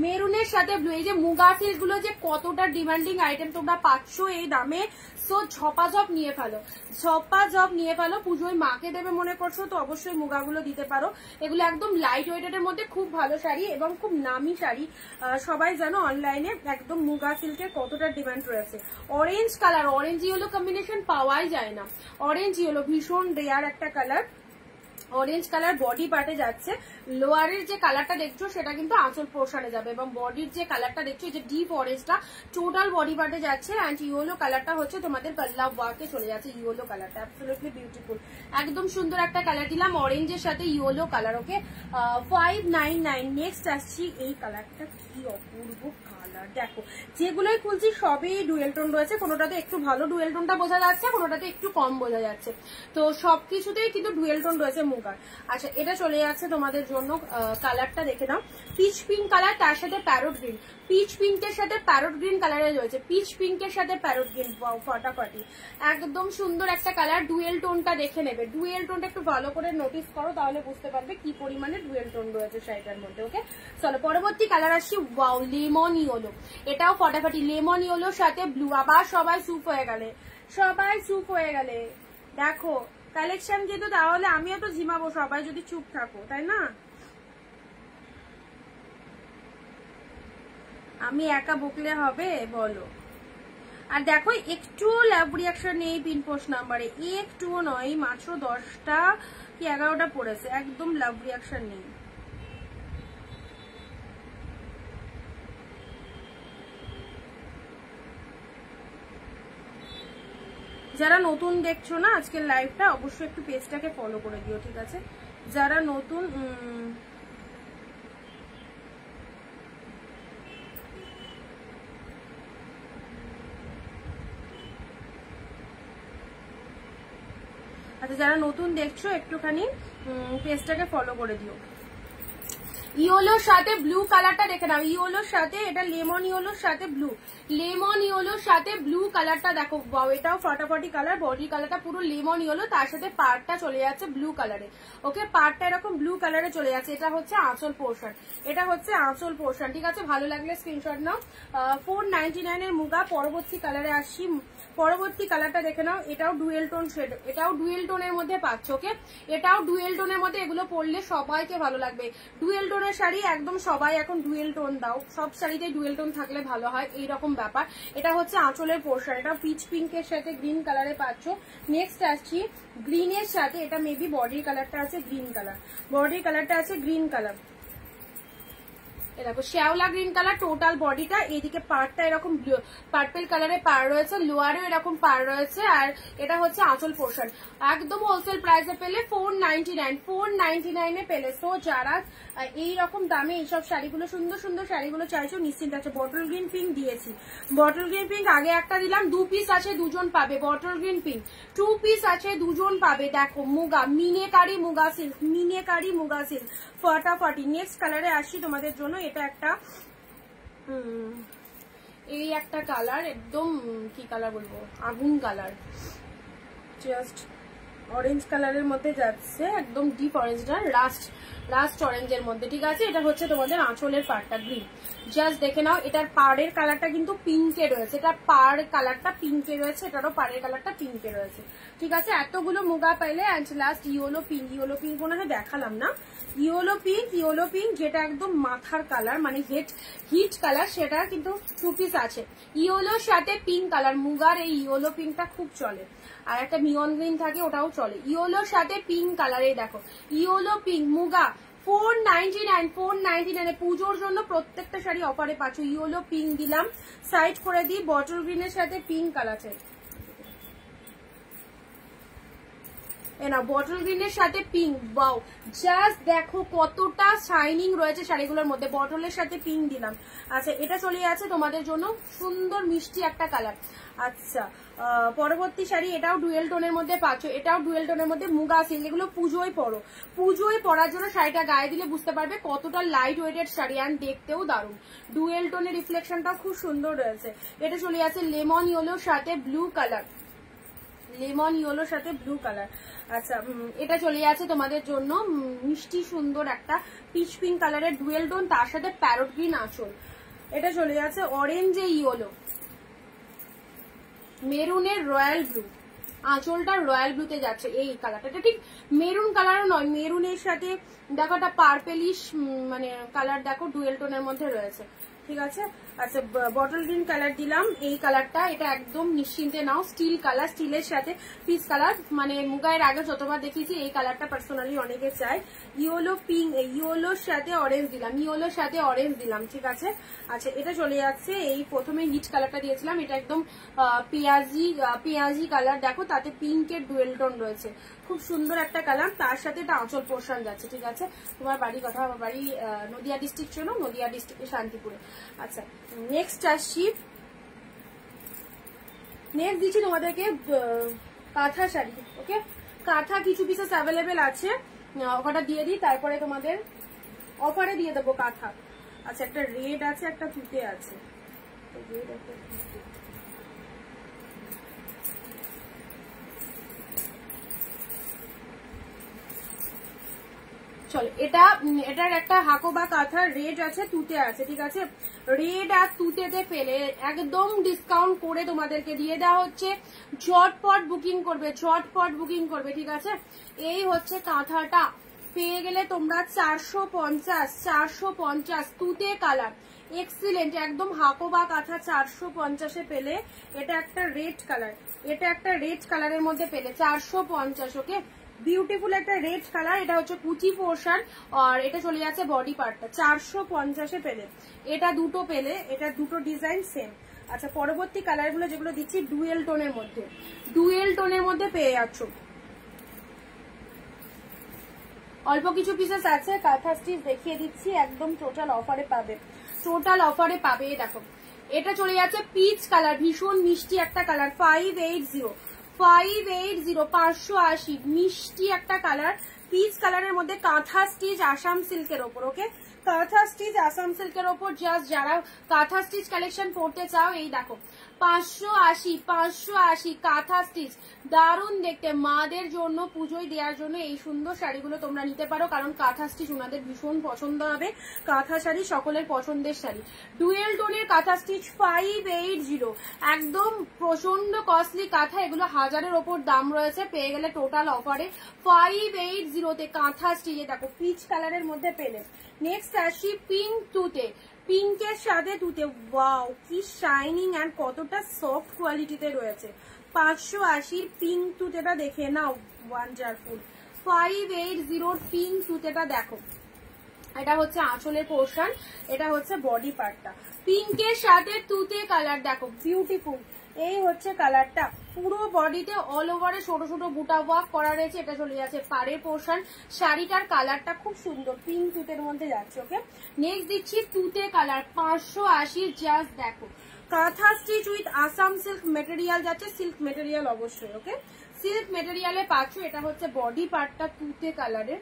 মেরুনের সাথে ব্লু, এই যে মুগা সিল্ক গুলো যে কতটা ডিমান্ডিং আইটেম তোমরা পাচ্ছ এই দামে, সো ঝপাঝপ নিয়ে ফেলো, ঝপাঝপ নিয়ে ফেলো। পুজোয় মাকে দেবে মনে করছো তো অবশ্যই মুগাগুলো দিতে পারো। এগুলো একদম লাইট ওয়েটের মধ্যে খুব ভালো শাড়ি এবং খুব নামি শাড়ি। সবাই জানো অনলাইনে একদম মুগা সিল্কের কতটা ডিমান্ড রয়েছে। Orange colour, orange yellow combination পাওয়াই যায় না। অরেঞ্জ ইয়েলো ভীষণ রেয়ার একটা কালার। অরেঞ্জ কালার বডি পার্টে যাচ্ছে। লোয়ারের যে কালারটা দেখছো সেটা কিন্তু আঁচল পোর্শনে যাবে এবং বডির যে কালারটা দেখছো যে ডিপ অরেঞ্জটা টোটাল বডি পার্টে যাচ্ছে। অ্যান্ড ইয়েলো কালারটা হচ্ছে তোমাদের পাল্লা ওয়ার্কে চলে যাচ্ছে। ইয়েলো কালারটা অ্যাবসলিউটলি বিউটিফুল, একদম সুন্দর একটা কালার দিলাম অরেঞ্জের সাথে ইয়েলো কালার, ওকে, 599। নেক্সট আসছি এই কালারটা, কি অপূর্ব কালার। দেখো যেগুলোই খুলছি সবই ডুয়েল টোন রয়েছে, কোনোটাতে একটু ভালো ডুয়েল টোনটা বোঝা যাচ্ছে, কোনোটাতে একটু কম বোঝা যাচ্ছে, তো সবকিছুতেই কিন্তু ডুয়েল টোন রয়েছে মুগার। আচ্ছা, এটা চলে যাচ্ছে তোমাদের জন্য কালারটা দেখে নাও, পিচ পিঙ্ক কালার, তার সাথে প্যারট গ্রিন। পিচ পিঙ্কের সাথে প্যারট গ্রিন কালারে রয়েছে, পিচ পিঙ্কের সাথে প্যারট গ্রিন, ফাটাফাটি, একদম সুন্দর একটা কালার। ডুয়েল টোনটা দেখে নেবে, ডুয়েল টোনটা একটু ভালো করে নোটিস করো, তাহলে বুঝতে পারবে কি পরিমাণে ডুয়েল টোন রয়েছে শাড়িটার মধ্যে, ওকে। চলো পরবর্তী কালার আসছি ওয়াও লেমন ইয়েলো। এটাও ফাটাফাটি, লেমন ইয়েলোর সাথে ব্লু। আবার সবাই চুপ হয়ে গেলে, সবাই চুপ হয়ে গেলে। দেখো কালেকশন যেহেতু, তাহলে আমিও তো ঝিমাবো, সবাই যদি চুপ থাকো, তাই না? আমি একা বকলে হবে বলো? আর দেখো একটু লাভ রিয়াকশন নেই পিন পোস্ট নাম্বারে, একটুও নয়, মাত্র 10টা কি 11টা পড়েছে, একদম লাভ রিয়াকশন নেই। যারা নতুন দেখছো না আজকের লাইভটা, অবশ্যই একটু পেজটাকে ফলো করে দিও, ঠিক আছে? যারা নতুন আচ্ছা, যারা নতুন দেখছো একটুখানি পেজটাকে ফলো করে দিও। ইয়েলোর সাথে ব্লু কালারটা দেখে নাও, ইয়েলোর সাথে, এটা লেমন ইয়েলোর সাথে ব্লু, লেমন ইয়েলোর সাথে ব্লু কালারটা দেখো, এটাও ফাটাফাটি কালার। বডি কালারটা পুরো লেমন ইয়েলো, তার সাথে পার্টটা চলে যাচ্ছে ব্লু কালারে, ওকে, পার্টটা এরকম ব্লু কালারে চলে যাচ্ছে। এটা হচ্ছে আঁচল পোর্শন, এটা হচ্ছে আঁচল পোর্শন, ঠিক আছে? ভালো লাগলে স্ক্রিনশট নাও। 499 এর মুগা। পরবর্তী কালারে আসি, পরবর্তী কালারটা দেখে নাও, এটাও ডুয়েল টোন শেড, এটাও ডুয়েল টোনের মধ্যে পাচ্ছ, ওকে, এটাও ডুয়েল টোনের মধ্যে। এগুলো পরলে সবাইকে ভালো লাগবে। ডুয়েল টোনের শাড়ি একদম সবাই এখন ডুয়েল টোন দাও, সব শাড়িতে ডুয়েল টোন থাকলে ভালো হয়, এইরকম ব্যাপার। এটা হচ্ছে আঁচলের পোর্শন, এটা পিচ পিঙ্কের সাথে গ্রিন কালারে পাচ্ছ। নেক্সট আসছি গ্রিনের সাথে, এটা মেবি বডির কালারটা আছে গ্রিন কালার, বডির কালারটা আছে গ্রিন কালার, দেখো শ্যাওলা গ্রিন কালার টোটাল বডিটা। এইদিকে পাড়টা এরকম পার্পল কালারে পাড় রয়েছে, লোয়ারেও এরকম পাড় রয়েছে, আর এটা হচ্ছে আঁচল পোর্শন। একদম হোলসেল প্রাইসে পেলে 499 এ পেলে। সো যারা এইরকম দামে এইসব শাড়িগুলো, সুন্দর সুন্দর শাড়িগুলো চাইছো, নিশ্চিন্ত আছে। বটল গ্রিন পিঙ্ক দিয়েছি, বটল গ্রিন পিঙ্ক আগে একটা দিলাম, 2 পিস আছে, 2 জন পাবে। বটল গ্রিন পিঙ্ক 2 পিস আছে, 2 জন পাবে। দেখো মুগা, মিনেকারি মুগা সিল্ক, মিনেকারি মুগা সিল্ক, ফাটাফাটি। নেক্সট কালারে আসি তোমাদের জন্য, এটা একটা এই একটা কালার, একদম কি কালার বলবো, আগুন কালার, জাস্ট অরেঞ্জ কালারের মধ্যে যাচ্ছে, একদম ডিপ অরেঞ্জটা, লাস্ট অরেঞ্জের মধ্যে, ঠিক আছে। এটা হচ্ছে তোমাদের আঁচলের পাড়টা গ্রিন। জাস্ট দেখে নাও, এটার পাড়ের কালারটা কিন্তু পিঙ্কে রয়েছে, এটার পাড় কালারটা পিঙ্কে রয়েছে, এটারও পাড়ের কালারটা পিঙ্কে রয়েছে, ঠিক আছে। এতগুলো মুগা পাইলে অ্যান্ড লাস্ট ইয়েলো পিঙ্ক মনে হয় দেখালাম না, ইয়েলো পিঙ্ক যেটা একদম মাথার কালার, মানে হিট কালার, সেটা কিন্তু 2 পিস আছে। ইয়েলোর সাথে পিঙ্ক কালার, মুগার এই ইয়েলো পিঙ্কটা খুব চলে, আর একটা মিয়ন গ্রিন থাকে ওটাও চলে। ইয়েলোর সাথে পিঙ্ক কালার, এই দেখো ইয়েলো পিঙ্ক মুগা 499 পুজোর জন্য প্রত্যেকটা শাড়ি অফারে পাচ্ছ। ইয়েলো পিঙ্ক দিলাম, সাইড করে দিই বটল গ্রিনের সাথে পিঙ্ক কালার চাই, না বটল গ্রিনের সাথে পিঙ্ক, বাও জাস্ট দেখো কতটা শাইনিং রয়েছে শাড়িগুলোর মধ্যে, বটলের সাথে পিঙ্ক দিলাম। আচ্ছা এটা চলে যাচ্ছে তোমাদের জন্য সুন্দর মিষ্টি একটা কালার। আচ্ছা পরবর্তী শাড়ি, এটাও ডুয়েল টোনের মধ্যে পাচ্ছ, এটাও ডুয়েল টোনের মধ্যে মুগা সিল্ক, এগুলো পুজোয় পরার জন্য শাড়িটা গায়ে দিলে বুঝতে পারবে কতটা লাইট ওয়েটেড শাড়ি, আর দেখতেও দারুণ। ডুয়েল টোনের রিফ্লেকশনটাও খুব সুন্দর রয়েছে। এটা চলে যাচ্ছে লেমন ইয়েলোর সাথে ব্লু কালার, আচ্ছা এটা চলে যাচ্ছে তোমাদের জন্য মিষ্টি সুন্দর একটা পিচ পিঙ্ক কালারের ডুয়েল টোন, তার সাথে প্যারট গ্রিন আঁচল। এটা চলে যাচ্ছে অরেঞ্জে ইয়েলো, মেরুনের রয়্যাল ব্লু, আঁচলটা রয়্যাল ব্লুতে যাচ্ছে। এই কালারটা, এটা ঠিক মেরুন কালারও নয়, মেরুনের সাথে দেখো একটা পার্পেলিশ মানে কালার দেখো ডুয়েল টোনের মধ্যে রয়েছে, ঠিক আছে। আচ্ছা বটল গ্রিন কালার দিলাম, এই কালারটা এটা একদম নিশ্চিন্তে নাও, স্টিল কালার, স্টিলের সাথে পিচ কালার, মানে মুগায়ের আগে যতবার দেখিয়েছি এই কালারটা পার্সোনালি অনেকে চায়। ইয়েলো পিঙ্ক, ইয়েলোর সাথে অরেঞ্জ দিলাম, ঠিক আছে। আচ্ছা এটা চলে যাচ্ছে, এই প্রথমে হিট কালারটা দিয়েছিলাম, এটা একদম পেঁয়াজি কালার, দেখো তাতে পিঙ্কের ডুয়েল টোন রয়েছে, খুব সুন্দর একটা কালার, তার সাথে এটা আঁচল পোর্শন যাচ্ছে, ঠিক আছে। তোমার বাড়ি কথা, আমার বাড়ি নদিয়া ডিস্ট্রিক্ট, চলো নদিয়া ডিস্ট্রিক্টের শান্তিপুরে। আচ্ছা নেক্সট আসছি, নেক্সট দিচ্ছি তোমাদেরকে কাঁথা শাড়ি, ওকে। কাঁথা কিছু পিসেস অ্যাভেলেবেল আছে, অফারটা দিয়ে দিই, তারপরে তোমাদের অফারে দিয়ে দেবো কাঁথা। আচ্ছা একটা রেড আছে, একটা তুতে আছে, রেড একটা তুতে, চলো এটার একটা হাকোবা কাঁথা, রেড আছে তুতে আছে, ঠিক আছে। রেড আর তুতেতে পেলে একদম ডিসকাউন্ট করে তোমাদেরকে দিয়ে দেওয়া হচ্ছে, ঝটপট বুকিং করবে, ঠিক আছে। এই হচ্ছে কাঁথাটা, পেয়ে গেলে তোমরা 450 তুতে কালার, এক্সিলেন্ট একদম হাকোবা কাঁথা 450-এ পেলে। এটা একটা রেড কালারের মধ্যে পেলে 450, ওকে। বিউটিফুল একটা রেড কালার, এটা হচ্ছে কুচি পোর্শন, আর এটা চলে যাচ্ছে বডি পার্টটা, 450-এ পেলে। এটা দুটো পেলে, এটা দুটো ডিজাইন সেম। আচ্ছা পরবর্তী কালার গুলো যেগুলো দিচ্ছি ডুয়েল টোনের মধ্যে পেয়ে যাচ্ছ, অল্প কিছু পিসেস আছে। কাঁথা স্টিচ দেখিয়ে দিচ্ছি, একদম টোটাল অফারে পাবে, দেখো এটা চলে যাচ্ছে পিচ কালার, ভীষণ মিষ্টি একটা কালার, 580 580 মিষ্টি একটা কালার, পিচ কালারের মধ্যে কাঁথা স্টিচ আসাম সিল্কের ওপর, ওকে। কাঁথা স্টিচ আসাম সিল্কের ওপর জাস্ট যারা কাঁথা স্টিচ কালেকশন পড়তে চাও, এই দেখো 580 কাঁথা স্টিচ, দারুণ দেখতে, মাদের জন্য পুজোয় দেওয়ার জন্য এই সুন্দর শাড়িগুলো তোমরা নিতে পারো, কারণ কাঁথা স্টিচ ওনাদের ভীষণ পছন্দ হবে। কাঁথা শাড়ি সকলের পছন্দের শাড়ি, ডুয়েল টোনের কাঁথা স্টিচ 580, একদম প্রচন্ড কস্টলি কাঁথা, এগুলো 1000-এর ওপর দাম রয়েছে, পেয়ে গেলে টোটাল অফারে 580-তে কাঁথা স্টিচে, দেখো পিচ কালারের মধ্যে পেলে। নেক্সট আসি পিঙ্ক টুতে, পিঙ্কের সাথে তুতে, ওয়াও কি শাইনিং এন্ড কতটা সফট কোয়ালিটিতে রয়েছে। 580 পিঙ্ক তুতেটা দেখে নাও, ওয়ান্ডারফুল। 580 পিঙ্ক তুতেটা দেখো, এটা হচ্ছে আঁচলের পোর্শন, এটা হচ্ছে বডি পার্টটা, পিঙ্কের সাথে তুতে কালার দেখো, বিউটিফুল। এই হচ্ছে কালারটা, পুরো বডিতে অল ওভারে ছোট ছোট বুটা ওয়ার্ক করা রয়েছে, এটা চলে যাচ্ছে পাড়ের পোর্শন। শাড়িটার কালারটা খুব সুন্দর, পিঙ্ক তুতের মধ্যে যাচ্ছে, ওকে। নেক্সট দিচ্ছি তুতে কালার 580, জাস্ট দেখো কাঁথা stitch with Assam silk material যাচ্ছে, সিল্ক মেটেরিয়াল অবশ্যই, ওকে। সিল্ক মেটেরিয়ালে পাচ্ছ, এটা হচ্ছে বডি পার্টটা তুতে কালারের,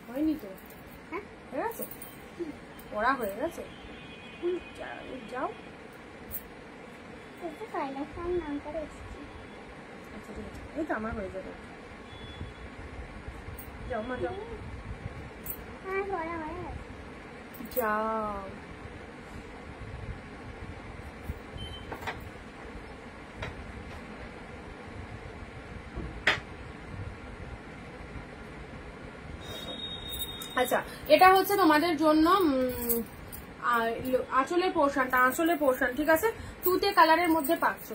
হয়নি তো, হ্যাঁ হয়ে গেছে, পড়া হয়ে গেছে, যাও আচ্ছা ঠিক আছে, এই তো আমার হয়ে যাবে। যাও মা যাও, যাও। আচ্ছা এটা হচ্ছে তোমাদের জন্য আঁচলের পোর্শনটা, আঁচলের পোর্শন, ঠিক আছে? তুতে কালারের মধ্যে পাচ্ছ।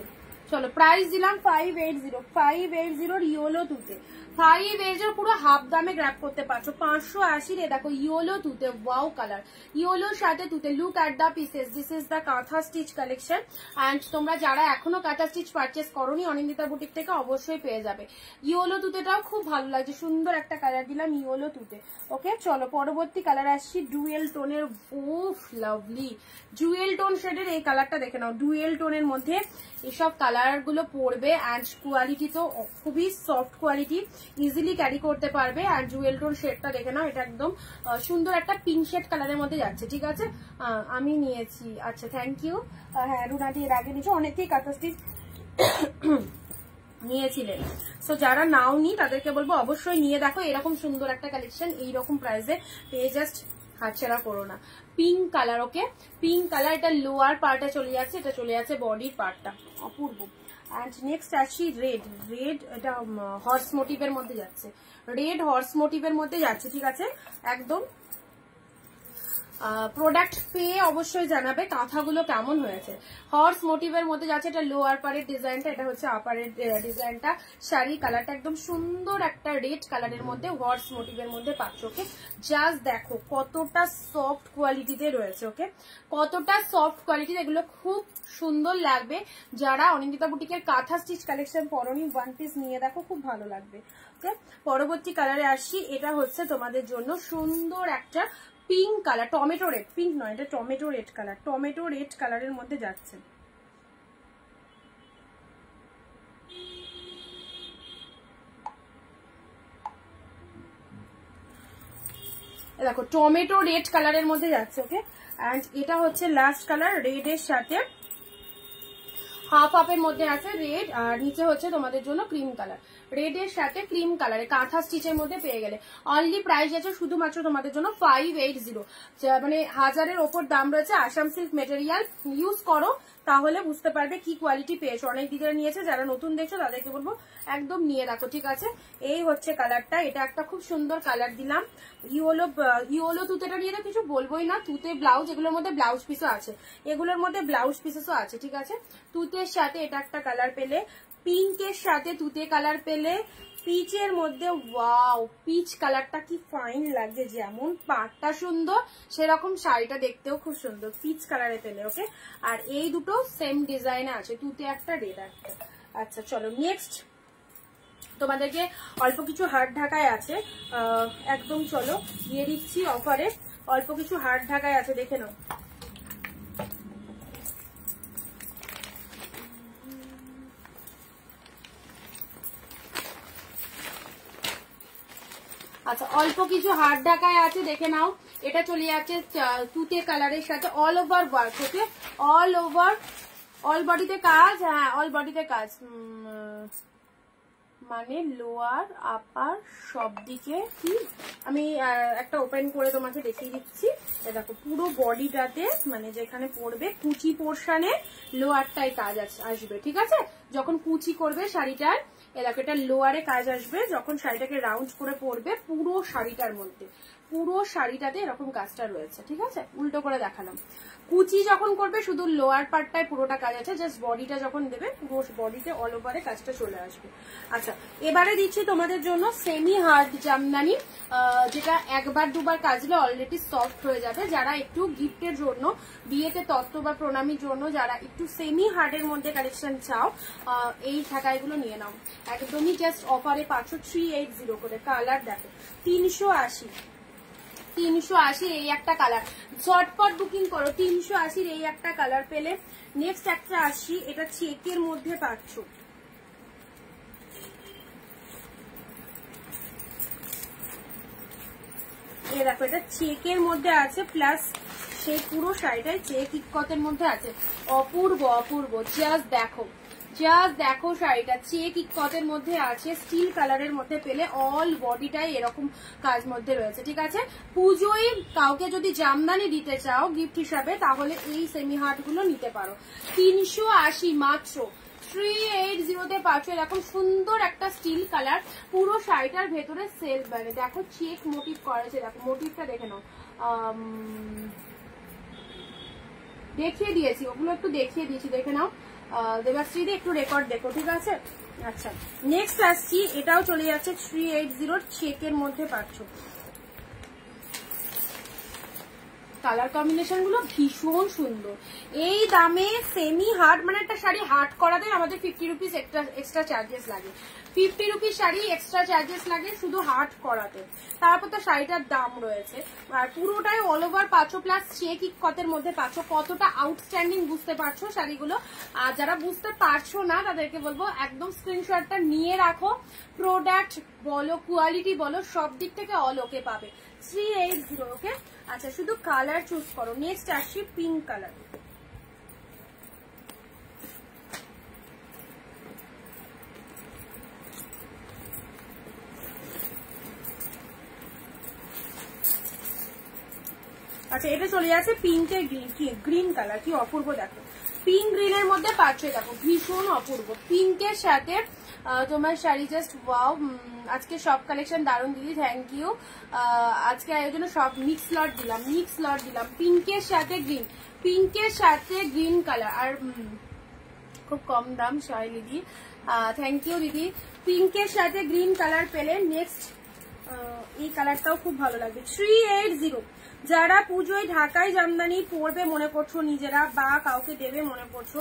চলো প্রাইস দিলাম 580 ইয়েলো তুতে, 580 পুরো হাফ দামে গ্র্যাব করতে পারছো। 580 এ দেখো ইয়েলো তুতে, ওয়াও কালার, ইয়েলোর সাথে তুতে। Look at the pieces, this is the কাঁথা স্টিচ কালেকশন। অ্যান্ড তোমরা যারা এখনো কাঁথা স্টিচ পারচেস করোনি অনিন্দিতা বুটিক থেকে অবশ্যই পেয়ে যাবে। ইয়েলো তুতেটাও খুব ভালো লাগছে, সুন্দর একটা কালার দিলাম ইয়েলো তুতে। ওকে চলো পরবর্তী কালার আসছি ডুয়েল টোনের। উফ লাভলি ডুয়েল টোন শেডের এই কালারটা দেখে নাও। ডুয়েল টোনের মধ্যে এসব কালার গুলো পড়বে অ্যান্ড কোয়ালিটি তো খুবই সফট কোয়ালিটি, ইজিলি ক্যারি করতে পারবে। আর জুয়েল টোন শেডটা দেখে নাও, এটা একদম সুন্দর একটা পিঙ্ক শেড কালারের মধ্যে যাচ্ছে, ঠিক আছে? আমি নিয়েছি, আচ্ছা থ্যাংক ইউ। হ্যাঁ রুনাদি এর আগে নিয়েছে, অনেকেই কাঁথা স্টিচ নিয়েছিলেন। সো যারা নাও নি তাদেরকে বলবো অবশ্যই নিয়ে দেখো, এরকম সুন্দর একটা কালেকশন এইরকম প্রাইসে পেয়ে জাস্ট হাতছাড়া করো না। পিঙ্ক কালার, ওকে পিঙ্ক কালার, এটা লোয়ার পার্টে চলে যাচ্ছে, এটা চলে যাচ্ছে বডির পার্টটা, অপূর্ব। অ্যান্ড নেক্সট আসি রেড, রেড এটা হর্স মোটিভের মধ্যে যাচ্ছে, রেড হর্স মোটিভের মধ্যে যাচ্ছে, ঠিক আছে? একদম প্রোডাক্ট পেয়ে অবশ্যই জানাবে কাঁথাগুলো কেমন হয়েছে। হর্স মোটিভের মধ্যে যাচ্ছে, এটা লোয়ার পারের ডিজাইনটা, এটা হচ্ছে আপারের ডিজাইনটা। শাড়ি কালারটা একদম সুন্দর একটা রেড কালারের মধ্যে হর্স মোটিভের মধ্যে পাচ্ছ। ওকে জাস্ট দেখো কতটা সফট কোয়ালিটিতে রয়েছে, ওকে কতটা সফট কোয়ালিটি, এগুলো খুব সুন্দর লাগবে। যারা অনিন্দিতা বুটিকের কাঁথা স্টিচ কালেকশন পরনি ওয়ান পিস নিয়ে দেখো, খুব ভালো লাগবে। ওকে পরবর্তী কালারে আসছি, এটা হচ্ছে তোমাদের জন্য সুন্দর একটা pink colour, tomato red, pink নয় এটা tomato red colour, tomato red কালারের মধ্যে যাচ্ছে। দেখো টমেটো রেড কালারের মধ্যে যাচ্ছে, ওকে অ্যান্ড এটা হচ্ছে লাস্ট কালার, রেড এর সাথে হাফ হাফের মধ্যে আছে রেড, আর নিচে হচ্ছে তোমাদের জন্য ক্রিম কালার। রেড এর সাথে ক্রিম কালারে কাঁথা স্টিচের মধ্যে পেয়ে গেলে। অনলি প্রাইস আছে শুধুমাত্র তোমাদের জন্য 580, মানে 1000-এর ওপর দাম রয়েছে। আসাম সিল্ক মেটেরিয়াল ইউজ করো তাহলে বুঝতে পারবে কি কোয়ালিটি পেয়েছো। অনেক দিদিরা নিয়েছে, যারা নতুন দেখছো তাদেরকে বলবো একদম নিয়ে রাখো, ঠিক আছে? এই হচ্ছে কালারটা, এটা একটা খুব সুন্দর কালার দিলাম। ইয়েলো তুতেটা নিয়ে তো কিছু বলবোই না, তুতে ব্লাউজ, এগুলোর মধ্যে ব্লাউজ পিসও আছে, এগুলোর মধ্যে ব্লাউজ পিসও আছে, ঠিক আছে? তুতের সাথে এটা একটা কালার পেলে, পিঙ্কের সাথে তুতে কালার পেলে, পিচের মধ্যে ওয়াও পিচ কালারটা কি ফাইন লাগছে, যেমন পাটটা সুন্দর সেরকম শাড়িটা দেখতেও খুব সুন্দর, পিচ কালারে পেলে। ওকে আর এই দুটো সেম ডিজাইনে আছে, তুতে একটা রেড একটা। আচ্ছা চলো নেক্সট তোমাদেরকে অল্প কিছু হাত ঢাকায় আছে, একদম চলো দিয়ে দিচ্ছি অফারে। অল্প কিছু হাত ঢাকায় আছে, দেখে নাও। আচ্ছা অল্প কিছু হাত ঢাকায় আছে, দেখে নাও। এটা চলে যাচ্ছে তুতে কালারের সাথে, all over work, okay all over, all বডিতে কাজ, হ্যাঁ অল বডিতে কাজ, মানে লোয়ার আপার সব দিকে। কি আমি একটা ওপেন করে তোমাকে দেখিয়ে দিচ্ছি, দেখো পুরো বডিটাতে মানে যেখানে পড়বে কুচি পোর্শনে লোয়ারটাই কাজ আসবে, ঠিক আছে? যখন কুচি করবে শাড়িটার, দেখো এটা লোয়ারে কাজ আসবে, যখন শাড়িটাকে রাউন্ড করে পরবে পুরো শাড়িটার মধ্যে, পুরো শাড়িটাতে এরকম কাজটা রয়েছে, ঠিক আছে? উল্টো করে দেখালাম। কুচি যখন করবে শুধু লোয়ার পার্টটায় পুরোটা কাজ আছে, জাস্ট বডিটা যখন দেবে পুরো বডিতে অল ওভারে কাজটা চলে আসবে। আচ্ছা এবারে দিচ্ছি তোমাদের জন্য সেমি হার্ড জামদানি, যেটা একবার দুবার কাজলে অলরেডি সফট হয়ে যাবে। যারা একটু গিফটের জন্য, বিয়েতে তত্ত্ব বা প্রণামীর জন্য যারা একটু সেমি হার্ডের মধ্যে কালেকশন চাও, এই ঢাকাইগুলো নিয়ে নাও, একদমই জাস্ট অফারে পাচ্ছ 380 করে। কালার দেখো 380 এই একটা কালার, ঝটপট বুকিং করো। 380 এই একটা কালার পেলে। নেক্সট একটা আসি, এটা চেকের মধ্যে পাচ্ছ, এই দেখো এটা চেকের মধ্যে আছে, প্লাস সেই পুরো শাড়িটাই চেক ইক্কতের মধ্যে আছে, অপূর্ব অপূর্ব। জাস্ট দেখো জাস্ট দেখো শাড়িটা চেক ইকতের মধ্যে আছে, স্টিল কালারের মধ্যে পেলে, অল বডিটাই এরকম কাজ মধ্যে রয়েছে, ঠিক আছে। পুজোয় কাউকে যদি জামদানি দিতে চাও গিফট হিসাবে তাহলে এই সেমি হার্ট গুলো নিতে পারো। 380 মাত্র, 380 তে পাচ্ছ এরকম সুন্দর একটা স্টিল কালার। পুরো শাড়িটার ভেতরে সেলফ মানে দেখো চেক মোটিভ করেছে, দেখো মোটিভটা দেখে নাও, দেখিয়ে দিয়েছি ওগুলো, একটু দেখিয়ে দিয়েছি, দেখে নাও। দেবাশ্রীদি একটু রেকর্ড দেখো, ঠিক আছে। আচ্ছা নেক্সট আসছি, এটাও চলে যাচ্ছে 380 চেকের মধ্যে পাচ্ছ। কালার কম্বিনেশন গুলো ভীষণ সুন্দর। এই দামে সেমি হার্ট মানে একটা শাড়ি হার্ট করাতে আমাদের 50 রুপিস এক্সট্রা চার্জেস লাগে, 50 রুপিস শাড়ি এক্সট্রা চার্জেস লাগে শুধু হার্ট করাতে। তারপর তো শাড়িটার দাম রয়েছে, আর পুরোটাই অল ওভার পাচ্ছ, প্লাস চেক ইকতের মধ্যে পাচ্ছ। কতটা আউটস্ট্যান্ডিং বুঝতে পারছো শাড়িগুলো। আর যারা বুঝতে পারছো না তাদেরকে বলবো একদম স্ক্রিনশটটা নিয়ে রাখো। প্রোডাক্ট বলো, কোয়ালিটি বলো, সব দিক থেকে অল ওকে পাবে। 380 ওকে। আচ্ছা শুধু কালার চুজ করো। নেক্সট আসছি পিঙ্ক কালার। আচ্ছা এটা চলে যাচ্ছে পিঙ্কের গ্রিন কালার, কি অপূর্ব দেখো। পিঙ্ক গ্রিনের মধ্যে পাচ্ছ, দেখো ভীষণ অপূর্ব। পিঙ্কের সাথে তোমার শাড়ি জাস্ট ওয়াও। আজকে সব কালেকশন দারুণ দিদি, থ্যাংক ইউ। আজকে আয়োজনে সব মিক্স লট দিলাম, পিঙ্কের সাথে গ্রিন, পিঙ্কের সাথে গ্রিন কালার, আর খুব কম দাম সবাই দিদি, থ্যাংক ইউ দিদি। পিঙ্কের সাথে গ্রিন কালার পেলে। নেক্সট এই কালারটাও খুব ভালো লাগবে, 380। যারা পুজোয় ঢাকায় জামদানি পরবে মনে করছো নিজেরা বা কাউকে দেবে মনে করছো,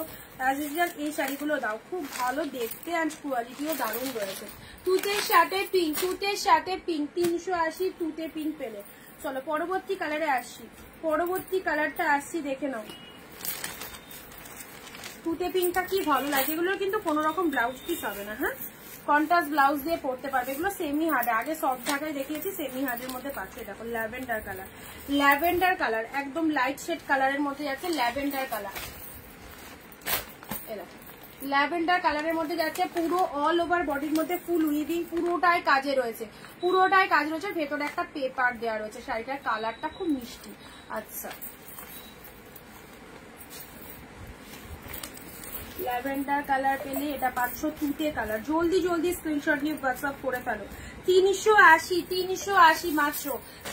এই শাড়িগুলো দাও, খুব ভালো দেখতে আর কোয়ালিটিও দারুণ রয়েছে। তুতের সাথে পিঙ্ক, 380 তুতে পিঙ্ক পেলে। চলো পরবর্তী কালারে আসছি, পরবর্তী কালারটা আসছি, দেখে নাও। তুতে পিঙ্কটা কি ভালো লাগে। এগুলোর কিন্তু কোনো রকম ব্লাউজ পিস হবে না, হ্যাঁ, কন্ট্রাস্ট ব্লাউজ দিয়ে পরতে পারবে। এগুলো সেমি হার্ড, আগে সফট ঢাকায় দেখিয়েছি, সেমি হার্ডের মধ্যে পাচ্ছে। দেখো ল্যাভেন্ডার কালার, ল্যাভেন্ডার কালার একদম লাইট শেড কালারের মধ্যে যাচ্ছে, ল্যাভেন্ডার কালার। ল্যাভেন্ডার কালারের মধ্যে যাচ্ছে, পুরো অল ওভার বডির মধ্যে ফুল উইভিং, পুরোটাই কাজে রয়েছে, পুরোটাই কাজ রয়েছে। ভেতরে একটা পেপার দেওয়া রয়েছে। শাড়িটার কালারটা খুব মিষ্টি। আচ্ছা ল্যাভেন্ডার কালার পেলে এটা পাচ্ছ তুতে কালার। জলদি জলদি স্ক্রিনশট নিয়ে হোয়াটসঅ্যাপ করে ফেলো। 380 মাত্র,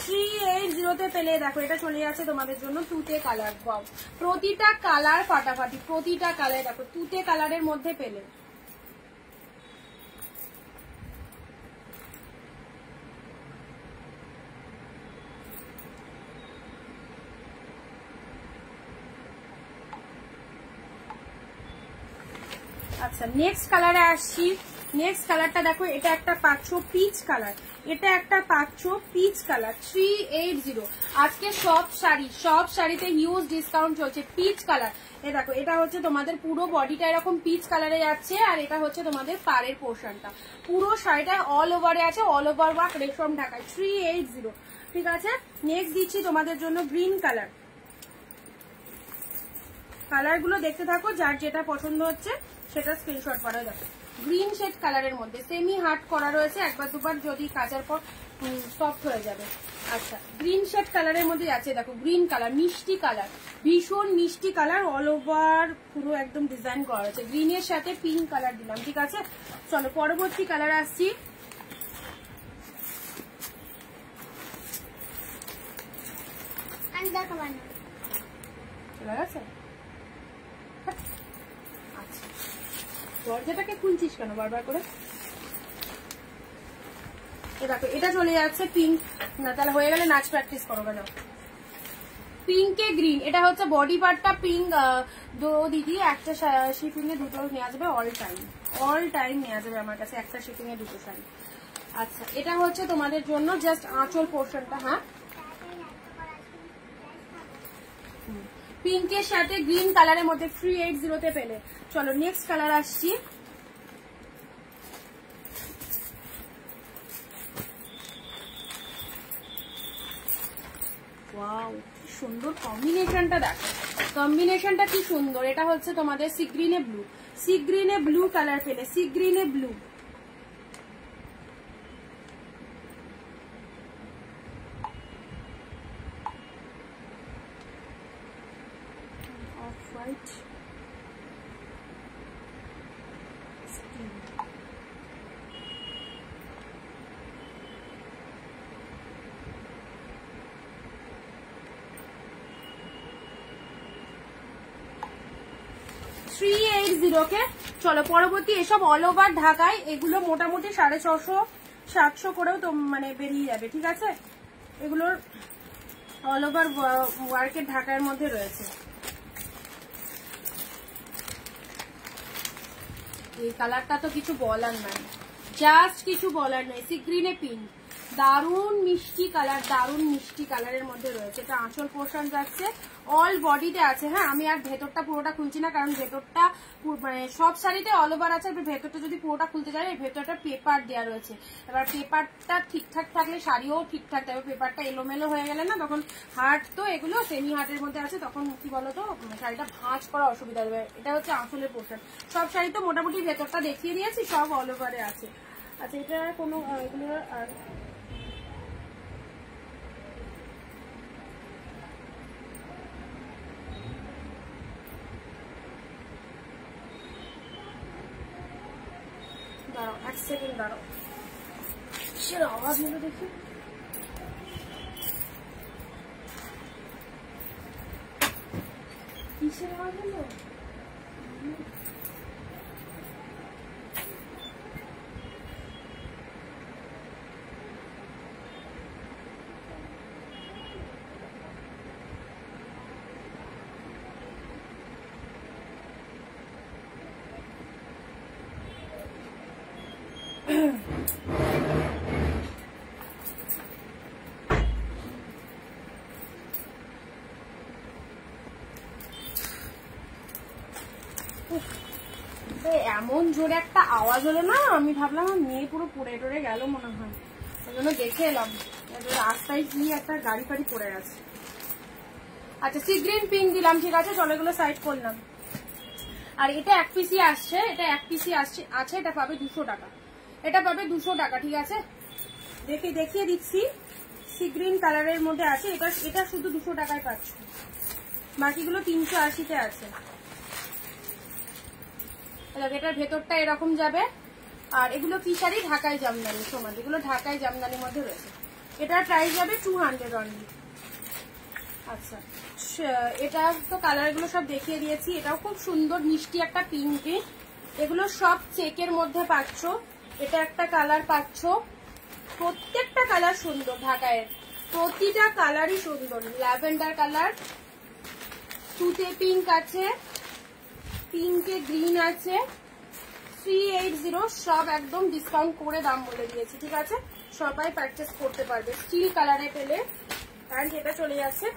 380 তে পেলে। দেখো এটা চলে যাচ্ছে তোমাদের জন্য তুতে কালার। বাও, প্রতিটা কালার ফাটাফাটি, প্রতিটা কালার দেখো তুতে কালারের মধ্যে পেলে। আচ্ছা নেক্সট কালারে আসছি। নেক্সট কালারটা দেখো, এটা একটা পাচ্ছ পিচ কালার, এটা একটা পাচ্ছ পিচ কালার, 380। আজকে সব শাড়িতে হিউজ ডিসকাউন্ট চলছে। পিচ কালার, এ দেখো এটা হচ্ছে তোমাদের পুরো বডিটা এরকম পিচ কালারে যাচ্ছে, আর এটা হচ্ছে তোমাদের পাড়ের পোর্শনটা। পুরো শাড়িটা অল ওভারে আছে, অল ওভার ওয়ার্ক রেশম ঢাকায়, 380। ঠিক আছে, নেক্সট দিচ্ছি তোমাদের জন্য গ্রিন কালার। কালারগুলো দেখতে থাকো, যার যেটা পছন্দ হচ্ছে সেটা স্ক্রিনশট করা যাবে। গ্রিন শেড কালারের মধ্যে সেমি হার্ড করা রয়েছে, একবার দুবার যদি কাচার পর সফট হয়ে যাবে। আচ্ছা গ্রিন শেড কালারের মধ্যে আছে, দেখো গ্রিন কালার, মিষ্টি কালার, ভীষণ মিষ্টি কালার, অল ওভার পুরো একদম ডিজাইন করা রয়েছে। গ্রিনের সাথে পিঙ্ক কালার দিলাম, ঠিক আছে। চলো পরবর্তী কালার আসছি। চলে গেছে। দরজাটাকে খুলছিস কেন বারবার করে? দেখো এটা চলে যাচ্ছে পিঙ্ক, না তাহলে হয়ে গেলে নাচ প্র্যাকটিস করো কেন। পিঙ্কে গ্রিন, এটা হচ্ছে বডি পার্টটা পিঙ্ক। দিদি একটা শিপিং এ দুটো নেওয়া যাবে, অল টাইম নেওয়া যাবে আমার কাছে একটা শিপিং এ দুটো শাড়ি। আচ্ছা এটা হচ্ছে তোমাদের জন্য জাস্ট আঁচল পোর্শনটা, হ্যাঁ পিঙ্কের সাথে গ্রিন কালারের মধ্যে 380 তে পেলে। চলো নেক্সট কালার আসছি। ওয়াও কি সুন্দর কম্বিনেশনটা, দেখো কম্বিনেশনটা কি সুন্দর। এটা হচ্ছে তোমাদের সি গ্রিনে ব্লু, সি গ্রিনে ব্লু কালার পেলে, সি গ্রিনে ব্লু। অফ হোয়াইট, 380 কে। চলো পরবর্তী, এসব অল ওভার ঢাকায়, এগুলো মোটামুটি 650-700 করেও তো মানে বেরিয়ে যাবে, ঠিক আছে। এগুলোর অল ওভার ওয়ার্কের ঢাকার মধ্যে রয়েছে। এই কালারটা তো কিছু বলার নাই, জাস্ট কিছু বলার নাই। সি গ্রিনে পিঙ্ক, দারুন মিষ্টি কালার, দারুন মিষ্টি কালারের মধ্যে রয়েছে। এটা আঁচল পোর্শন যাচ্ছে, অল বডিতে আছে। হ্যাঁ, আমি আর ভেতরটা পুরোটা খুলছি না, কারণ ভেতরটা মানে সব শাড়িতে অল ওভার আছে। ভেতরটা যদি পুরোটা খুলতে চাই, ভেতরটা পেপার দেওয়া রয়েছে। এবার পেপারটা ঠিকঠাক থাকলে শাড়িও ঠিকঠাক থাকবে। পেপারটা এলোমেলো হয়ে গেলে না, তখন হার্ট তো এগুলো সেমি হার্টের মধ্যে আছে, তখন কি বলতো শাড়িটা ভাঁজ করা অসুবিধা হবে। এটা হচ্ছে আঁচলের পোর্শন। সব শাড়ি তো মোটামুটি ভেতরটা দেখিয়ে দিয়েছি, সব অল ওভারে আছে। আচ্ছা, এটা কোনো এগুলো আর দাঁড়াও, এক সেকেন্ড দাঁড়াও, কিসের আওয়াজ হলো দেখি। কিসের আওয়াজ হলো? এমন জোরে একটা আওয়াজ হলো না, আমি ভাবলাম আমার মেয়ে পুরো পড়ে টরে গেল মনে হয়, ওই জন্য দেখে এলাম রাস্তায় কি একটা গাড়ি ফাড়ি পড়ে গেছে। আচ্ছা, সি গ্রিন পিঙ্ক দিলাম, ঠিক আছে। চলো এগুলো সাইড করলাম। আর এটা এক পিসি আসছে, এটা এক পিসি আসছে আছে, এটা পাবে 200 টাকা, এটা পাবে 200 টাকা, ঠিক আছে। দেখিয়ে দিচ্ছি, সি গ্রিন কালারের মধ্যে আছে। এটা শুধু 200 টাকায় পাচ্ছ, বাকিগুলো 380-তে আছে। এটার ভেতরটা এরকম যাবে। আর এগুলো কি শাড়ি? ঢাকাই জামদানি সমান, এগুলো ঢাকাই জামদানির মধ্যে রয়েছে। এটার প্রাইস যাবে 200 অনলি। আচ্ছা, এটা তো কালার গুলো সব দেখিয়ে দিয়েছি। এটাও খুব সুন্দর মিষ্টি একটা পিঙ্কি, এগুলো সব চেকের মধ্যে পাচ্ছ। এটা একটা কালার পাচ্ছ, প্রত্যেকটা কালার সুন্দর, ঢাকায় প্রতিটা কালারই সুন্দর। ল্যাভেন্ডার কালার, তুতে পিঙ্ক আছে, পিঙ্কে গ্রিন আছে। 380, সব একদম ডিসকাউন্ট করে দাম বলে দিয়েছি, ঠিক আছে। সবাই পারচেস করতে পারবে স্টিল কালারে পেলে। অ্যান্ড এটা চলে যাচ্ছে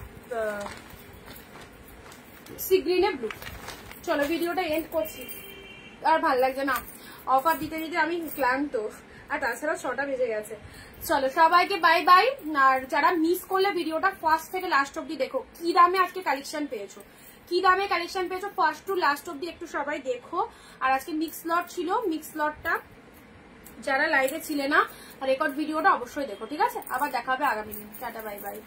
সি গ্রিনে ব্লু। চলো ভিডিওটা এন্ড করছি, আর ভাল লাগছে না, অফার দিতে দিতে আমি ক্লান্ত, আর তাছাড়া 6টা বেজে গেছে। চলো সবাইকে বাই বাই। আর যারা মিস করলে ভিডিওটা ফার্স্ট থেকে লাস্ট অব্দি দেখো, কি দামে আজকে কালেকশন পেয়েছো, কি দামে কালেকশন পেয়েছো, ফার্স্ট টু লাস্ট অব্দি একটু সবাই দেখো। আর আজকে মিক্স লট ছিল, মিক্স লটটা যারা লাইভে ছিলে না, রেকর্ড ভিডিওটা অবশ্যই দেখো, ঠিক আছে। আবার দেখা হবে আগামী দিন। Tata, bye bye.